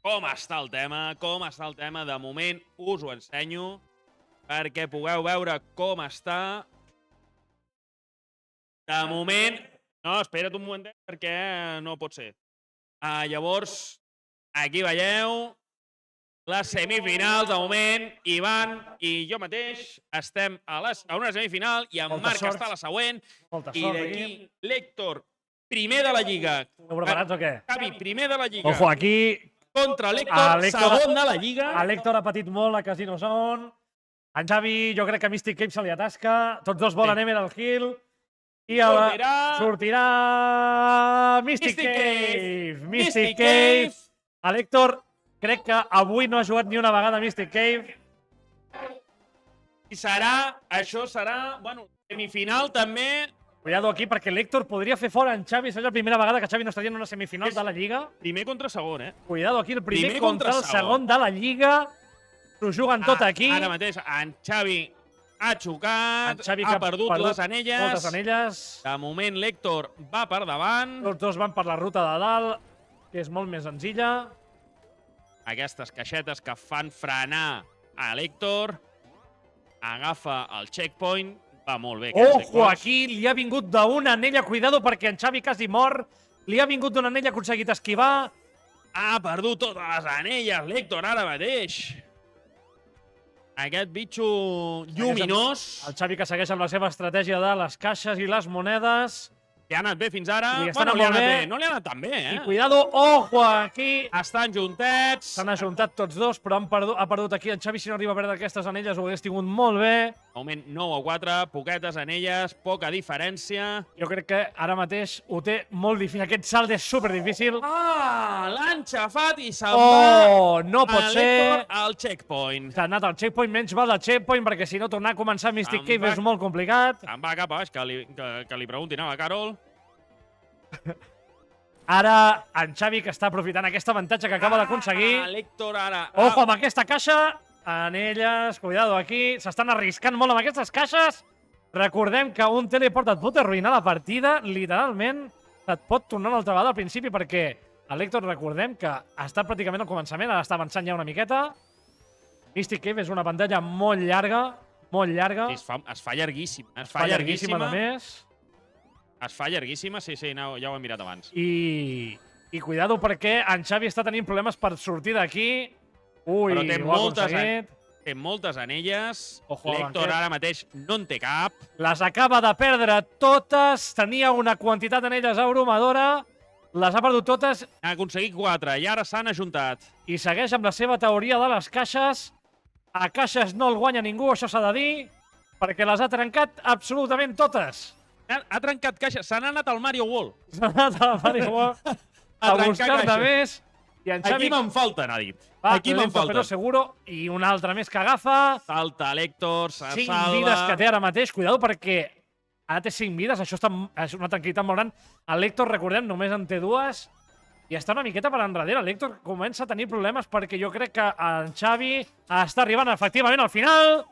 S1: Com està el tema. De moment us ho ensenyo perquè pugueu veure com està. De moment... No, espera't un momentet perquè no pot ser. Llavors, aquí veieu les semifinals. De moment, Ivan i jo mateix estem a una semifinal i en
S2: Molta
S1: Marc
S2: sort.
S1: està a la següent.
S2: Molta
S1: I
S2: sort
S1: d'aquí
S2: aquí.
S1: l'Héctor, primer de la Lliga.
S2: Esteu preparats o què?
S1: Xavi, primer de la Lliga.
S2: Ojo, aquí
S1: Contra
S2: a
S1: l'Héctor,
S2: l'Héctor-
S1: segon de la Lliga.
S2: l'Héctor ha patit molt a Casino Zone. En Xavi, jo crec que Mystic Cave se li atasca. Tots dos volen
S1: Sí.
S2: Emerald Hill. I sortirà Mystic Cave. Mystic Cave. A l'Héctor, crec que avui no ha jugat ni una vegada a Mystic Cave.
S1: I això serà, bueno, semifinal també.
S2: Cuidado aquí, perquè l'Héctor podria fer fora en Xavi. Seria la primera vegada que Xavi no estaria en una semifinal de la Lliga.
S1: Primer contra segon,
S2: Cuidado aquí, el primer
S1: Primer
S2: contra el
S1: contra
S2: segon de la Lliga. S'ho juguen tot aquí.
S1: Ara mateix en Xavi ha xocat,
S2: En Xavi
S1: ha
S2: que
S1: perdut les anelles.
S2: Moltes anelles.
S1: De moment l'Héctor va per davant.
S2: Tots dos van per la ruta de dalt, que és molt més senzilla.
S1: aquestes caixetes que fan frenar a l'Héctor. Agafa el checkpoint. Va molt bé.
S2: Ojo, aquí li ha vingut d'una anella. Cuidado, perquè en Xavi quasi mor. Li ha vingut d'una anella, ha aconseguit esquivar.
S1: Ha perdut totes les anelles, l'Héctor, ara mateix. Aquest bitxo lluminós.
S2: El Xavi que segueix amb la seva estratègia de les caixes i les monedes.
S1: Li ha anat bé fins ara.
S2: Li
S1: Bueno,
S2: estan
S1: li ha
S2: molt
S1: anat
S2: bé.
S1: bé. No li ha anat tan bé,
S2: I
S1: eh?
S2: cuidado, ojo, aquí.
S1: Estan juntets.
S2: S'han ajuntat tots dos, però ha perdut aquí en Xavi. Si no arriba a perdre aquestes anelles ho hagués tingut molt bé.
S1: Augment 9-4, poquetes anelles, poca diferència.
S2: Jo crec que ara mateix ho té molt difícil. Aquest salt és superdifícil.
S1: Ah, l'han xafat i se'n va
S2: Oh, no pot ser.
S1: al checkpoint.
S2: S'ha anat al checkpoint, menys val al checkpoint, perquè si no tornar a començar Mystic
S1: Em
S2: Cave
S1: va-
S2: és molt complicat.
S1: Se'n va cap a baix, que li preguntin a la Carol.
S2: Ara en Xavi, que està aprofitant aquest avantatge que acaba d'aconseguir.
S1: L'Héctor ara...
S2: Ojo amb aquesta caixa. Anelles, cuidado aquí. S'estan arriscant molt amb aquestes caixes. Recordem que un teleport et pot arruïnar la partida, literalment. Et pot tornar una altra vegada al principi, perquè l'Héctor, recordem que ha estat pràcticament al començament, ara està avançant ja una miqueta. Mystic Cave és una pantalla molt llarga, molt llarga.
S1: Es fa llarguíssima. Es
S2: fa llarguíssima, a més.
S1: Es fa llarguíssima, sí, no, ja ho hem mirat abans.
S2: I cuidado perquè en Xavi està tenint problemes per sortir d'aquí. Ui,
S1: Però té
S2: ho ha
S1: moltes,
S2: aconseguit.
S1: Té moltes anelles.
S2: Ojo,
S1: L'Héctor
S2: aquest.
S1: ara mateix no en té cap.
S2: Les acaba de perdre totes. Tenia una quantitat d'anelles abrumadora. Les ha perdut totes
S1: Ha aconseguit 4 i ara s'han ajuntat.
S2: i segueix amb la seva teoria de les caixes. A caixes no el guanya ningú, això s'ha de dir, perquè les ha trencat absolutament totes.
S1: Ha trencat caixa. Se n'ha anat al Mario World.
S2: S'ha anat a Mario World a
S1: trencar
S2: buscar-ne
S1: caixes.
S2: més. I en Xavi
S1: Aquí me'n falten, ha dit.
S2: va,
S1: Aquí me'n
S2: lento però
S1: falten.
S2: seguro. I una altra més que agafa.
S1: Salta l'Héctor, se
S2: 5
S1: salva.
S2: vides que té ara mateix. Cuidado perquè ara té 5 vides. Això és una tranquil·litat molt gran. L'Héctor, recordem, només en té 2. I està una miqueta per enrere. L'Héctor comença a tenir problemes perquè jo crec que en Xavi està arribant efectivament al final.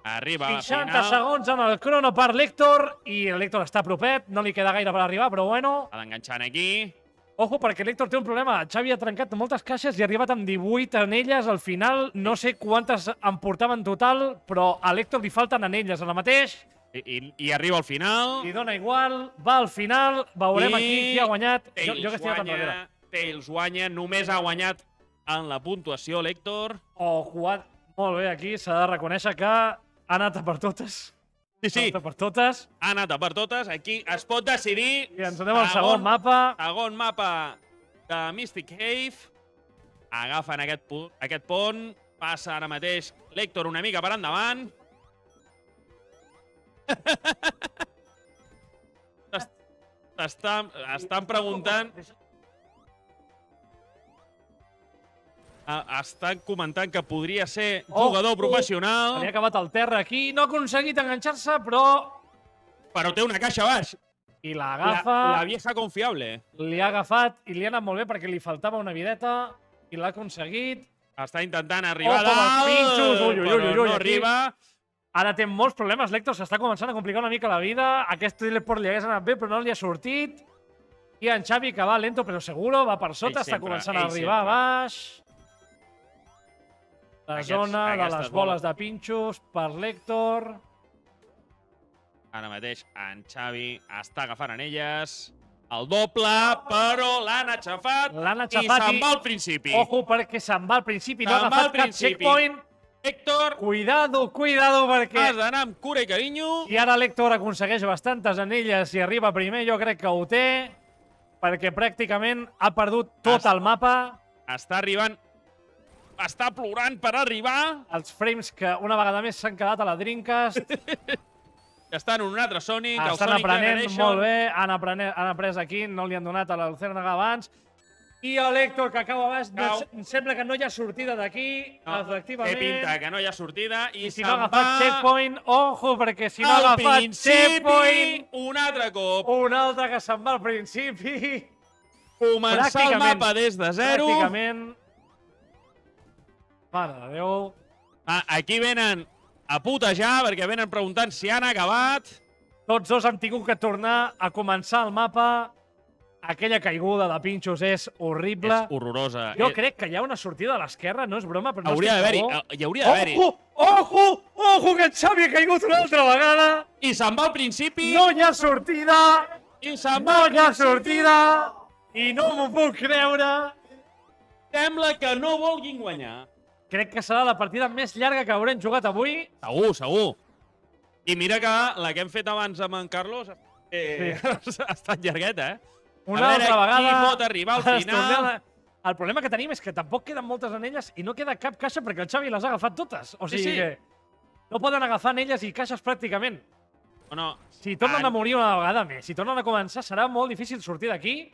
S1: Arriba a la
S2: 60
S1: final.
S2: segons en el crono per l'Héctor. I l'Héctor està propet. No li queda gaire per arribar, però bueno.
S1: Està enganxant aquí.
S2: Ojo, perquè l'Héctor té un problema. Xavi ha trencat moltes caixes i ha arribat amb 18 anelles. Al final, no sé quantes en portava en total, però a l'Héctor li falten anelles ara mateix.
S1: I arriba al final.
S2: Li dona igual, va al final, veurem
S1: I
S2: aquí qui ha guanyat. Jo
S1: Tails
S2: que estic enrere.
S1: Tails guanya, només ha guanyat en la puntuació l'Héctor.
S2: O jugat molt bé aquí, s'ha de reconèixer que ha anat a per totes.
S1: Sí,
S2: Ha anat a per totes.
S1: ha anat a per totes. Aquí es pot decidir.
S2: I ens anem al segon mapa.
S1: Segon mapa de Mystic Cave. Agafen aquest pont. Passa ara mateix l'Héctor una mica per endavant. Estan preguntant... Estan comentant que podria ser jugador professional.
S2: Li ha acabat el terra aquí. No ha aconseguit enganxar-se, però...
S1: Però té una caixa baix.
S2: I l'agafa.
S1: La vieja confiable.
S2: Li ha agafat i li ha anat molt bé perquè li faltava una videta i l'ha aconseguit.
S1: Està intentant arribar
S2: Ojo, els pinxos. Ui, ui, ui,
S1: però
S2: ui,
S1: no
S2: aquí.
S1: arriba.
S2: Ara té molts problemes, l'Héctor s'està començant a complicar una mica la vida. Aquest teleport li hagués anat bé, però no li ha sortit. I en Xavi, que va lento però seguro, va per sota, està començant a arribar a baix. La zona de les boles de pinxos per l'Héctor.
S1: Ara mateix en Xavi està agafant anelles. El doble, però l'han aixafat.
S2: L'han
S1: I
S2: aixafat
S1: se'n va al principi.
S2: Ojo, perquè se'n va al principi, no ha
S1: Se'n va
S2: agafat
S1: al
S2: cap
S1: principi.
S2: checkpoint.
S1: Héctor,
S2: Cuidado, cuidado, perquè...
S1: has d'anar amb cura i carinyo.
S2: I ara l'Héctor aconsegueix bastantes anelles i arriba primer, jo crec que ho té, perquè pràcticament ha perdut tot el mapa.
S1: Està arribant, està plorant per arribar.
S2: Els frames que una vegada més s'han quedat a la Dreamcast.
S1: Està en un altre Sonic, el
S2: Estan
S1: Sonic
S2: aprenent
S1: Generation.
S2: molt bé, han après aquí, no li han donat a l'Lucernaga abans. I l'Héctor, que cau a baix, em sembla que no hi ha sortida d'aquí,
S1: No,
S2: efectivament.
S1: té pinta que no hi ha sortida i
S2: I si
S1: se'n
S2: no ha agafat
S1: va
S2: checkpoint, ojo, perquè si no ha
S1: al
S2: agafat
S1: principi,
S2: checkpoint,
S1: un altre cop.
S2: un altre que se'n va al principi.
S1: Començar el
S2: pràcticament-
S1: mapa des de zero.
S2: Pràcticament. Mare de Déu.
S1: Aquí venen a putejar perquè venen preguntant si han acabat.
S2: Tots dos han tingut que tornar a començar el mapa. Aquella caiguda de pinxos és horrible.
S1: És horrorosa.
S2: Jo crec que hi ha una sortida a l'esquerra, no és broma, però no
S1: Hauria
S2: estic
S1: d'haver-hi.
S2: segur.
S1: Hi hauria d'haver-hi.
S2: Ojo, que en Xavi ha caigut una altra vegada.
S1: I se'n va al principi.
S2: No hi ha sortida.
S1: I se'n
S2: No
S1: va al
S2: hi ha
S1: principi.
S2: sortida. I no m'ho puc creure.
S1: Sembla que no vulguin guanyar.
S2: Crec que serà la partida més llarga que haurem jugat avui.
S1: Segur, segur. I mira que la que hem fet abans amb en Carlos ha estat llargueta, eh?
S2: Una
S1: A veure
S2: altra vegada.
S1: qui pot arribar al
S2: es
S1: final.
S2: tornem a- El problema que tenim és que tampoc queden moltes anelles i no queda cap caixa perquè el Xavi les ha agafat totes. O
S1: Sí,
S2: sigui
S1: sí.
S2: que no poden agafar anelles i caixes pràcticament.
S1: O no?
S2: Si tornen a morir una vegada més, si tornen a començar, serà molt difícil sortir d'aquí.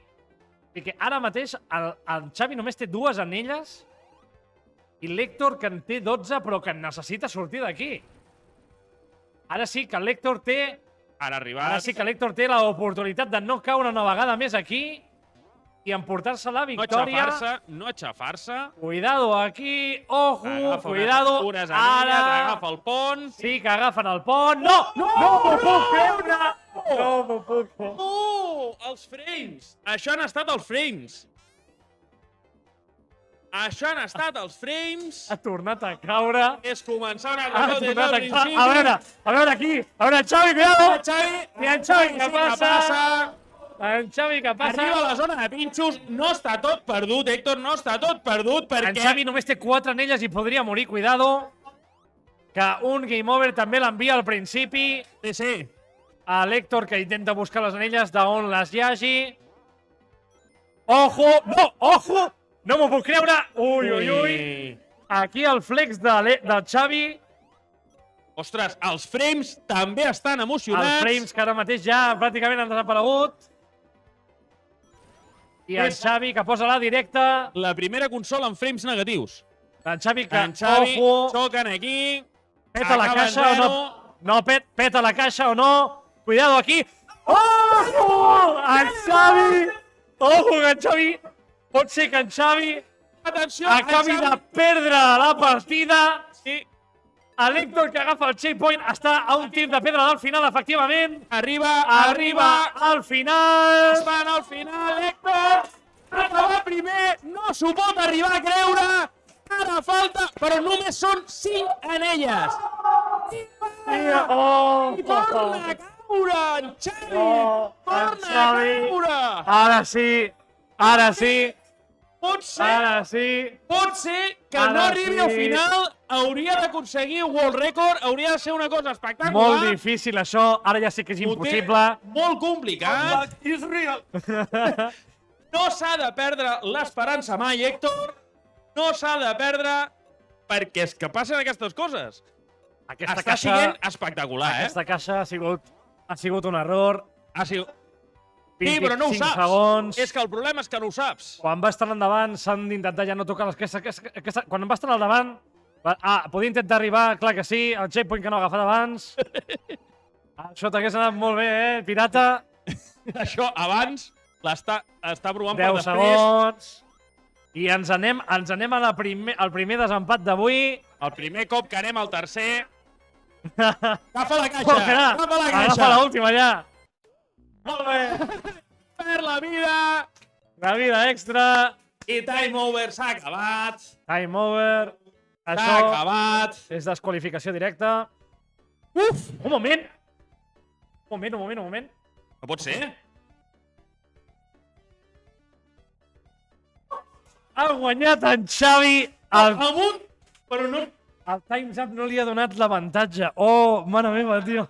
S2: Perquè ara mateix el Xavi només té 2 anelles i l'Héctor, que en té 12, però que en necessita sortir d'aquí. Ara sí que l'Héctor té...
S1: Ara ha arribat.
S2: Ara sí que l'Héctor té l'oportunitat de no caure una vegada més aquí i emportar-se la
S1: No
S2: victòria.
S1: aixafar-se, no aixafar-se.
S2: Cuidado aquí, ojo,
S1: Agafa
S2: cuidado.
S1: unes anelles,
S2: Ara
S1: agafa el pont.
S2: sí que agafen el pont. No m'ho puc creure. No m'ho puc creure.
S1: Oh, els frames! Això han estat els frames. Això han estat els frames.
S2: Ha tornat a caure.
S1: És començar una
S2: Ha
S1: cosa des
S2: tornat
S1: del
S2: a
S1: principi.
S2: caure. A veure aquí. A veure, Xavi, cuidado.
S1: Xavi,
S2: I en Xavi, què
S1: sí,
S2: passa? En Xavi, què passa?
S1: Arriba a la zona de pinxos, no està tot perdut, Héctor, no està tot perdut,
S2: En
S1: perquè...
S2: Xavi només té 4 anelles i podria morir, cuidado. Que un game over també l'envia al principi.
S1: Sí, sí.
S2: A l'Héctor, que intenta buscar les anelles d'on les hi hagi. Ojo! No! Ojo! No m'ho puc creure! Ui. Aquí el flex del Xavi.
S1: Ostres, els frames també estan emocionats.
S2: Els frames que ara mateix ja pràcticament han desaparegut. I en Xavi, que posa la directa.
S1: La primera consola amb frames negatius.
S2: En Xavi, que...
S1: En Xavi,
S2: Ojo!
S1: xoquen aquí.
S2: Peta la
S1: acaba en
S2: caixa o no?
S1: zero.
S2: No, peta la caixa o no? Cuidado aquí. Ojo! En Xavi! Ojo, que en Xavi... Pot ser que en Xavi
S1: Atenció,
S2: acabi
S1: en
S2: de
S1: Xavi.
S2: perdre la partida.
S1: Sí,
S2: L'Héctor, que agafa el checkpoint, està a un tir de pedra del final, efectivament.
S1: arriba.
S2: Al final.
S1: Estan al final, Héctor. Acaba primer, no s'ho pot arribar a creure. Ara falta, però només són 5 anelles.
S2: Oh,
S1: I torna a caure, en Xavi.
S2: Oh, en
S1: Torna a
S2: Xavi.
S1: caure.
S2: Ara sí. Ara sí.
S1: Pot ser,
S2: Ara sí.
S1: pot ser que
S2: Ara
S1: no arribi al
S2: sí.
S1: final. Hauria d'aconseguir World Record. Hauria de ser una cosa espectacular.
S2: Molt difícil, això. Ara ja sí que és
S1: Ho té
S2: impossible.
S1: molt complicat.
S3: Is real.
S1: No s'ha de perdre l'esperança mai, Héctor. No s'ha de perdre perquè és que passen aquestes coses.
S2: Aquesta
S1: Està sent espectacular,
S2: Aquesta caixa ha sigut un error.
S1: Ha sigut... Sí, però no ho
S2: 25
S1: saps.
S2: segons.
S1: És que el problema és que no ho saps.
S2: Quan va estar endavant s'han d'intentar ja no tocar les aquesta, quan va estar al davant podia intentar arribar, clar que sí, el checkpoint que no ha agafat abans. Això t'hagués anat molt bé, pirata.
S1: Això abans està provant
S2: 10
S1: per després.
S2: segons. I ens anem al primer desempat d'avui.
S1: El primer cop que anem al tercer. Agafa la caixa!
S2: Agafa
S1: Agafa la
S2: Agafa
S1: caixa!
S2: l'última ja. Molt bé.
S1: Per la vida!
S2: La vida extra.
S1: I time over s'ha acabat.
S2: Time over.
S1: S'ha
S2: Això
S1: acabat.
S2: és desqualificació directa.
S1: Uf!
S2: Un moment. Un moment.
S1: No pot ser?
S2: Ha guanyat en Xavi. El
S1: Amunt! Però no...
S2: El Time's Up no li ha donat l'avantatge. Oh, mare meva, tio.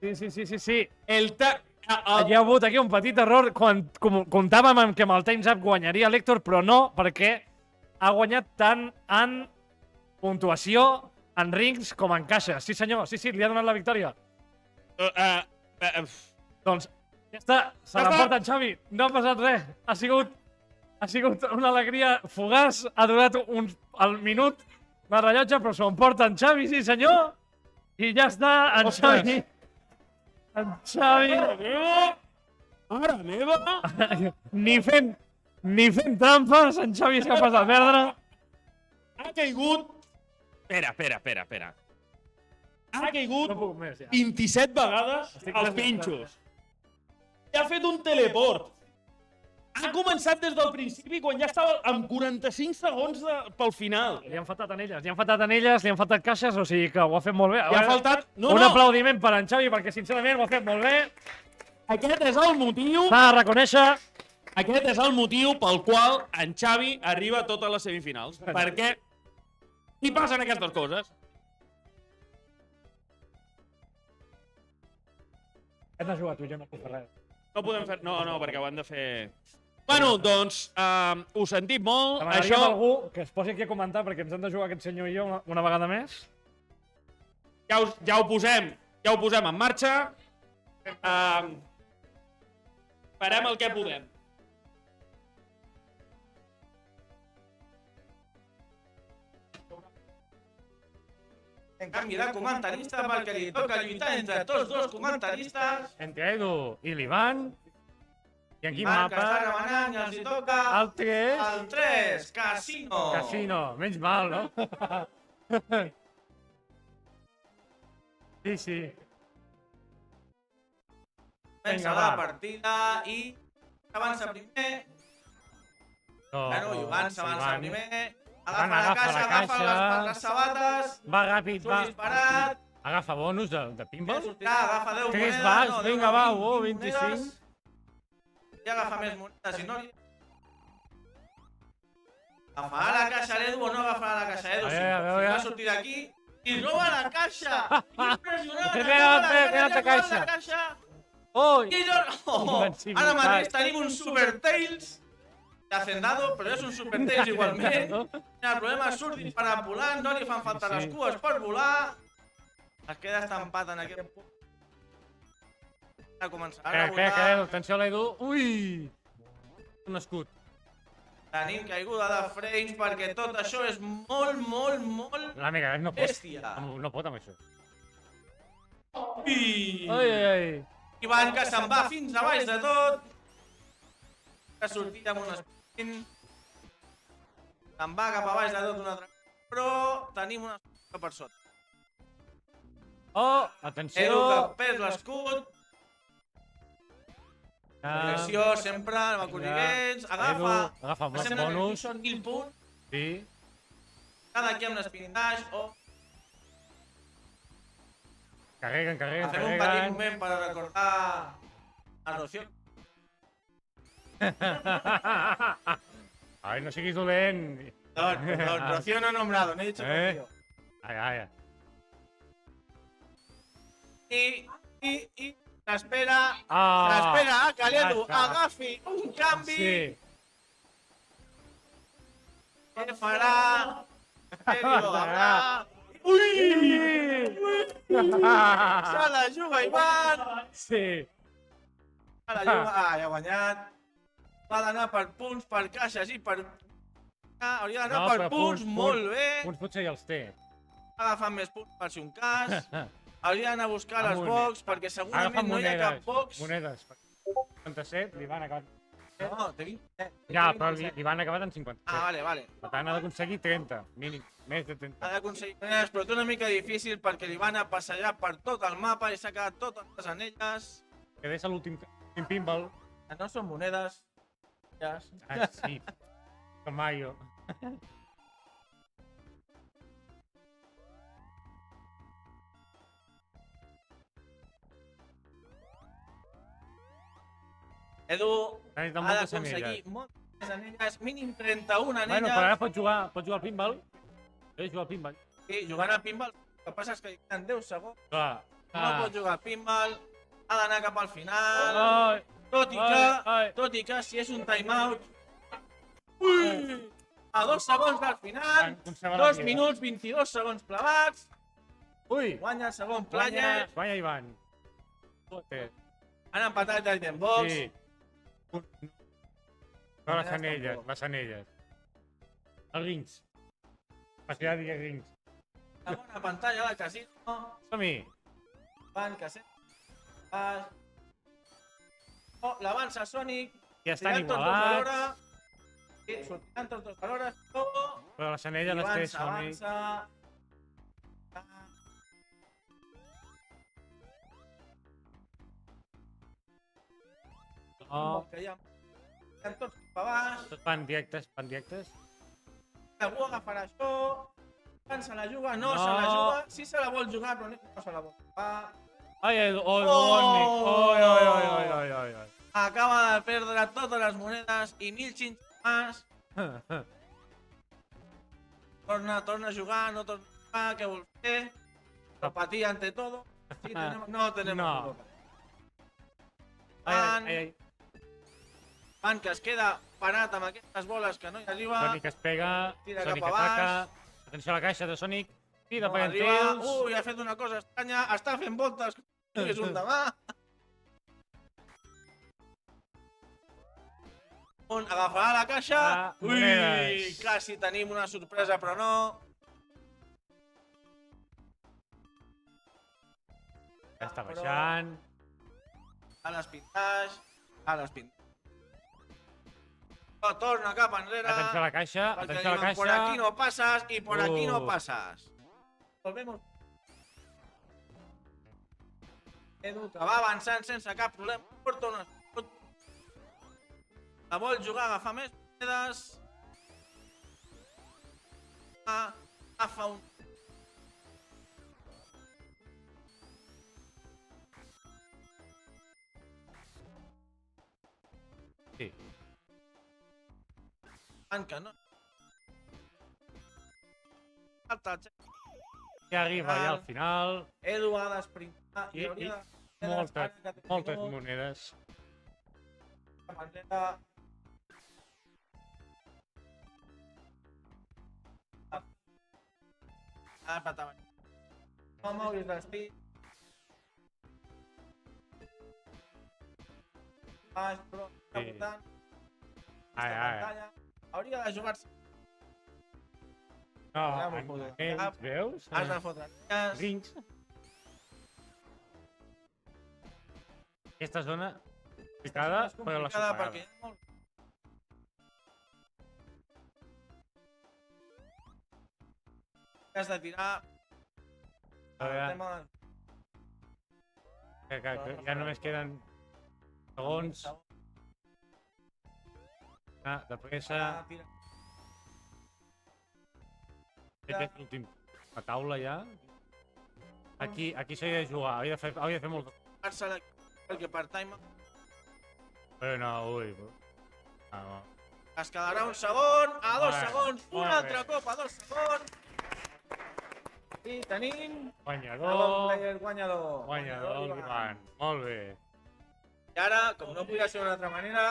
S2: Sí.
S1: El ta...
S2: Hi ha hagut aquí un petit error quan comptàvem amb que amb el Time's Up guanyaria l'Héctor, però no, perquè ha guanyat tant en puntuació, en rings, com en caixes. Sí, senyor, sí, li ha donat la victòria. Doncs ja està, se l'emporta en Xavi. No ha passat res. Ha sigut una alegria fugaç. Ha durat el minut de rellotge, però s'ho emporta en Xavi, sí senyor. I ja està, en
S1: Ostres.
S2: Xavi. En Xavi.
S1: Mare meva!
S2: Ni fent trampes, en Xavi és capaç de perdre.
S1: Ha caigut... Espera. Ha caigut
S2: No puc més, ja.
S1: 27 vegades
S2: Estic
S1: als
S2: desesperat.
S1: pinxos. i ha fet un teleport. Ha començat des del principi quan ja estava amb 45 segons pel final.
S2: Li han faltat anelles, li han faltat caixes, o sigui que ho ha fet molt bé.
S1: Li ha faltat...
S2: Un aplaudiment per en Xavi, perquè sincerament ho ha fet molt bé.
S1: Aquest és el motiu...
S2: S'ha de reconèixer.
S1: Aquest és el motiu pel qual en Xavi arriba a totes les semifinals. Perquè hi passen aquestes coses.
S2: Hem de jugar tu, jo no puc fer res.
S1: No podem fer... No, perquè ho han de fer... Bueno, doncs, ho sentim molt.
S2: Demanaríem a algú que es posi aquí a comentar, perquè ens hem de jugar aquest senyor i jo una vegada més.
S1: Ja ho posem en marxa. Farem el que podem.
S4: En canvi de comentarista perquè li toca lluitar entre tots dos comentaristes.
S2: Entre Edu i l'Ivan. I en quin
S4: Marc
S2: mapa?
S4: està remenant i els hi toca
S2: El 3.
S4: el 3, Casino.
S2: Casino, menys mal, no? Sí.
S4: Comença la partida i avança primer. Bueno, Ivan s'avança primer. Agafa la caixa, agafa les sabates.
S2: Va ràpid, va.
S4: Surt disparat.
S2: Agafa bonus de pinball.
S4: Sortirà, agafa 10
S2: 3
S4: monedes.
S2: vas,
S4: no,
S2: vinga, va,
S4: 20
S2: 25.
S4: monedes. I agafa més monedes, si no... Agafarà la caixa l'Edu o no agafarà la caixa Edu? Si va sortir d'aquí i roba la caixa! Impressionant!
S2: Mira la caixa! Oi!
S4: Ara mateix tenim un Super Tails de Hacendado, però és un Super Tails igualment. El problema és surt disparant volant, no li fan falta les cues per volar. Es queda estampat en aquest punt. A començar a
S2: Que, atenció a l'Edu. Ui! Un escut.
S4: Tenim caiguda de frames perquè tot això és molt
S2: La Mega no pot.
S4: bèstia.
S2: No pot amb això.
S4: Ui!
S2: Ai.
S4: Ivan que se'n va fins a baix de tot. Que ha sortit amb un sprint. Se'n va cap a baix de tot un altre cop. Però tenim una escut per sota.
S2: Oh, atenció.
S4: Edu que perd l'escut. Direcció sempre, amb acolliments.
S2: Agafa més
S4: Sembla que aquí
S2: bonus.
S4: són 1000 punts.
S2: Sí.
S4: Cada aquí amb l'Spinning Dash o
S2: Carreguen.
S4: fem un petit moment per recordar a Rocío.
S2: Ai, no siguis dolent.
S4: Perdón, Rocío no he nombrado, no he dicho Rocío.
S2: Ai.
S4: I s'espera
S2: Ah.
S4: a que l'Edu
S2: Ja està.
S4: agafi un canvi.
S2: Sí.
S4: Què farà? Edu agafarà. Ui! Se la juga Ivan!
S2: Sí.
S4: Se la juga... Ah, ja ha guanyat. Va d'anar per punts, per caixes i per... Hauria d'anar per punts, molt bé.
S2: Punts potser ja els té.
S4: Ha agafat més punts per si un cas. Hauria d'anar a buscar les
S2: Amb
S4: box, perquè segurament no hi ha cap box.
S2: Monedes. 57, li van acabar...
S4: No, té 20.
S2: Ja, però li van acabar en 57.
S4: Ah, vale.
S2: Per tant, ha d'aconseguir 30, mínim. Més de 30.
S4: Ha d'aconseguir monedes, però té una mica difícil perquè li van a passejar per tot el mapa i s'ha quedat totes les anelles.
S2: Que deixa l'últim pinball.
S4: Que no són monedes. Ja.
S2: Ah, sí. Com Mario.
S4: Edu
S2: Ha
S4: ha
S2: moltes
S4: d'aconseguir
S2: anelles.
S4: moltes anelles, mínim 31 anelles.
S2: Bueno, però ara pot jugar al pinball. Pot jugar al pinball.
S4: Sí, jugant a pinball, el que passa és que hi queden 10 segons.
S2: Clar.
S4: No pot jugar a pinball, ha d'anar cap al final.
S2: Ai,
S4: Tot i que si és un timeout... Ui! A 2 segons del final,
S2: conserva la
S4: 2
S2: vida.
S4: minuts 22 segons clavats,
S2: Ui!
S4: guanya el segon player,
S2: Guanya Ivan. Joder.
S4: han empatat el Game Box.
S2: Sí. No, les anelles. Els rings. M'ha dir rings.
S4: La bona pantalla del casino,
S2: Som-hi.
S4: van que sempre... Oh, l'avança Sonic,
S2: Ja estan
S4: sortiran tots dos
S2: igualats.
S4: alhora. Sí, sortiran tots dos alhora,
S2: Però les anelles les té Sonic.
S4: avança.
S2: No.
S4: Que hi ha tots cap a baix.
S2: Tot van directes, van directes.
S4: Algú agafarà això. Quan se la juga, no
S2: No.
S4: se la juga. Sí se la vol jugar, però no se la vol jugar.
S2: Ai, oi, oi.
S4: Acaba de perdre totes les monedes i 1.000 xinxes més. Torna a jugar, no torna a jugar, què vol fer? Apatía ante todo. Sí, no tenemos
S2: No.
S4: Europa.
S2: Ai.
S4: Van que es queda parat amb aquestes boles que no hi arriba.
S2: Sonic es pega,
S4: Tira
S2: Sonic
S4: cap a baix.
S2: ataca. Atenció a la caixa de Sonic. Tira
S4: No
S2: per
S4: arriba.
S2: Tails.
S4: Ui, ha fet una cosa estranya. Està fent voltes. És un demà. On agafarà la caixa. Ui,
S2: monedes.
S4: quasi tenim una sorpresa, però no.
S2: Ja està baixant.
S4: A les pintaix. Torna cap enrere.
S2: Atenció a la caixa,
S4: Perquè
S2: atenció a la
S4: diuen, por
S2: caixa.
S4: aquí no pasas y por aquí no
S2: Uh.
S4: pasas. Volvemos. Edu, que va avançant sense cap problema. Porta una... La vol jugar, agafar més monedes. Agafa un...
S2: Sí.
S4: Tanca, no?
S2: Ja arriba ja al final.
S4: Edu ha d'esprintar.
S2: I
S4: hauria de-
S2: moltes monedes.
S4: Cap enrere. Patava. No moguis l'estit. Baix, però està
S2: Sí.
S4: votant.
S2: Ai, ai.
S4: Pantalla. Hauria de jugar-se.
S2: No,
S4: Ja m'ho foto.
S2: ells, veus?
S4: Has de fotre línies.
S2: Rings. Aquesta zona picada,
S4: És
S2: però la
S4: complicada
S2: superada.
S4: perquè hi ha molt... Has de tirar
S2: A
S4: el
S2: veure,
S4: tema...
S2: que ja només queden segons. De pressa.
S4: Tira.
S2: Aquest és l'últim. La taula ja. Aquí s'hauria de jugar, hauria de fer molt...
S4: Jugar-se-la perquè per time
S2: No, ui. No.
S4: es quedarà un segon, a 2
S2: Bueno,
S4: segons, un
S2: molt
S4: altre
S2: bé.
S4: cop a 2 segons. I tenim el
S2: Guanyador.
S4: player guanyador.
S2: Guanyador, l'Ivan. Molt bé.
S4: I ara, com no podria ser d'una altra manera,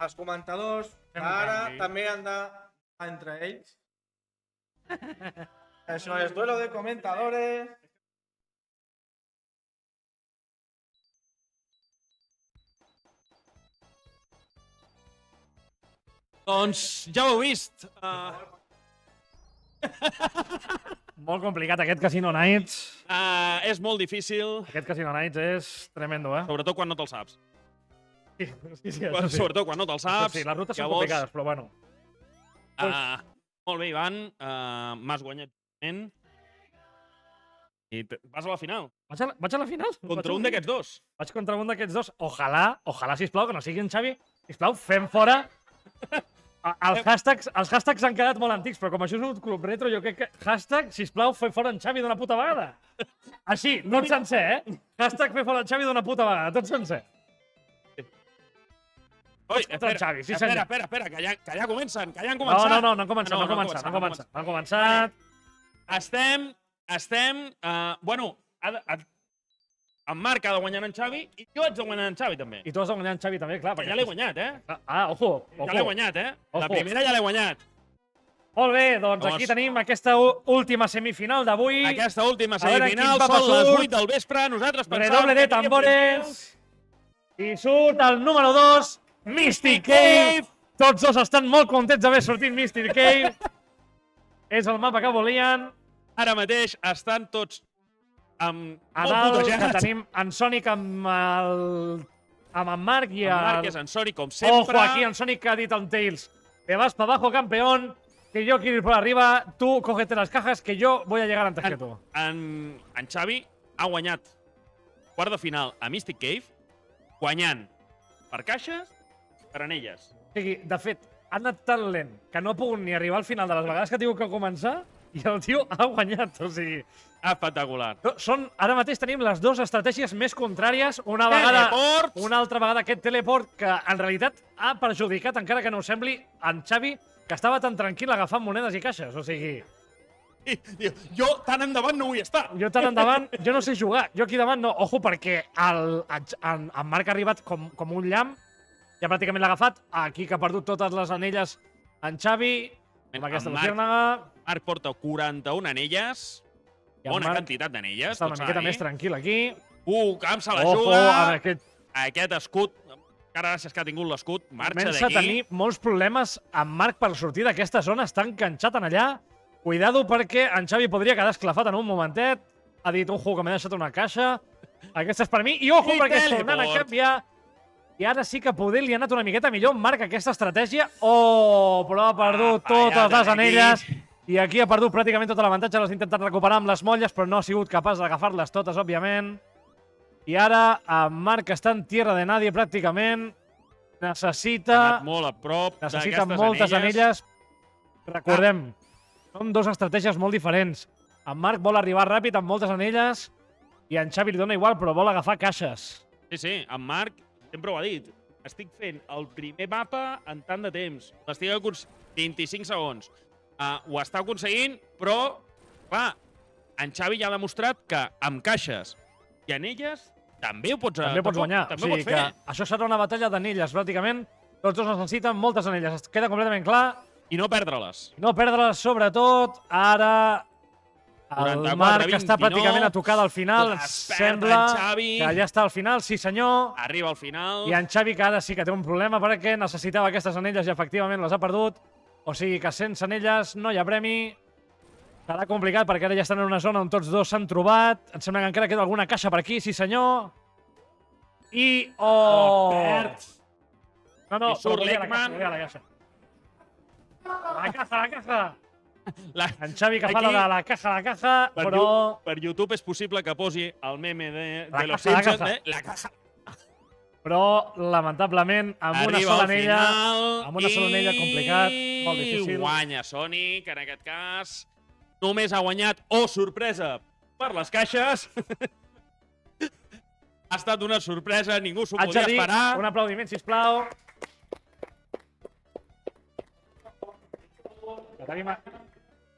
S4: els comentadors
S2: Fem un
S4: ara
S2: canvi.
S4: també han de entre ells. Això és duelo de comentadores.
S1: Doncs ja ho heu vist.
S2: Molt complicat aquest Casino Nights.
S1: És molt difícil,
S2: Aquest Casino Nights és tremendo, eh?
S1: sobretot quan no te'l saps.
S2: Sí, això sí.
S1: Sobretot quan no te'l saps.
S2: Sí, les rutes són
S1: Llavors,
S2: complicades, però bueno.
S1: Molt bé, Ivan. M'has guanyat. I vas a la final.
S2: Vaig a la final?
S1: Contra un d'aquests dos.
S2: Vaig contra un d'aquests dos. Ojalà, sisplau, que no sigui en Xavi. Sisplau, fem fora. Els hashtags han quedat molt antics, però com això és un club retro, jo crec que hashtag, sisplau, fem fora en Xavi d'una puta vegada. Així, tot sencer, eh? Hashtag fem fora en Xavi d'una puta vegada, tot sencer.
S1: Oi,
S2: contra el Xavi, sí, senyor.
S1: espera, que ja comencen, que ja han començat.
S2: No han començat. No han començat.
S1: Estem... Bueno, en Marc ha de guanyar en Xavi i jo haig de guanyar en Xavi també.
S2: I tu has de guanyar en Xavi també, clar.
S1: Que ja l'he guanyat, eh?
S2: Ojo.
S1: Ja l'he guanyat, eh? La
S2: Ojo.
S1: primera ja l'he guanyat.
S2: Molt bé, doncs aquí tenim aquesta última semifinal d'avui.
S1: Aquesta última
S2: A veure
S1: semifinal
S2: quin papa
S1: són les
S2: surt.
S1: 8 del vespre. Nosaltres pensàvem...
S2: Redoble de
S1: que havíem
S2: tambores. I surt el número 2, Mystic Cave. Tots dos estan molt contents d'haver sortit Mystic Cave. És el mapa que volien.
S1: Ara mateix estan tots amb
S2: A
S1: molt
S2: dalt que
S1: putejats.
S2: tenim en Sonic amb en Marc i
S1: En Marc
S2: el...
S1: és en Sonic, com
S2: Ojo
S1: sempre.
S2: aquí en Sonic que ha dit en Tails. Te vas para abajo, campeón. Que yo quiero ir por arriba. Tú cógete las cajas que yo voy a llegar antes que tú.
S1: En Xavi ha guanyat quart de final a Mystic Cave, guanyant per caixes, per anelles.
S2: O sigui, de fet, ha anat tan lent que no ha pogut ni arribar al final de les vegades que ha tingut que començar i el tio ha guanyat, o sigui...
S1: Espectacular.
S2: Ara mateix tenim les dues estratègies més contràries. Una altra vegada aquest teleport que en realitat ha perjudicat, encara que no ho sembli, en Xavi, que estava tan tranquil agafant monedes i caixes. O sigui...
S1: Jo tan endavant no vull estar.
S2: Jo tan endavant, jo no sé jugar. Jo aquí davant no. Ojo, perquè en Marc ha arribat com un llamp. Ja pràcticament l'ha agafat. Aquí que ha perdut totes les anelles en Xavi. Amb aquesta luciérnaga.
S1: Marc porta 41 anelles. Bona quantitat d'anelles.
S2: Està una miqueta més tranquil aquí.
S1: Camp se la juga.
S2: Ojo,
S1: aquest escut. Encara gràcies que ha tingut l'escut. Marxa d'aquí.
S2: Comença a tenir molts problemes amb Marc per sortir d'aquesta zona. Està enganxat en allà. Cuidado perquè en Xavi podria quedar esclafat en un momentet. Ha dit, ojo, que m'he deixat una caixa. Aquesta és per mi. I ojo, perquè tornant a canviar. I ara sí que poder li ha anat una miqueta millor Marc aquesta estratègia. Però ha perdut totes les anelles. I aquí ha perdut pràcticament tot l'avantatge. Les ha intentat recuperar amb les molles, però no ha sigut capaç d'agafar-les totes, òbviament. I ara en Marc està en tierra de nadie, pràcticament. Necessita...
S1: Ha anat molt a prop
S2: necessita moltes anelles. Recordem, són dues estratègies molt diferents. En Marc vol arribar ràpid amb moltes anelles i en Xavi li dona igual, però vol agafar caixes.
S1: Sí, en Marc sempre ho ha dit. Estic fent el primer mapa en tant de temps. L'estic aconseguint 25 segons. Ho està aconseguint, però, clar, en Xavi ja ha demostrat que amb caixes i anelles també ho pots
S2: guanyar.
S1: També ho pots fer.
S2: Això serà una batalla d'anelles, pràcticament. Tots dos necessiten moltes anelles. Es queda completament clar.
S1: I no perdre-les.
S2: No perdre-les, sobretot. Ara el Marc està pràcticament a tocar del final. Sembla que ja està al final, sí senyor.
S1: Arriba al final.
S2: I en Xavi que ara sí que té un problema perquè necessitava aquestes anelles i efectivament les ha perdut. O sigui que sense anelles no hi ha premi. Serà complicat perquè ara ja estan en una zona on tots dos s'han trobat. Em sembla que encara queda alguna caixa per aquí, sí senyor. I...
S1: Perd.
S2: No,
S1: surt Lekman.
S2: La caixa. La caja. En Xavi que fa la de la caja, però...
S1: Per YouTube és possible que posi el meme de los
S2: caja,
S1: Simpsons. La caja.
S2: Però, lamentablement, amb una sola anella... Amb una sola anella complicat, molt difícil.
S1: I guanya Sonic, en aquest cas. Només ha guanyat, sorpresa, per les caixes. Ha estat una sorpresa, ningú s'ho podia esperar.
S2: Un aplaudiment, sisplau.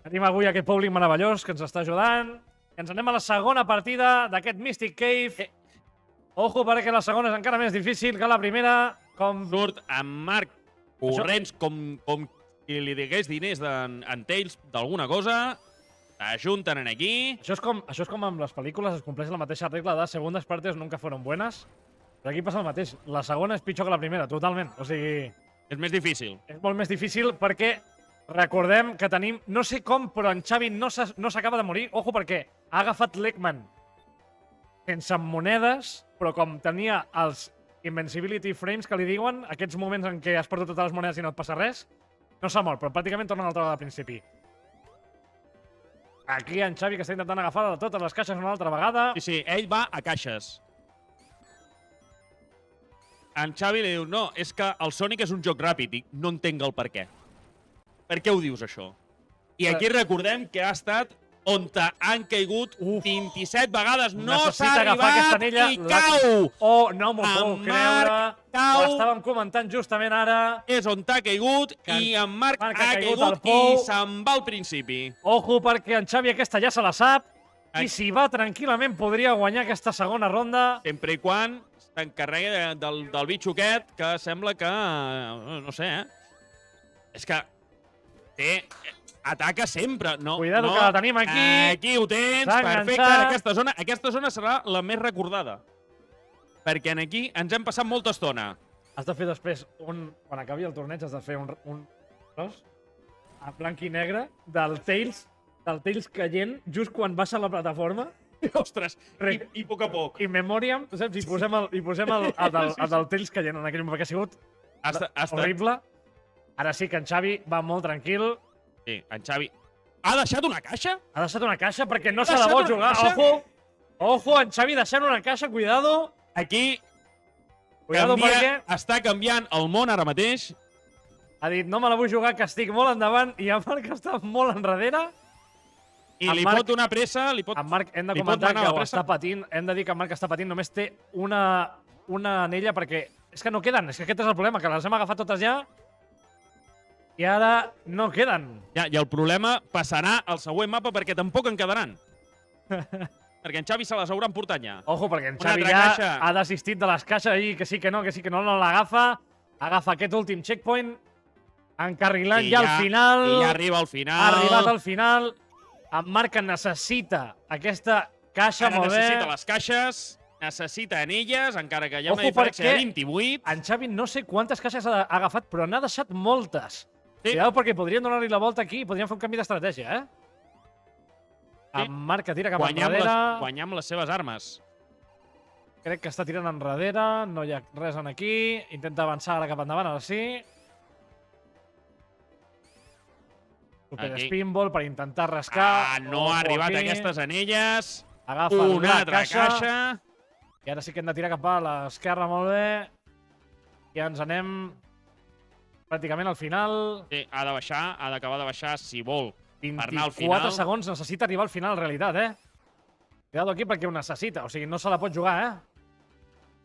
S2: Tenim avui aquest públic meravellós que ens està ajudant. Ens anem a la segona partida d'aquest Mystic Cave. Ojo, perquè la segona és encara més difícil que la primera.
S1: Surt en Marc corrents com si li digués diners en Tails d'alguna cosa. S'ajunten aquí.
S2: Això és com amb les pel·lícules, es compleix la mateixa regla de segundes partes nunca fueron buenas. Però aquí passa el mateix. La segona és pitjor que la primera, totalment. O sigui...
S1: És més difícil.
S2: És molt més difícil perquè recordem que tenim... No sé com, però en Xavi no s'acaba de morir. Ojo, perquè ha agafat Lekman sense monedes, però com tenia els Invincibility Frames que li diuen, aquests moments en què has perdut totes les monedes i no et passa res, no s'ha mort, però pràcticament torna a l'altra vegada al principi. Aquí en Xavi que està intentant agafar de totes les caixes una altra vegada.
S1: Sí, ell va a caixes. En Xavi li diu, no, és que el Sonic és un joc ràpid i no entenc el per què. Per què ho dius, això? I aquí recordem que ha estat on han caigut 27 vegades. No s'ha arribat i cau!
S2: No m'ho puc creure. Ho estàvem comentant justament ara.
S1: És on ha caigut i en Marc ha caigut i se'n va al principi.
S2: Ojo, perquè en Xavi aquesta ja se la sap. I si va tranquil·lament podria guanyar aquesta segona ronda.
S1: Sempre i quan s'encarregui del bitxo aquest, que sembla que... No sé, És que té... Ataca sempre.
S2: Cuidado que la tenim aquí.
S1: Aquí ho tens, perfecte. Aquesta zona serà la més recordada. Perquè aquí ens hem passat molta estona.
S2: Has de fer després, quan acabi el torneig, has de fer un en blanc i negre del Tails caient just quan baixa la plataforma.
S1: Ostres, i a poc a poc.
S2: I Memoriam, saps? I posem el del Tails caient en aquell moment, perquè ha sigut horrible. Ara sí que en Xavi va molt tranquil.
S1: Sí, en Xavi... Ha deixat una caixa?
S2: Ha deixat una caixa perquè no se la vol jugar. Ojo, en Xavi deixant una caixa, cuidado.
S1: Aquí
S2: Cuidado perquè
S1: Està canviant el món ara mateix.
S2: ha dit no me la vull jugar, que estic molt endavant i en Marc està molt enrere.
S1: I
S2: En
S1: li
S2: Marc-
S1: pot donar pressa, li pot...
S2: En Marc, hem de
S1: Li pot
S2: comentar
S1: manar
S2: que
S1: la
S2: ho
S1: pressa?
S2: està patint. Hem de dir que en Marc està patint. Només té una anella perquè... És que no queden. És que aquest és el problema, que les hem agafat totes ja i ara no queden.
S1: Ja, i el problema passarà al següent mapa perquè tampoc en quedaran. Perquè en Xavi se les haurà emportat ja.
S2: Ojo, perquè en
S1: Una
S2: Xavi
S1: altra
S2: ja
S1: caixa.
S2: ha desistit de les caixes i que sí, que no l'agafa. Agafa aquest últim checkpoint, encarrilant
S1: I
S2: ja al final.
S1: I ja arriba al final.
S2: Ha arribat al final. En Marc que necessita aquesta caixa,
S1: Ara
S2: molt bé.
S1: necessita les caixes, necessita anelles, encara que hi ha una
S2: Ojo,
S1: diferència de
S2: perquè
S1: 28.
S2: En Xavi no sé quantes caixes ha agafat, però n'ha deixat moltes.
S1: Sí.
S2: Cuidado, perquè podrien donar-li la volta aquí i podrien fer un canvi d'estratègia, eh?
S1: Sí.
S2: En Marc que tira cap
S1: Guanyar
S2: enrere.
S1: guanyar amb les seves armes.
S2: Crec que està tirant enrere, no hi ha res en aquí. Intenta avançar ara cap endavant, ara sí. Super
S1: Aquí.
S2: spinball per intentar rascar.
S1: No
S2: Ojo
S1: ha arribat
S2: aquí.
S1: aquestes anelles.
S2: Agafa
S1: Una
S2: la
S1: altra caixa.
S2: I ara sí que hem de tirar cap a l'esquerra molt bé. I ens anem pràcticament al final.
S1: Sí, ha de baixar, ha d'acabar de baixar si vol. Per anar al
S2: 24
S1: final.
S2: segons necessita arribar al final, en realitat, eh? Cuidado aquí perquè ho necessita, o sigui, no se la pot jugar, eh?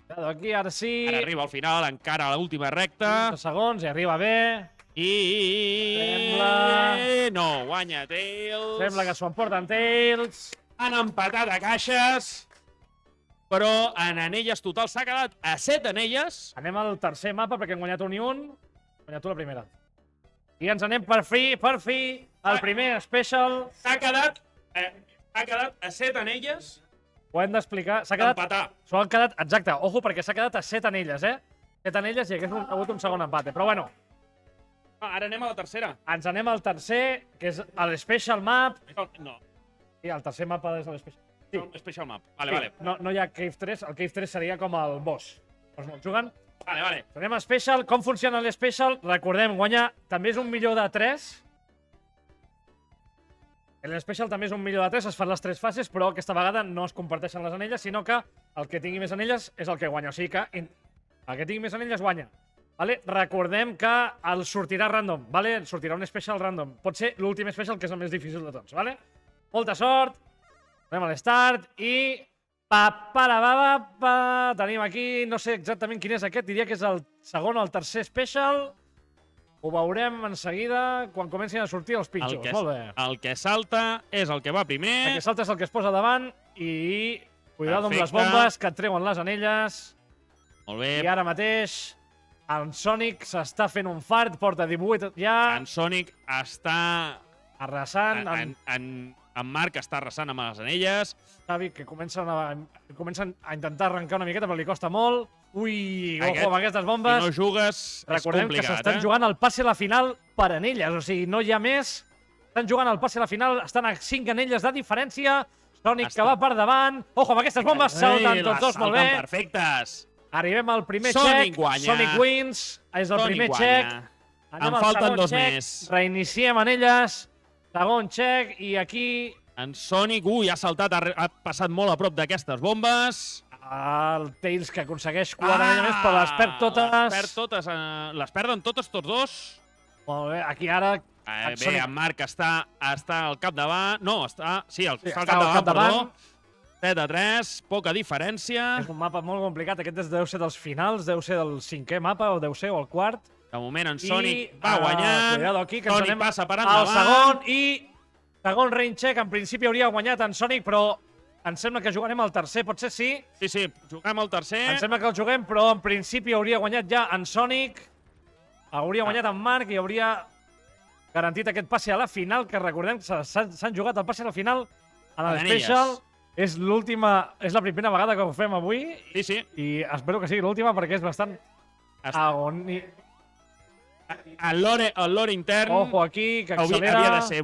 S2: Cuidado aquí, ara sí.
S1: Ara arriba al final, encara a l'última recta.
S2: 15 segons i arriba bé.
S1: I... No, guanya Tails.
S2: Sembla que s'ho emporten Tails.
S1: Han empatat a caixes, però en anelles total s'ha quedat a 7 anelles.
S2: Anem al tercer mapa perquè hem guanyat un i un. Guanyat tu la primera. I ens anem per fi, el primer special.
S1: S'ha quedat a 7 anelles
S2: Ho hem d'explicar. S'ha quedat...
S1: d'empatar.
S2: S'ho han quedat... Exacte, ojo, perquè s'ha quedat a 7 anelles, eh? 7 anelles i hagués hagut un segon empate. Però bueno,
S1: Ara anem a la tercera.
S2: ens anem al tercer, que és el Special Map.
S1: No,
S2: I el tercer mapa és el Special. Sí.
S1: Special Map. Vale,
S2: Sí,
S1: vale.
S2: No hi ha Cave 3, el Cave 3 seria com el boss. Els molt juguen.
S1: Vale.
S2: Anem a Special. Com funciona l'Special? Recordem, guanyar també és un millor de 3. L'Special també és un millor de 3, es fan les 3 fases, però aquesta vegada no es comparteixen les anelles, sinó que el que tingui més anelles és el que guanya. O sigui que el que tingui més anelles guanya. Vale? Recordem que el sortirà random, vale? El sortirà un Special random. Pot ser l'últim Special, que és el més difícil de tots. Vale? Molta sort. Anem a l'start i... Tenim aquí, no sé exactament quin és aquest, diria que és el segon o el tercer Special. Ho veurem en seguida quan comencin a sortir els pitjos. Molt bé.
S1: El que salta és el que va primer.
S2: El que salta és el que es posa davant i... Cuidado amb les
S1: Perfecte.
S2: bombes que et treuen les anelles.
S1: Molt bé.
S2: I ara mateix en Sonic s'està fent un fart, porta 18 ja,
S1: En Sonic està...
S2: arrasant.
S1: En Marc està arrasant amb les anelles.
S2: Xavi, que comencen a intentar arrencar una miqueta, però li costa molt. Ui,
S1: Aquest,
S2: ojo amb aquestes
S1: Si
S2: bombes.
S1: no jugues,
S2: Recordem
S1: és complicat,
S2: que s'estan
S1: eh?
S2: jugant el passe a la final per anelles, o sigui, no hi ha més. Estan jugant el passe a la final, estan a 5 anelles de diferència. Sonic que va per davant. Ojo amb aquestes bombes, salten tots dos molt bé.
S1: Perfectes.
S2: Arribem al primer
S1: Sonic
S2: check.
S1: guanya.
S2: Sonic wins. És el
S1: Sonic
S2: primer
S1: guanya.
S2: check. Anem
S1: En
S2: al
S1: falten
S2: segon
S1: dos
S2: check.
S1: més.
S2: Reiniciem anelles. Segon check i aquí
S1: En Sonic, ha saltat, ha passat molt a prop d'aquestes bombes.
S2: el Tails que aconsegueix 4 anelles més, però les perd totes.
S1: Les perden totes, tots dos.
S2: Molt bé, aquí ara...
S1: Bé,
S2: Sonic-
S1: en Marc està al capdavant. No, està al
S2: està al
S1: capdavant,
S2: capdavant.
S1: perdó. 7-3, poca diferència.
S2: És un mapa molt complicat. Aquest deu ser dels finals, deu ser del 5è mapa, o deu ser, o el quart.
S1: De moment en
S2: I,
S1: Sonic va guanyant.
S2: Cuidado aquí, que ens
S1: Sonic
S2: anem
S1: passa per
S2: al
S1: endavant.
S2: segon i... Segon rain check, en principi hauria guanyat en Sonic, però em sembla que jugarem al tercer, potser sí.
S1: Sí, juguem al tercer.
S2: Em sembla que el juguem, però en principi hauria guanyat ja en Sonic. Hauria guanyat en Marc i hauria garantit aquest passe a la final, que recordem que s'han jugat el passe a la final en
S1: En
S2: l'Special. És la primera vegada que ho fem avui
S1: Sí.
S2: i espero que sigui l'última perquè és bastant agoni...
S1: El lore intern
S2: Ojo aquí, que accelera.
S1: havia de ser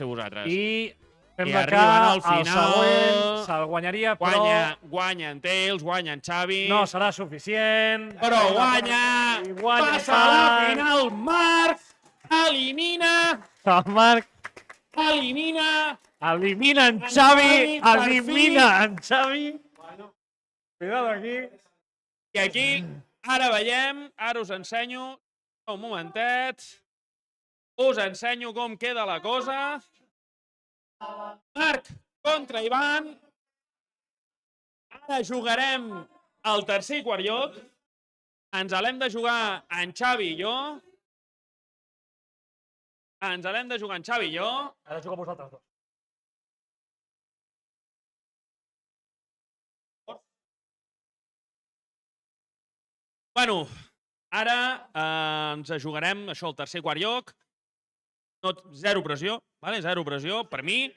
S1: vosaltres,
S2: I sembla que
S1: arriben al
S2: el
S1: final.
S2: següent se'l guanyaria, però
S1: Guanya en Tails, guanya en Xavi.
S2: no serà suficient.
S1: Però guanya!
S2: I guanya
S1: Passa a la
S2: Marc.
S1: final, Marc! Elimina!
S2: El Marc elimina en Xavi,
S1: Xavi, per
S2: elimina en Xavi. Cuidado aquí.
S1: I aquí, ara veiem, ara us ensenyo, un momentet, us ensenyo com queda la cosa. Marc contra Ivan. Ara jugarem el tercer i quart lloc. Ens l'hem de jugar en Xavi i jo.
S2: Ara jugo amb vosaltres dos.
S1: Bueno, ara ens jugarem això, el tercer i quart lloc. No, zero pressió, vale? Zero pressió. Per mi,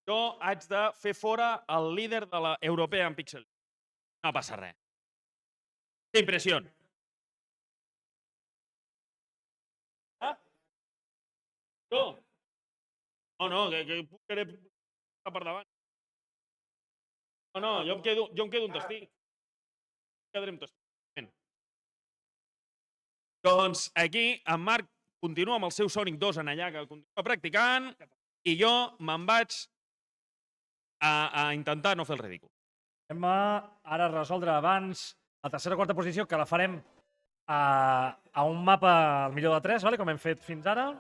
S1: jo haig de fer fora el líder de la European Pixel. No passa res. Sin presión. Ah? Jo? No, que puc querer per davant. No, jo em quedo un testic. Quedaré un testic. Doncs aquí en Marc continua amb el seu Sonic 2 en allà, que continua practicant, i jo me'n vaig a intentar no fer el ridícul.
S2: Hem ara resoldre abans la tercera o quarta posició, que la farem a un mapa al millor de 3, vale? Com hem fet fins ara.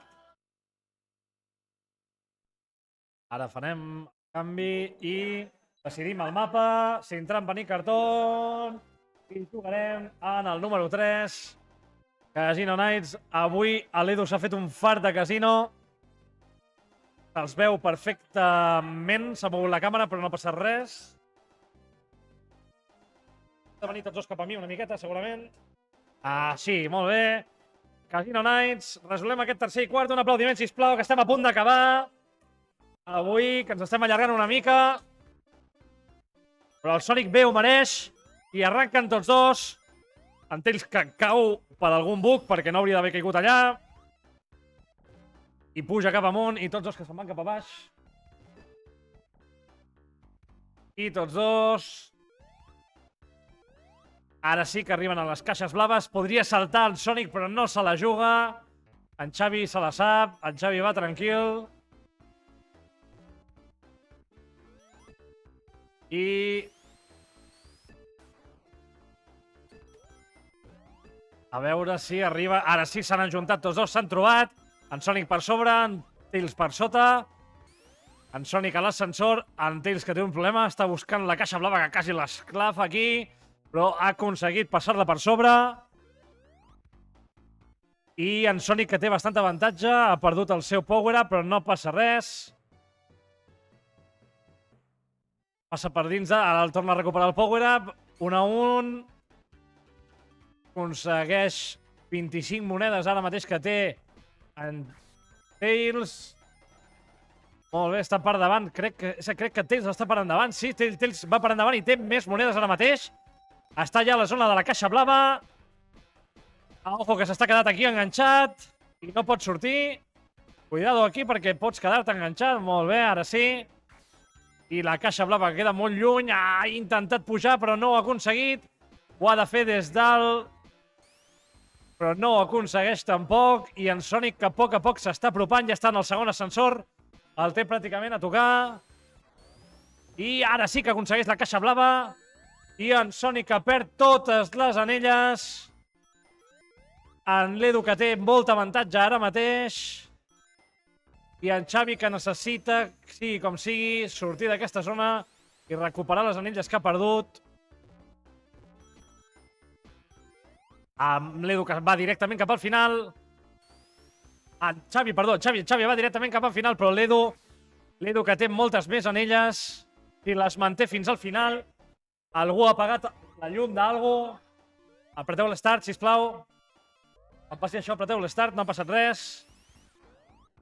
S2: Ara farem canvi i decidim el mapa, sin trampa ni cartó, i jugarem en el número 3. Casino Nights. Avui l'Edu s'ha fet un fart de casino. Se'ls veu perfectament. S'ha mogut la càmera, però no ha passat res. Han de venir tots dos cap a mi una miqueta, segurament. Sí, molt bé. Casino Nights. Resolem aquest tercer i quart. Un aplaudiment, sisplau, que estem a punt d'acabar. Avui, que ens estem allargant una mica. Però el Sonic bé ho mereix. I arranquen tots dos. En Tails que cau per algun bug, perquè no hauria d'haver caigut allà. I puja cap amunt, i tots dos que se'n van cap a baix. I tots dos... Ara sí que arriben a les caixes blaves. Podria saltar el Sonic, però no se la juga. En Xavi se la sap. En Xavi va tranquil. I... a veure si arriba... Ara sí, s'han ajuntat tots dos, s'han trobat. En Sonic per sobre, en Tails per sota. En Sonic a l'ascensor. En Tails, que té un problema, està buscant la caixa blava, que quasi l'esclafa aquí, però ha aconseguit passar-la per sobre. I en Sonic, que té bastant avantatge, ha perdut el seu power-up, però no passa res. Passa per dins, ara el torna a recuperar el power-up. 1 a 1. Aconsegueix 25 monedes ara mateix que té en Tails. Molt bé, està per davant. Crec que Tails està per endavant. Sí, Tails va per endavant i té més monedes ara mateix. Està ja a la zona de la caixa blava. Ojo, que s'està quedat aquí enganxat i no pot sortir. Cuidado aquí perquè pots quedar-te enganxat. Molt bé, ara sí. I la caixa blava queda molt lluny. Ha intentat pujar però no ho ha aconseguit. Ho ha de fer des dalt, però no ho aconsegueix tampoc. I en Sonic, que a poc s'està apropant, ja està en el segon ascensor. El té pràcticament a tocar. I ara sí que aconsegueix la caixa blava. I en Sonic, que perd totes les anelles. En l'Edu, que té molt avantatge ara mateix. I en Xavi, que necessita, sigui com sigui, sortir d'aquesta zona i recuperar les anelles que ha perdut. Amb l'Edu, que va directament cap al final. Xavi va directament cap al final, però l'Edu, que té moltes més anelles, i les manté fins al final. Algú ha apagat la llum d'algú. Apreteu l'Start, sisplau. Em passi això, apreteu l'Start, no ha passat res.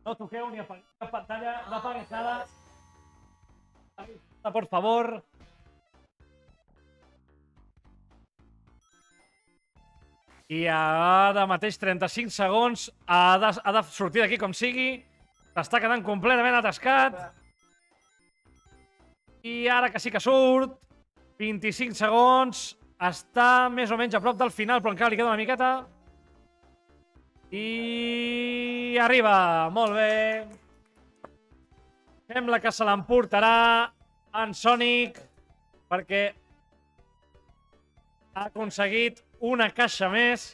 S2: No toqueu ni apagueu cap pantalla, no apagues nada. Por favor. I ara mateix 35 segons. Ha de sortir d'aquí com sigui. S'està quedant completament atascat. I ara que sí que surt. 25 segons. Està més o menys a prop del final, però encara li queda una miqueta. I arriba. Molt bé. Sembla que se l'emportarà en Sonic, perquè ha aconseguit una caixa més.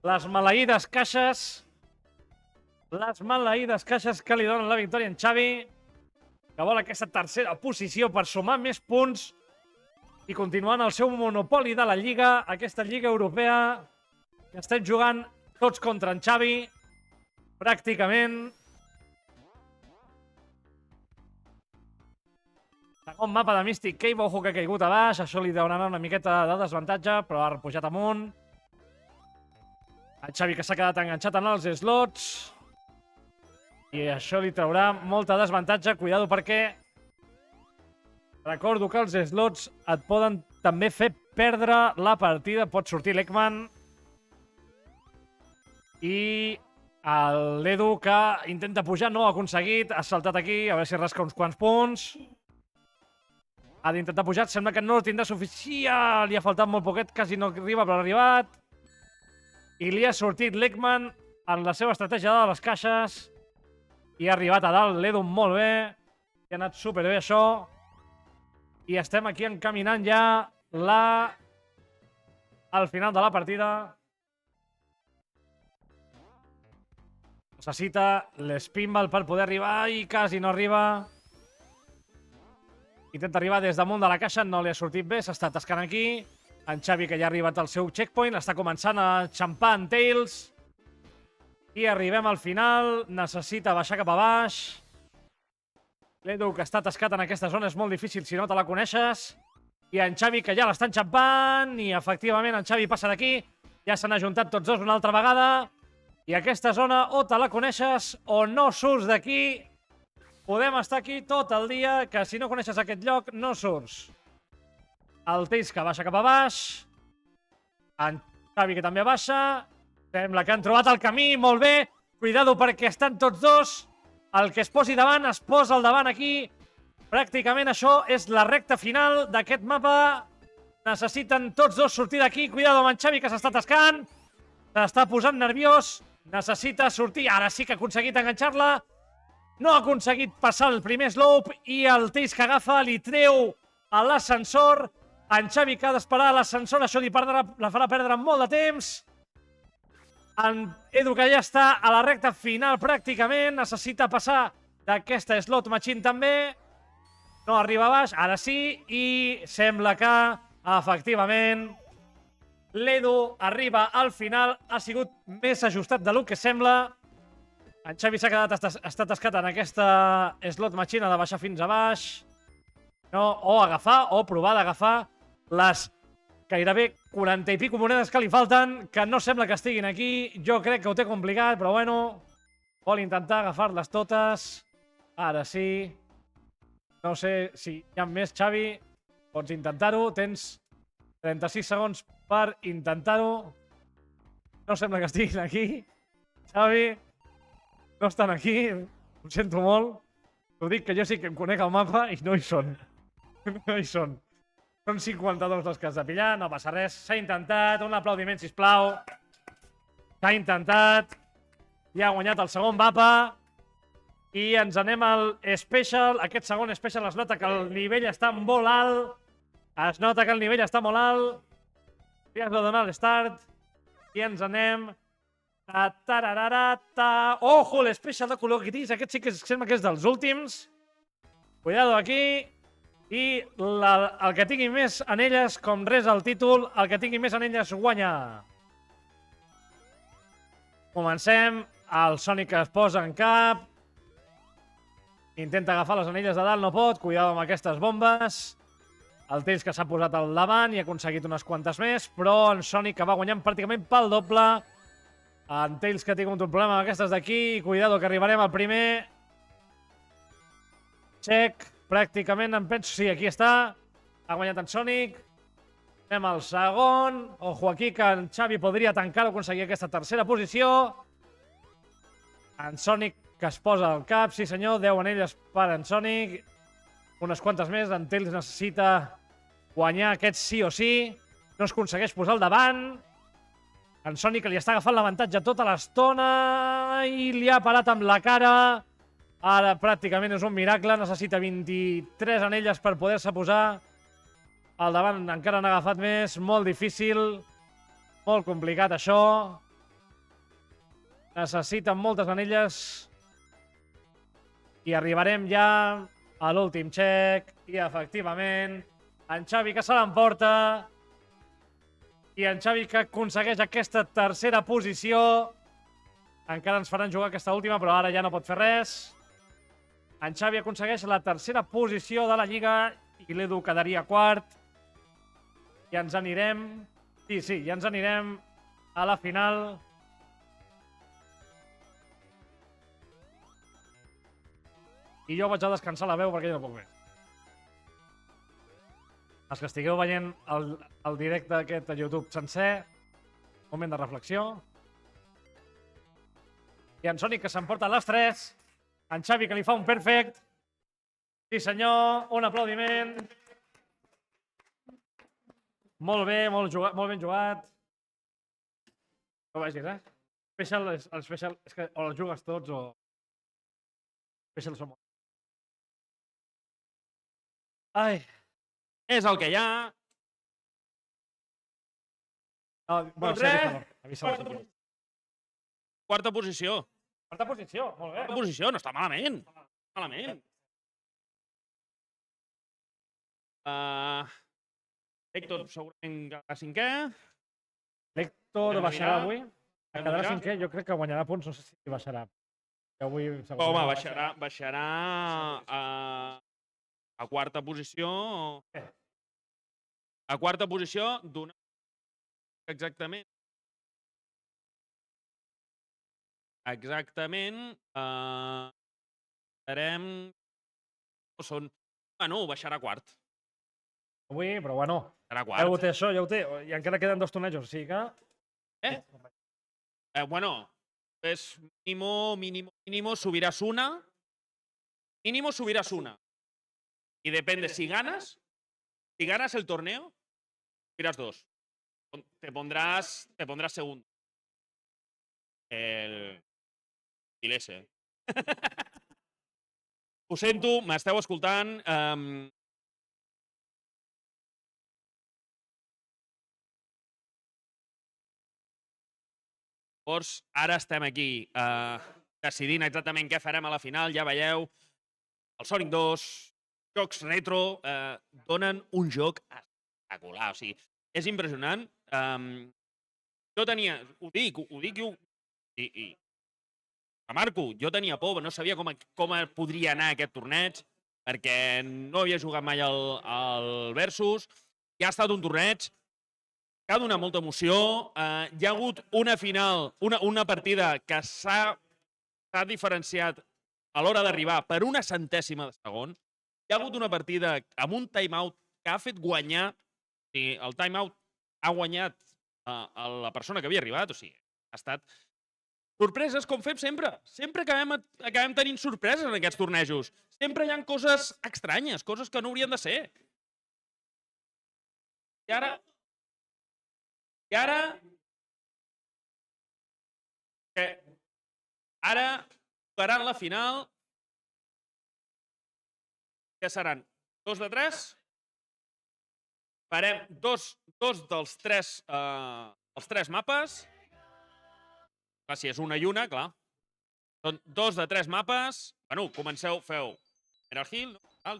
S2: Les maleïdes caixes. Les maleïdes caixes que li donen la victòria en Xavi, que vol aquesta tercera posició per sumar més punts i continuant el seu monopoli de la Lliga, aquesta Lliga Europea que estem jugant tots contra en Xavi, pràcticament. Segon mapa de Mystic Cave, ojo que ha caigut a baix, això li donarà una miqueta de desavantatge, però ha pujat amunt. El Xavi que s'ha quedat enganxat en els slots. I això li traurà molta desavantatge. Cuidado perquè recordo que els slots et poden també fer perdre la partida. Pot sortir l'Ekman. I l'Edu que intenta pujar, no ho ha aconseguit. Ha saltat aquí, a veure si rasca uns quants punts. Ha d'intentar pujar, sembla que no tindrà suficient. Li ha faltat molt poquet, quasi no arriba, però ha arribat. I li ha sortit l'Ekman en la seva estratègia de les caixes. I ha arribat a dalt l'Edu molt bé. I ha anat superbé això. I estem aquí encaminant ja al final de la partida. Necessita l'Spinball per poder arribar i quasi no arriba. Intenta arribar des damunt de la caixa, no li ha sortit bé, s'està atascant aquí. En Xavi, que ja ha arribat al seu checkpoint, està començant a xampar en Tails. I arribem al final, necessita baixar cap a baix. L'Edu, que està atascat en aquesta zona, és molt difícil si no te la coneixes. I en Xavi, que ja l'estan xampant, i efectivament en Xavi passa d'aquí. Ja s'han ajuntat tots dos una altra vegada. I aquesta zona o te la coneixes o no surts d'aquí. Podem estar aquí tot el dia, que si no coneixes aquest lloc, no surts. El Tails que baixa cap a baix. En Xavi que també baixa. Sembla que han trobat el camí, molt bé. Cuidado perquè estan tots dos. El que es posi davant, es posa al davant aquí. Pràcticament això és la recta final d'aquest mapa. Necessiten tots dos sortir d'aquí. Cuidado amb en Xavi que s'està atascant. S'està posant nerviós. Necessita sortir. Ara sí que ha aconseguit enganxar-la. No ha aconseguit passar el primer slope i el Tails que agafa li treu a l'ascensor. En Xavi que ha d'esperar a l'ascensor, això la farà perdre molt de temps. En Edu que ja està a la recta final pràcticament, necessita passar d'aquesta slot machine també. No arriba a baix, ara sí, i sembla que efectivament l'Edu arriba al final, ha sigut més ajustat del que sembla. En Xavi s'ha quedat atascat en aquesta slot machine, ha de baixar fins a baix. No, o agafar, o provar d'agafar les gairebé 40 i pico monedes que li falten, que no sembla que estiguin aquí. Jo crec que ho té complicat, però bueno, vol intentar agafar-les totes. Ara sí. No sé si hi ha més, Xavi. Pots intentar-ho. Tens 36 segons per intentar-ho. No sembla que estiguin aquí. Xavi, no estan aquí. Ho sento molt. T'ho dic que jo sí que em conec el mapa i no hi són. No hi són. Són 52 els que has de pillar, no passa res. S'ha intentat, un aplaudiment, sisplau. S'ha intentat. Ja ha guanyat el segon mapa. I ens anem al Special. Aquest segon Special es nota que el nivell està molt alt. Es nota que el nivell està molt alt. Ja has de donar l'start. I ens anem... Ojo, l'Special de color gris. Aquest sí que sembla que és dels últims. Cuidado aquí. I el que tingui més anelles, com res al títol, el que tingui més anelles guanya. Comencem. El Sonic es posa en cap. Intenta agafar les anelles de dalt, no pot. Cuidado amb aquestes bombes. El Tails que s'ha posat al davant i ha aconseguit unes quantes més, però en Sonic que va guanyant pràcticament pel doble. En Tails que ha tingut un problema amb aquestes d'aquí. Cuidado que arribarem al primer. Check. Pràcticament em penso... Sí, aquí està. Ha guanyat en Sonic. Anem al segon. Ojo aquí que en Xavi podria tancar o aconseguir aquesta tercera posició. En Sonic que es posa al cap. Sí senyor, 10 anelles per en Sonic. Unes quantes més. En Tails necessita guanyar aquest sí o sí. No es aconsegueix posar al davant. En Sonic li està agafant l'avantatge tota l'estona i li ha parat amb la cara. Ara pràcticament és un miracle, necessita 23 anelles per poder-se posar Al davant encara han agafat més, molt difícil, molt complicat això. Necessiten moltes anelles. I arribarem ja a l'últim check. I efectivament, en Xavi que se l'emporta. I en Xavi que aconsegueix aquesta tercera posició. Encara ens faran jugar aquesta última, però ara ja no pot fer res. En Xavi aconsegueix la tercera posició de la Lliga i l'Edu quedaria quart. I ens anirem... Sí, ja ens anirem a la final. I jo vaig a descansar la veu perquè jo no puc més. Els que estigueu veient el directe aquest a YouTube sencer, moment de reflexió. I en Sonic que s'emporta les 3. En Xavi que li fa un perfect. Sí senyor, un aplaudiment. Molt bé, molt ben jugat. No vagis, Special, és que o els jugues tots o... Special som molt. Ai.
S1: És el que hi ha.
S2: Bueno, sí, avisa-lo.
S1: Quarta posició.
S2: Quarta posició, molt bé.
S1: Quarta posició, no està malament. Malament. Héctor segurament quedarà cinquè.
S2: L'Héctor baixarà avui. Quedarà cinquè, jo crec que guanyarà punts, no sé si baixarà. Avui,
S1: home, baixarà a quarta posició. A quarta posició d'una... Exactament. Estarem... Són... Bueno, baixarà quart.
S2: Avui, però bueno.
S1: Serà
S2: Ja ho
S1: quart.
S2: té això, ja ho té. I encara queden 2 tornejos, o sigui que...
S1: Bueno, es mínimo subirás una. Mínimo subirás una. Y depende, si ganas el torneo, subirás 2. Te pondrás segundo. El Ilese. Ho sento, m'esteu escoltant. Llavors, ara estem aquí decidint exactament què farem a la final. Ja veieu, el Sonic 2, jocs retro, donen un joc espectacular. O sigui, és impressionant. Jo tenia, ho dic i remarco, jo tenia por, no sabia com podria anar aquest torneig, perquè no havia jugat mai al Versus. Ja ha estat un torneig que ha donat molta emoció. Hi ha hagut una final, una partida que s'ha diferenciat a l'hora d'arribar per una centèsima de segon. Hi ha hagut una partida amb un timeout que ha fet guanyar, o sigui, el timeout ha guanyat a la persona que havia arribat, o sigui, ha estat sorpreses com fem sempre. Sempre acabem tenint sorpreses en aquests tornejos. Sempre hi ha coses estranyes, coses que no haurien de ser. I ara jugaran la final, que seran 2 de 3. Farem dos dels 3 mapes. Clar, si és una i una, clar. Són 2 de 3 mapes. Bueno, comenceu, feu Emerald Hill, no?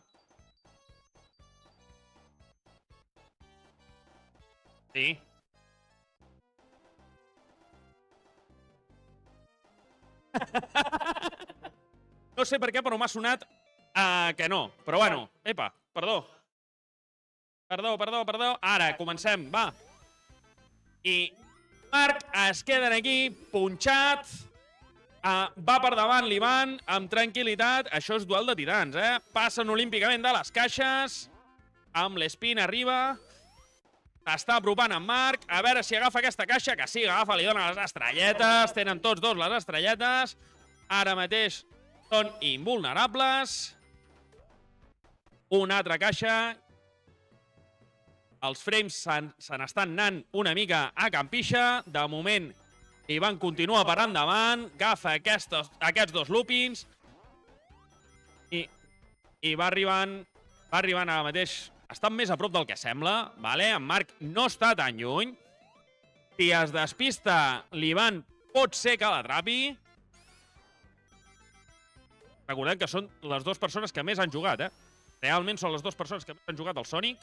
S1: Sí. No sé per què, però m'ha sonat que no. Però bueno, epa, perdó. Perdó. Ara, comencem, va. I Marc es queda aquí, punxat. Va per davant l'Ivan, amb tranquil·litat. Això és duel de titans, Passen olímpicament de les caixes. Amb l'Espin arriba. Està apropant en Marc. A veure si agafa aquesta caixa, que sí, agafa, li dona les estrelletes. Tenen tots dos les estrelletes. Ara mateix són invulnerables. Una altra caixa. Els frames se n'estan anant una mica a campixa. De moment, Ivan continua per endavant. Agafa aquests 2 loopings. I va arribant ara mateix estan més a prop del que sembla, vale? En Marc no està tan lluny. Si es despista l'Ivan, pot ser que l'atrapi. Recordem que són les dues persones que més han jugat, Realment són les dues persones que més han jugat al Sonic.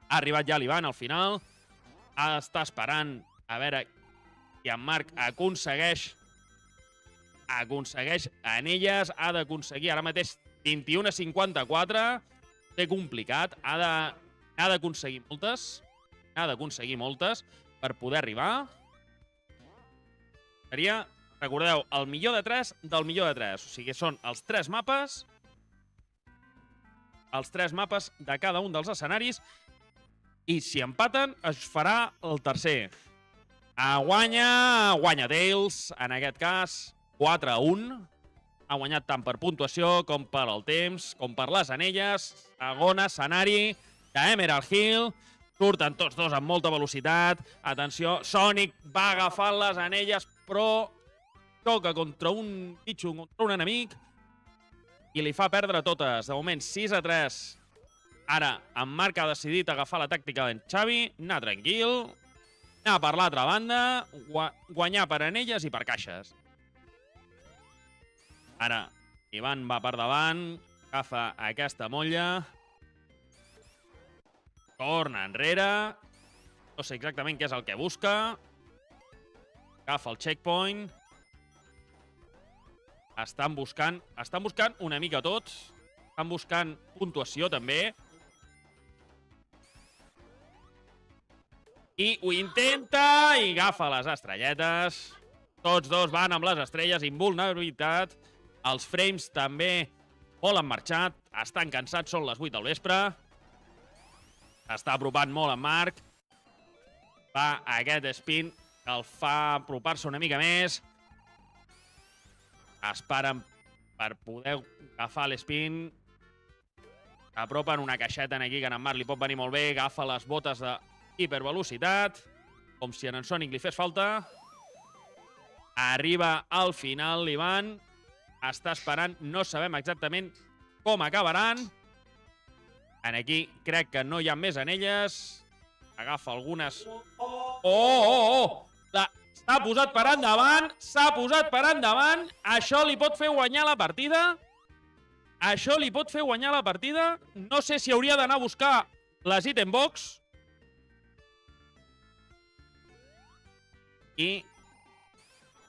S1: Ha arribat ja l'Ivan al final. Està esperant a veure si en Marc aconsegueix anelles. Ha d'aconseguir ara mateix 21-54. Té complicat. Ha d'aconseguir moltes. Per poder arribar. Seria, recordeu, el millor de 3 del millor de 3. O sigui, són els 3 mapes. Els 3 mapes de cada un dels escenaris. I si empaten, es farà el tercer. Guanya Tails, en aquest cas, 4-1. Ha guanyat tant per puntuació com per el temps, com per les anelles. Segon escenari d'Emerald Hill. Surten tots dos amb molta velocitat. Atenció, Sonic va agafant les anelles, però toca contra un bitxo, contra un enemic, i li fa perdre totes. De moment, 6-3. Ara, en Marc ha decidit agafar la tàctica d'en Xavi, anar tranquil, anar per l'altra banda, guanyar per anelles i per caixes. Ara, Ivan va per davant, agafa aquesta molla, torna enrere, no sé exactament què és el que busca, agafa el checkpoint, estan buscant una mica tots, estan buscant puntuació també, i ho intenta i agafa les estrelletes. Tots dos van amb les estrelles, invulnerabilitat. Els frames també volen marxar, estan cansats, són les 8 del vespre. Està apropant molt en Marc. Fa aquest spin, el fa apropar-se una mica més. Esperen per poder agafar l'spin. Apropen una caixeta aquí que en Marc li pot venir molt bé. Agafa les botes de hipervelocitat, com si en Sonic li fes falta. Arriba al final l'Ivan. Està esperant, no sabem exactament com acabaran. Aquí crec que no hi ha més anelles. Agafa algunes. S'ha posat per endavant. Això li pot fer guanyar la partida. No sé si hauria d'anar a buscar les item box. I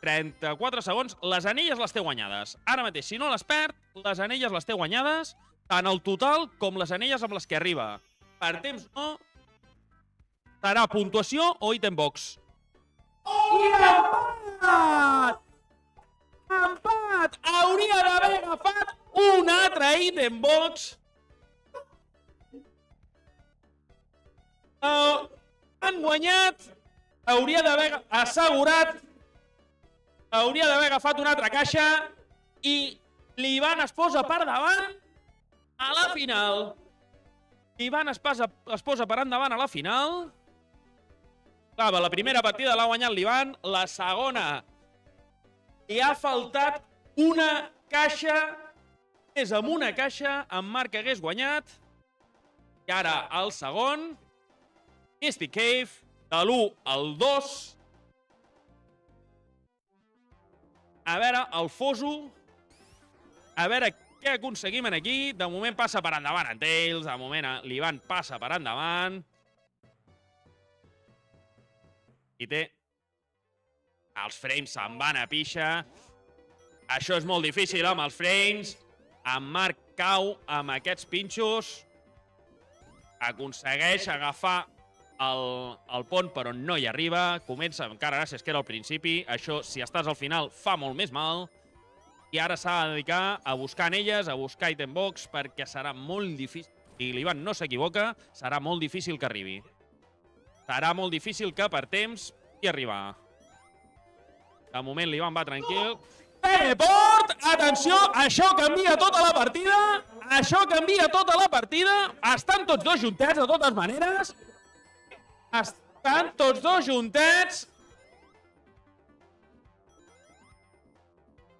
S1: 34 segons. Les anelles les té guanyades. Ara mateix, si no les perd, les anelles les té guanyades, tant el total com les anelles amb les que arriba. Per temps no. Serà puntuació o item box. I empat! Empat! Hauria d'haver agafat un altre item box. Han guanyat. Hauria d'haver assegurat. Hauria d'haver agafat una altra caixa i l'Ivan es posa per davant a la final. L'Ivan es posa per endavant a la final. Clar, la primera partida l'ha guanyat l'Ivan, la segona li ha faltat una caixa, és amb una caixa, en Marc hagués guanyat. I ara el segon, Mystic Cave, de l'1 al 2. A veure, el foso. A veure què aconseguim aquí. De moment passa per endavant en Tails. De moment l'Ivan passa per endavant. I té... Els frames se'n van a pixa. Això és molt difícil amb els frames. En Marc cau amb aquests pinxos. Aconsegueix agafar el pont, però no hi arriba. Comença encara gràcies que era al principi. Això, si estàs al final, fa molt més mal. I ara s'ha de dedicar a buscar anelles, a buscar item box, perquè serà molt difícil. I l'Ivan no s'equivoca, serà molt difícil que arribi. Serà molt difícil que per temps hi arribar. De moment l'Ivan va tranquil. Teleport! Atenció, això canvia tota la partida. Això canvia tota la partida. Estan tots dos juntets, de totes maneres. Estan tots dos juntets.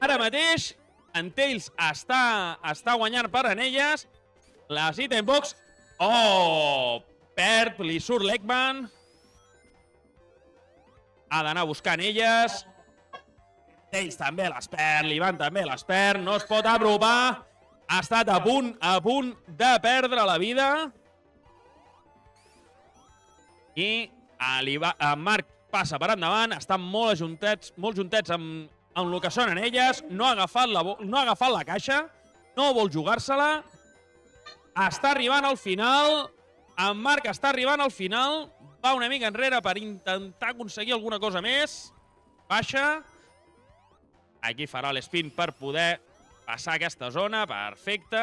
S1: Ara mateix, en Tails està guanyant per anelles. Les item box... Oh! Perd, li surt l'Eggman. Ha d'anar buscant elles. Ells també les perd, l'Ivan també les perd. No es pot apropar. Ha estat a punt de perdre la vida. I en Marc passa per endavant. Estan molt juntets amb el que són en elles. No ha agafat la caixa. No vol jugar-se-la. Està arribant al final. En Marc està arribant al final. Va una mica enrere per intentar aconseguir alguna cosa més. Baixa. Aquí farà l'espin per poder passar aquesta zona. Perfecte.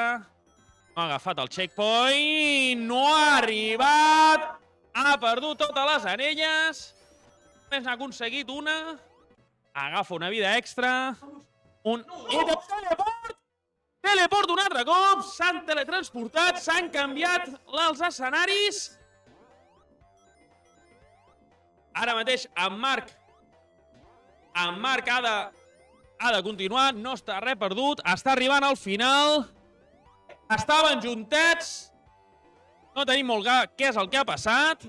S1: No ha agafat el checkpoint. No ha arribat. Ha perdut totes les anelles. Només n'ha aconseguit una. Agafa una vida extra. I de teleport! Teleport un altre cop. S'han teletransportat. S'han canviat els escenaris. Ara mateix en Marc ha de continuar. No està res perdut. Està arribant al final. Estaven juntets. No tenim molt clar què és el que ha passat.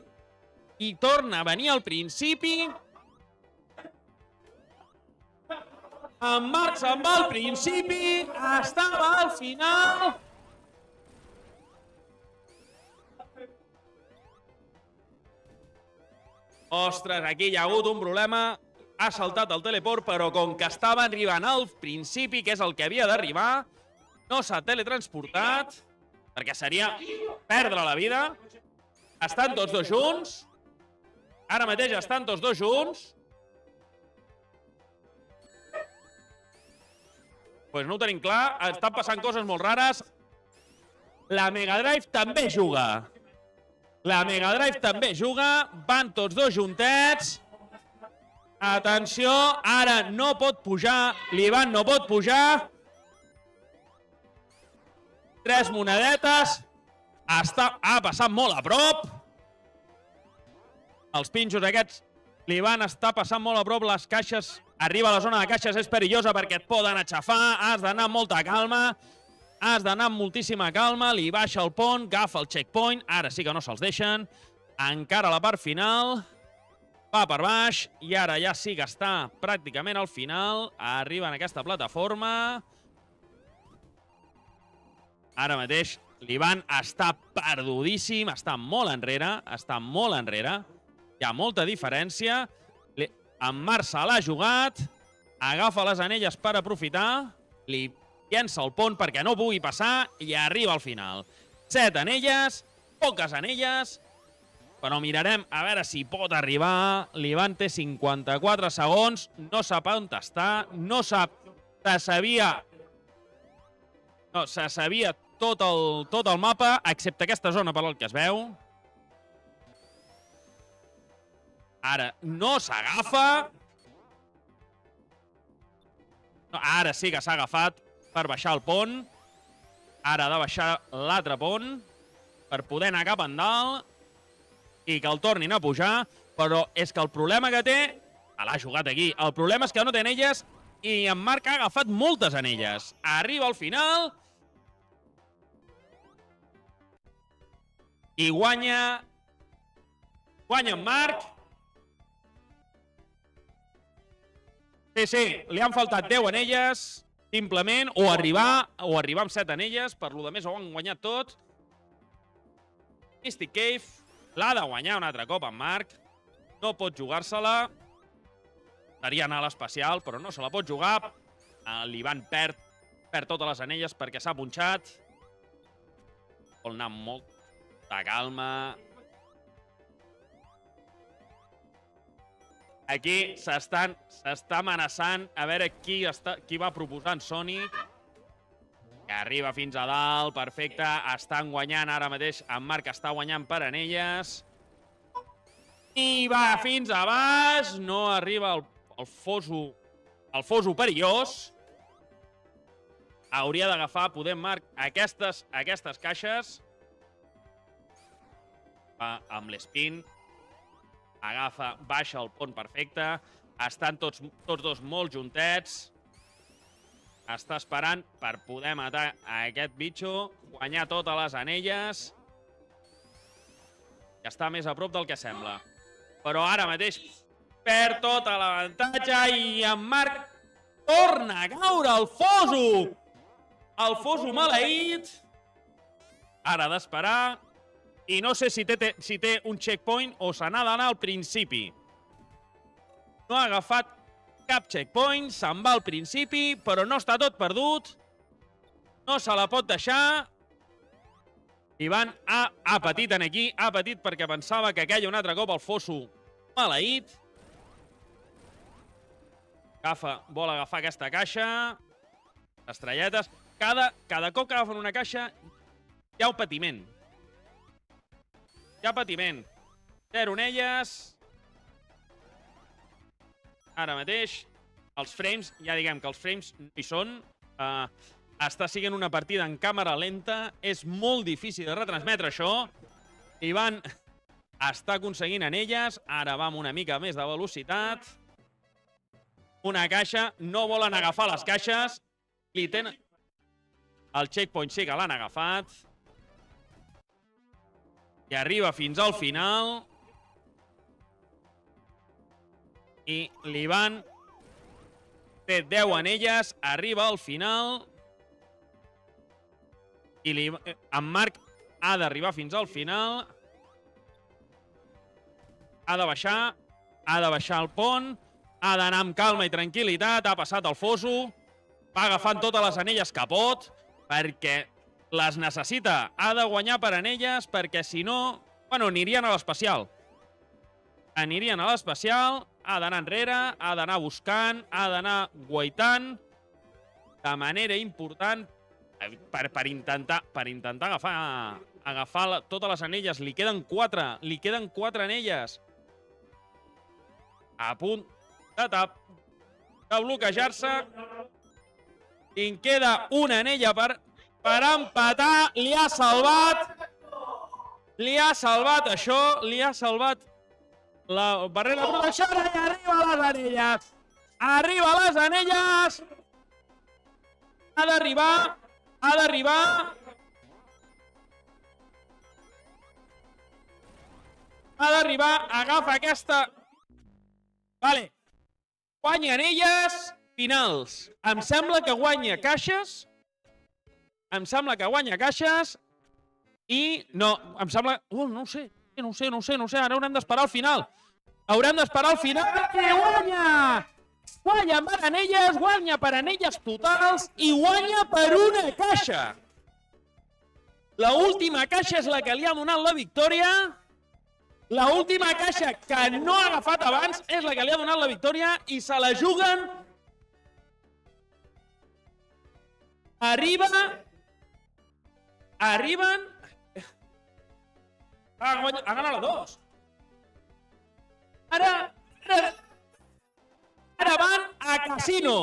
S1: I torna a venir al principi. En Marc se'n va al principi. Estava al final. Ostres, aquí hi ha hagut un problema. Ha saltat el teleport, però com que estava arribant al principi, que és el que havia d'arribar, no s'ha teletransportat, perquè seria perdre la vida. Estan tots dos junts. Ara mateix estan tots dos junts. Pues no ho tenim clar. Estan passant coses molt rares. La Mega Drive també juga. La Mega Drive també juga. Van tots dos juntets. Atenció, ara no pot pujar. L'Ivan no pot pujar. 3 monedetes. Ha passat molt a prop. Els pinxos aquests. L'Ivan està passant molt a prop. Les caixes. Arriba a la zona de caixes. És perillosa perquè et poden aixafar. Has d'anar amb molta calma. Has d'anar amb moltíssima calma. Li baixa el pont. Agafa el checkpoint. Ara sí que no se'ls deixen. Encara a la part final. Va per baix. I ara ja sí que està pràcticament al final. Arriba en aquesta plataforma. Ara mateix l'Ivan està perdudíssim. Està molt enrere. Està molt enrere. Hi ha molta diferència. En Marc se l'ha jugat. Agafa les anelles per aprofitar. Li llença el pont perquè no pugui passar i arriba al final. 7 anelles, poques anelles, però mirarem a veure si pot arribar. L'Ivan té 54 segons, no sap on està, no sap... Se sabia tot el mapa, excepte aquesta zona per la que es veu. Ara no s'agafa. Ara sí que s'ha agafat per baixar el pont. Ara ha de baixar l'altre pont per poder anar cap endalt i que el tornin a pujar. Però és que el problema que té... L'ha jugat aquí. El problema és que no té anelles i en Marc ha agafat moltes anelles. Arriba al final i guanya en Marc. Sí, li han faltat 10 anelles, simplement, o arribar amb 7 anelles, per lo de més ho han guanyat tot. Mystic Cave l'ha de guanyar un altre cop en Marc. No pot jugar-se-la. Seria anar a l'especial, però no se la pot jugar. L'Ivan perd totes les anelles perquè s'ha punxat. Vol anar amb molta calma. Aquí s'està amenaçant a veure qui va proposant Sonic. Que arriba fins a dalt, perfecte. Estan guanyant ara mateix. En Marc està guanyant per anelles. I va fins a baix. No arriba el foso perillós. Hauria d'agafar, poder, Marc, aquestes caixes. Va amb l'espin. Agafa, baixa el pont perfecte. Estan tots dos molt juntets. Està esperant per poder matar a aquest bitxo. Guanyar totes les anelles. que està més a prop del que sembla. Però ara mateix perd tot l'avantatge i en Marc torna a caure el foso. El foso maleït. Ara ha d'esperar. I no sé si té un checkpoint o se n'ha d'anar al principi. No ha agafat cap checkpoint, se'n va al principi, però no està tot perdut. No se la pot deixar. Ivan ha patit aquí, ha patit perquè pensava que queia un altre cop al fosso maleït. Vol agafar aquesta caixa. Estrelletes. Cada cop que agafen una caixa hi ha un patiment. Hi ha patiment. 0 en elles. Ara mateix, els frames, ja diguem que els frames no hi són. Està sent una partida en càmera lenta. És molt difícil de retransmetre això. Ivan està aconseguint en elles. Ara va amb una mica més de velocitat. Una caixa. No volen agafar les caixes. El checkpoint sí que l'han agafat. I arriba fins al final. I l'Ivan té 10 anelles, arriba al final. I en Marc ha d'arribar fins al final. Ha de baixar el pont. Ha d'anar amb calma i tranquil·litat. Ha passat el foso. Va agafant totes les anelles que pot, perquè les necessita. Ha de guanyar per anelles, perquè si no, bueno, anirien a l'especial. Anirien a l'especial, ha d'anar enrere, ha d'anar buscant, ha d'anar guaitant de manera important per intentar agafar totes les anelles. Li queden 4 anelles. A punt de bloquejar-se. I en queda una anella per empatar. Li ha salvat això, li ha salvat la barrera de protecció i arriba a les anelles. Arriba a les anelles. Ha d'arribar, agafa aquesta. Vale. Guanya anelles finals. Em sembla que guanya caixes. I no, em sembla... no ho sé, ara haurem d'esperar al final. I guanya! Guanya per anelles, guanya per anelles totals i guanya per una caixa. L'última caixa és la que li ha donat la victòria. L'última caixa que no ha agafat abans és la que li ha donat la victòria i se la juguen. Arriben. Ha ganat la 2. Ara van a casino.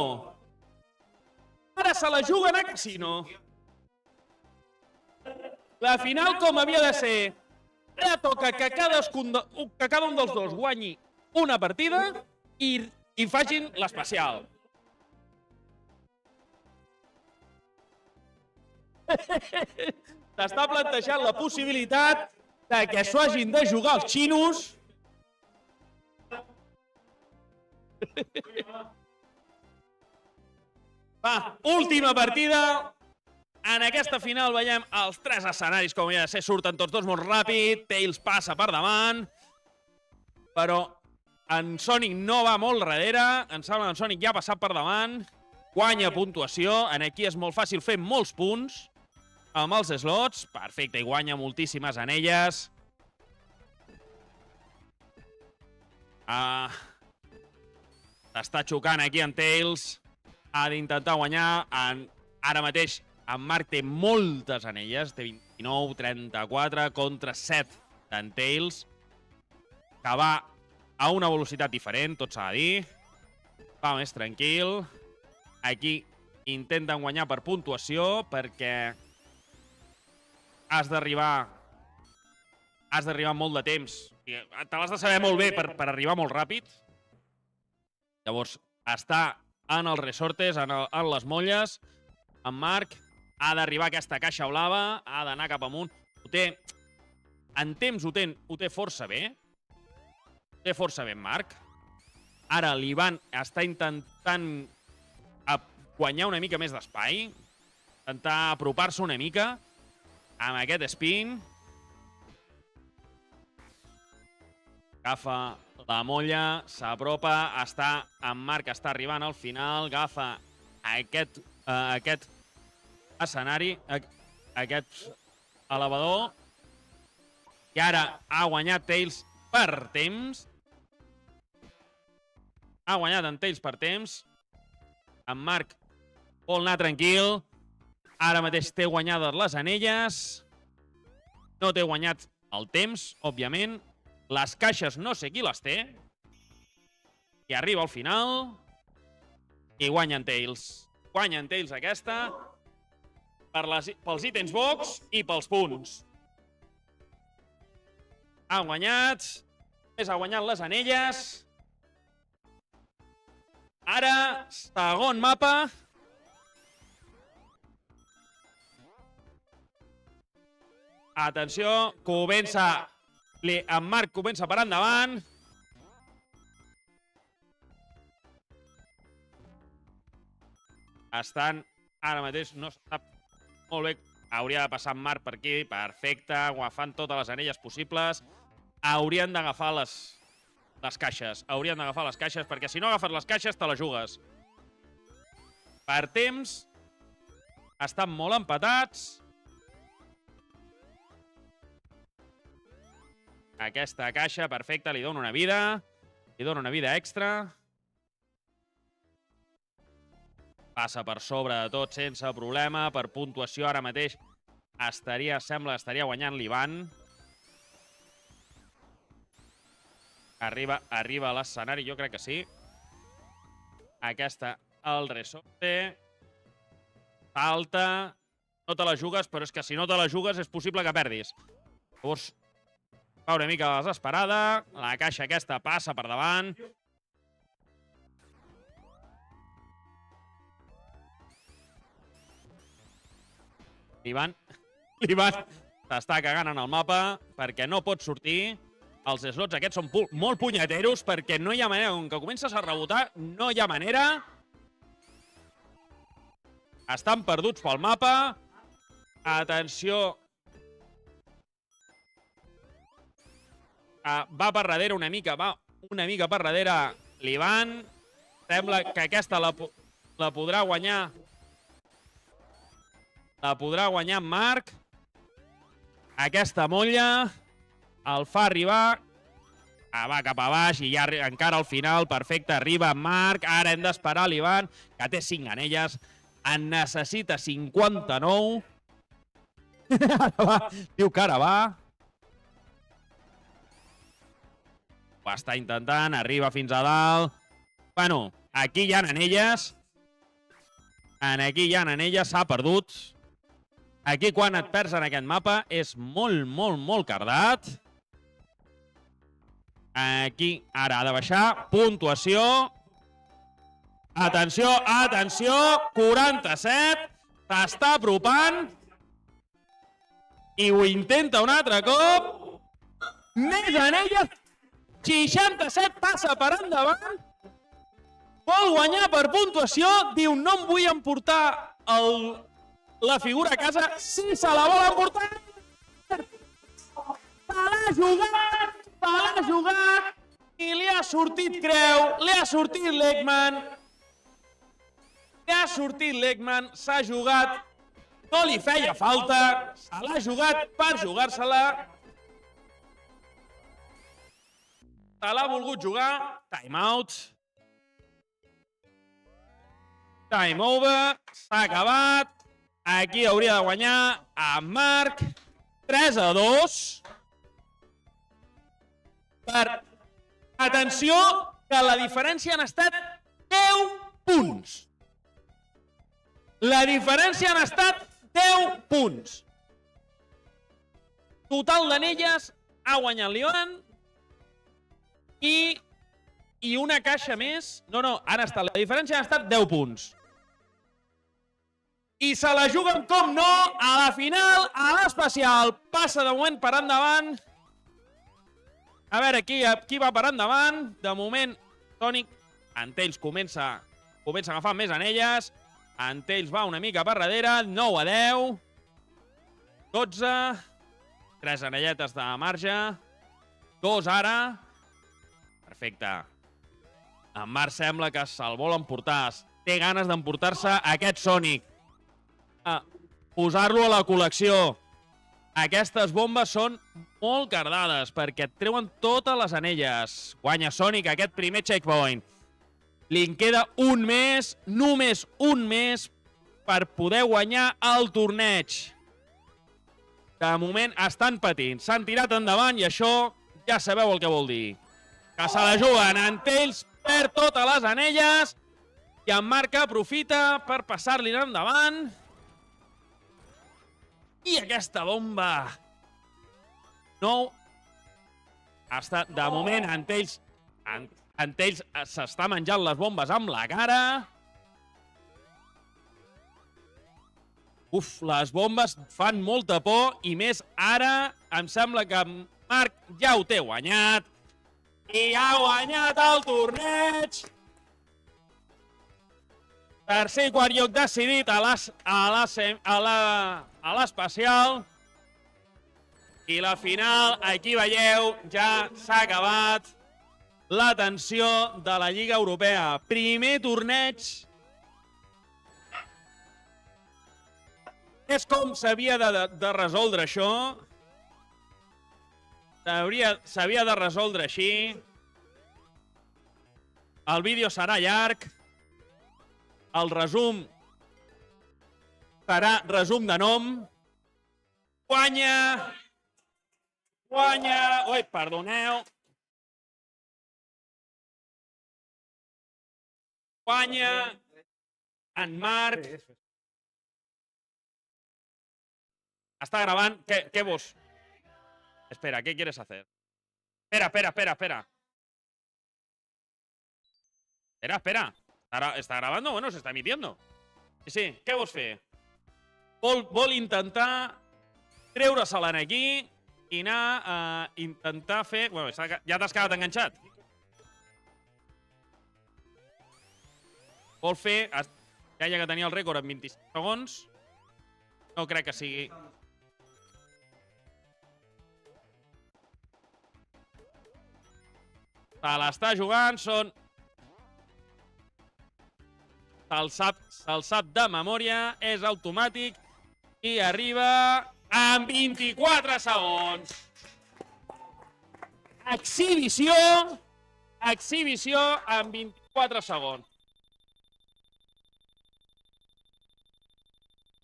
S1: Ara se la juguen a casino. La final com havia de ser. Ara toca que cada un dels dos guanyi una partida i facin l'especial. S'està plantejant la possibilitat que s'ho hagin de jugar els xinos. Va, última partida. En aquesta final veiem els 3 escenaris, com ja sé, surten tots dos molt ràpid. Tails passa per davant. Però en Sonic no va molt darrere. Em sembla que en Sonic ja ha passat per davant. Guanya puntuació. Aquí és molt fàcil fer molts punts amb els slots. Perfecte, i guanya moltíssimes anelles. Està xocant aquí en Tails. Ha d'intentar guanyar. Ara mateix en Marc té moltes anelles. Té 29, 34 contra 7 d'en Tails. Que va a una velocitat diferent, tot s'ha de dir. Va més tranquil. Aquí intenten guanyar per puntuació perquè has d'arribar molt de temps. Te l'has de saber molt bé per arribar molt ràpid. Llavors, està en els resortes, en les molles. En Marc ha d'arribar a aquesta caixa blava, ha d'anar cap amunt. Ho té En temps ho té força bé. Ho té força bé en Marc. Ara l'Ivan està intentant guanyar una mica més d'espai. Intentar apropar-se una mica amb aquest spin. Agafa la molla, s'apropa, en Marc està arribant al final, agafa aquest escenari, aquest elevador, i ara ha guanyat Tails per temps. Ha guanyat en Tails per temps. En Marc vol anar tranquil. Ara mateix té guanyades les anelles. No té guanyat el temps, òbviament. Les caixes no sé qui les té. I arriba al final. I guanya en Tails. Guanya en Tails aquesta. Pels ítems box i pels punts. Ha guanyat. Més ha guanyat les anelles. Ara, segon mapa. Atenció, en Marc comença per endavant. Ara mateix no sap molt bé. Hauria de passar en Marc per aquí, perfecte, agafant totes les anelles possibles. Haurien d'agafar les caixes. Haurien d'agafar les caixes, perquè si no agafes les caixes te les jugues. Per temps, estan molt empatats. Aquesta caixa, perfecta, li dona una vida. Li dona una vida extra. Passa per sobre de tot sense problema. Per puntuació ara mateix estaria guanyant l'Ivan. Arriba a l'escenari, jo crec que sí. Aquesta, el resorte. Falta. No te la jugues, però és que si no te la jugues és possible que perdis. Llavors, va una mica desesperada. La caixa aquesta passa per davant. L'Ivan s'està cagant en el mapa perquè no pot sortir. Els slots aquests són molt punyeteros perquè no hi ha manera. Com que comences a rebotar, no hi ha manera. Estan perduts pel mapa. Atenció. Va per darrere una mica. Va una mica per darrere l'Ivan. Sembla que aquesta la podrà guanyar. La podrà guanyar en Marc. Aquesta molla el fa arribar. Va cap a baix i ja encara al final. Perfecte, arriba en Marc. Ara hem d'esperar l'Ivan, que té 5 anelles. En necessita 59. Diu que ara va. Ho està intentant, arriba fins a dalt. Bueno, aquí hi ha anelles. Aquí hi ha anelles, s'ha perdut. Aquí, quan et perds en aquest mapa, és molt cardat. Aquí, ara ha de baixar. Puntuació. Atenció, 47. S'està apropant. I ho intenta un altre cop. Més anelles. 67, passa per endavant. Vol guanyar per puntuació. Diu, no em vull emportar la figura a casa. Sí, se la vol emportar. Se l'ha jugat. I li ha sortit creu. Li ha sortit l'Eggman. S'ha jugat. No li feia falta. Se l'ha jugat per jugar-se-la. Se l'ha volgut jugar. Time out. Time over. S'ha acabat. Aquí hauria de guanyar en Marc. 3-2. Atenció, que la diferència han estat 10 punts. La diferència han estat 10 punts. Total d'anelles ha guanyat l'Ivan. I una caixa més. No, la diferència han estat 10 punts. I se la juguen, com no, a la final, a l'especial. Passa de moment per endavant. A veure qui va per endavant. De moment, Sonic, Antells comença a agafar més anelles. Antells va una mica per darrere. 9 a 10. 12. 3 anelletes de marge. 2 ara. Perfecte. En Marc sembla que se'l vol emportar. Té ganes d'emportar-se aquest Sonic. Posar-lo a la col·lecció. Aquestes bombes són molt cardades perquè et treuen totes les anelles. Guanya Sonic aquest primer checkpoint. Li en queda un més, només un més, per poder guanyar el torneig. De moment estan patint, s'han tirat endavant i això ja sabeu el que vol dir. Que se la juguen, Antells perd totes les anelles i en Marc aprofita per passar-li endavant. I aquesta bomba... No. Està, de moment, Antells s'està menjant les bombes amb la cara. Uf, les bombes fan molta por i més ara em sembla que Marc ja ho té guanyat. I ha guanyat el torneig. Tercer i quart lloc decidit a l'especial. I la final, aquí veieu, ja s'ha acabat la tensió de la Lliga Europea. Primer torneig. És com s'havia de resoldre això. S'havia de resoldre així. El vídeo serà llarg. El resum serà resum de nom. Guanya... Ui, perdoneu. Guanya en Marc. Està gravant. ¿Qué vos? Espera, ¿qué quieres hacer? Espera. Espera. ¿Está grabando? Bueno, se está emitiendo. Sí, què vols fer? Vol intentar treure-se-la aquí i anar a intentar fer... Bueno, ja t'has quedat enganxat? Vol fer... Deia que tenia el rècord en 25 segons. No crec que sigui... Se l'està jugant, són... Se'l sap de memòria, és automàtic i arriba en 24 segons. Exhibició en 24 segons.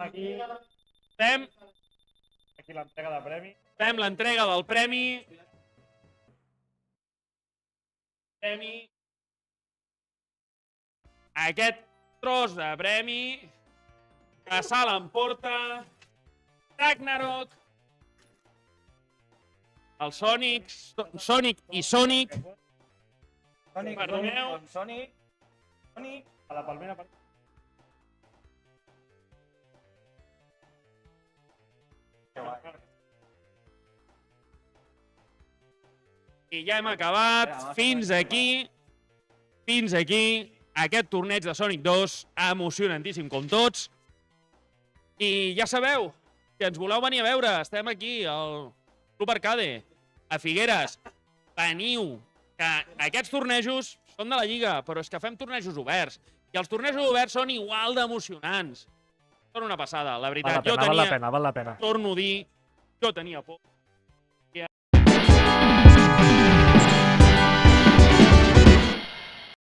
S2: Aquí
S1: Fem
S2: l'entrega de premi.
S1: Fem l'entrega del premi. Aquest tros de premi que se l'emporta Ragnarok, el Sonic i Sonic. Perdoneu.
S2: Sonic, a la palmera.
S1: I ja hem acabat. Fins aquí aquest torneig de Sonic 2, emocionantíssim com tots. I ja sabeu, si ens voleu venir a veure, estem aquí al Club Arcade, a Figueres. Veniu, que aquests tornejos són de la Lliga, però és que fem tornejos oberts. I els tornejos oberts són igual d'emocionants. Són una passada, la veritat.
S2: Val la pena.
S1: Torno a dir, jo tenia por.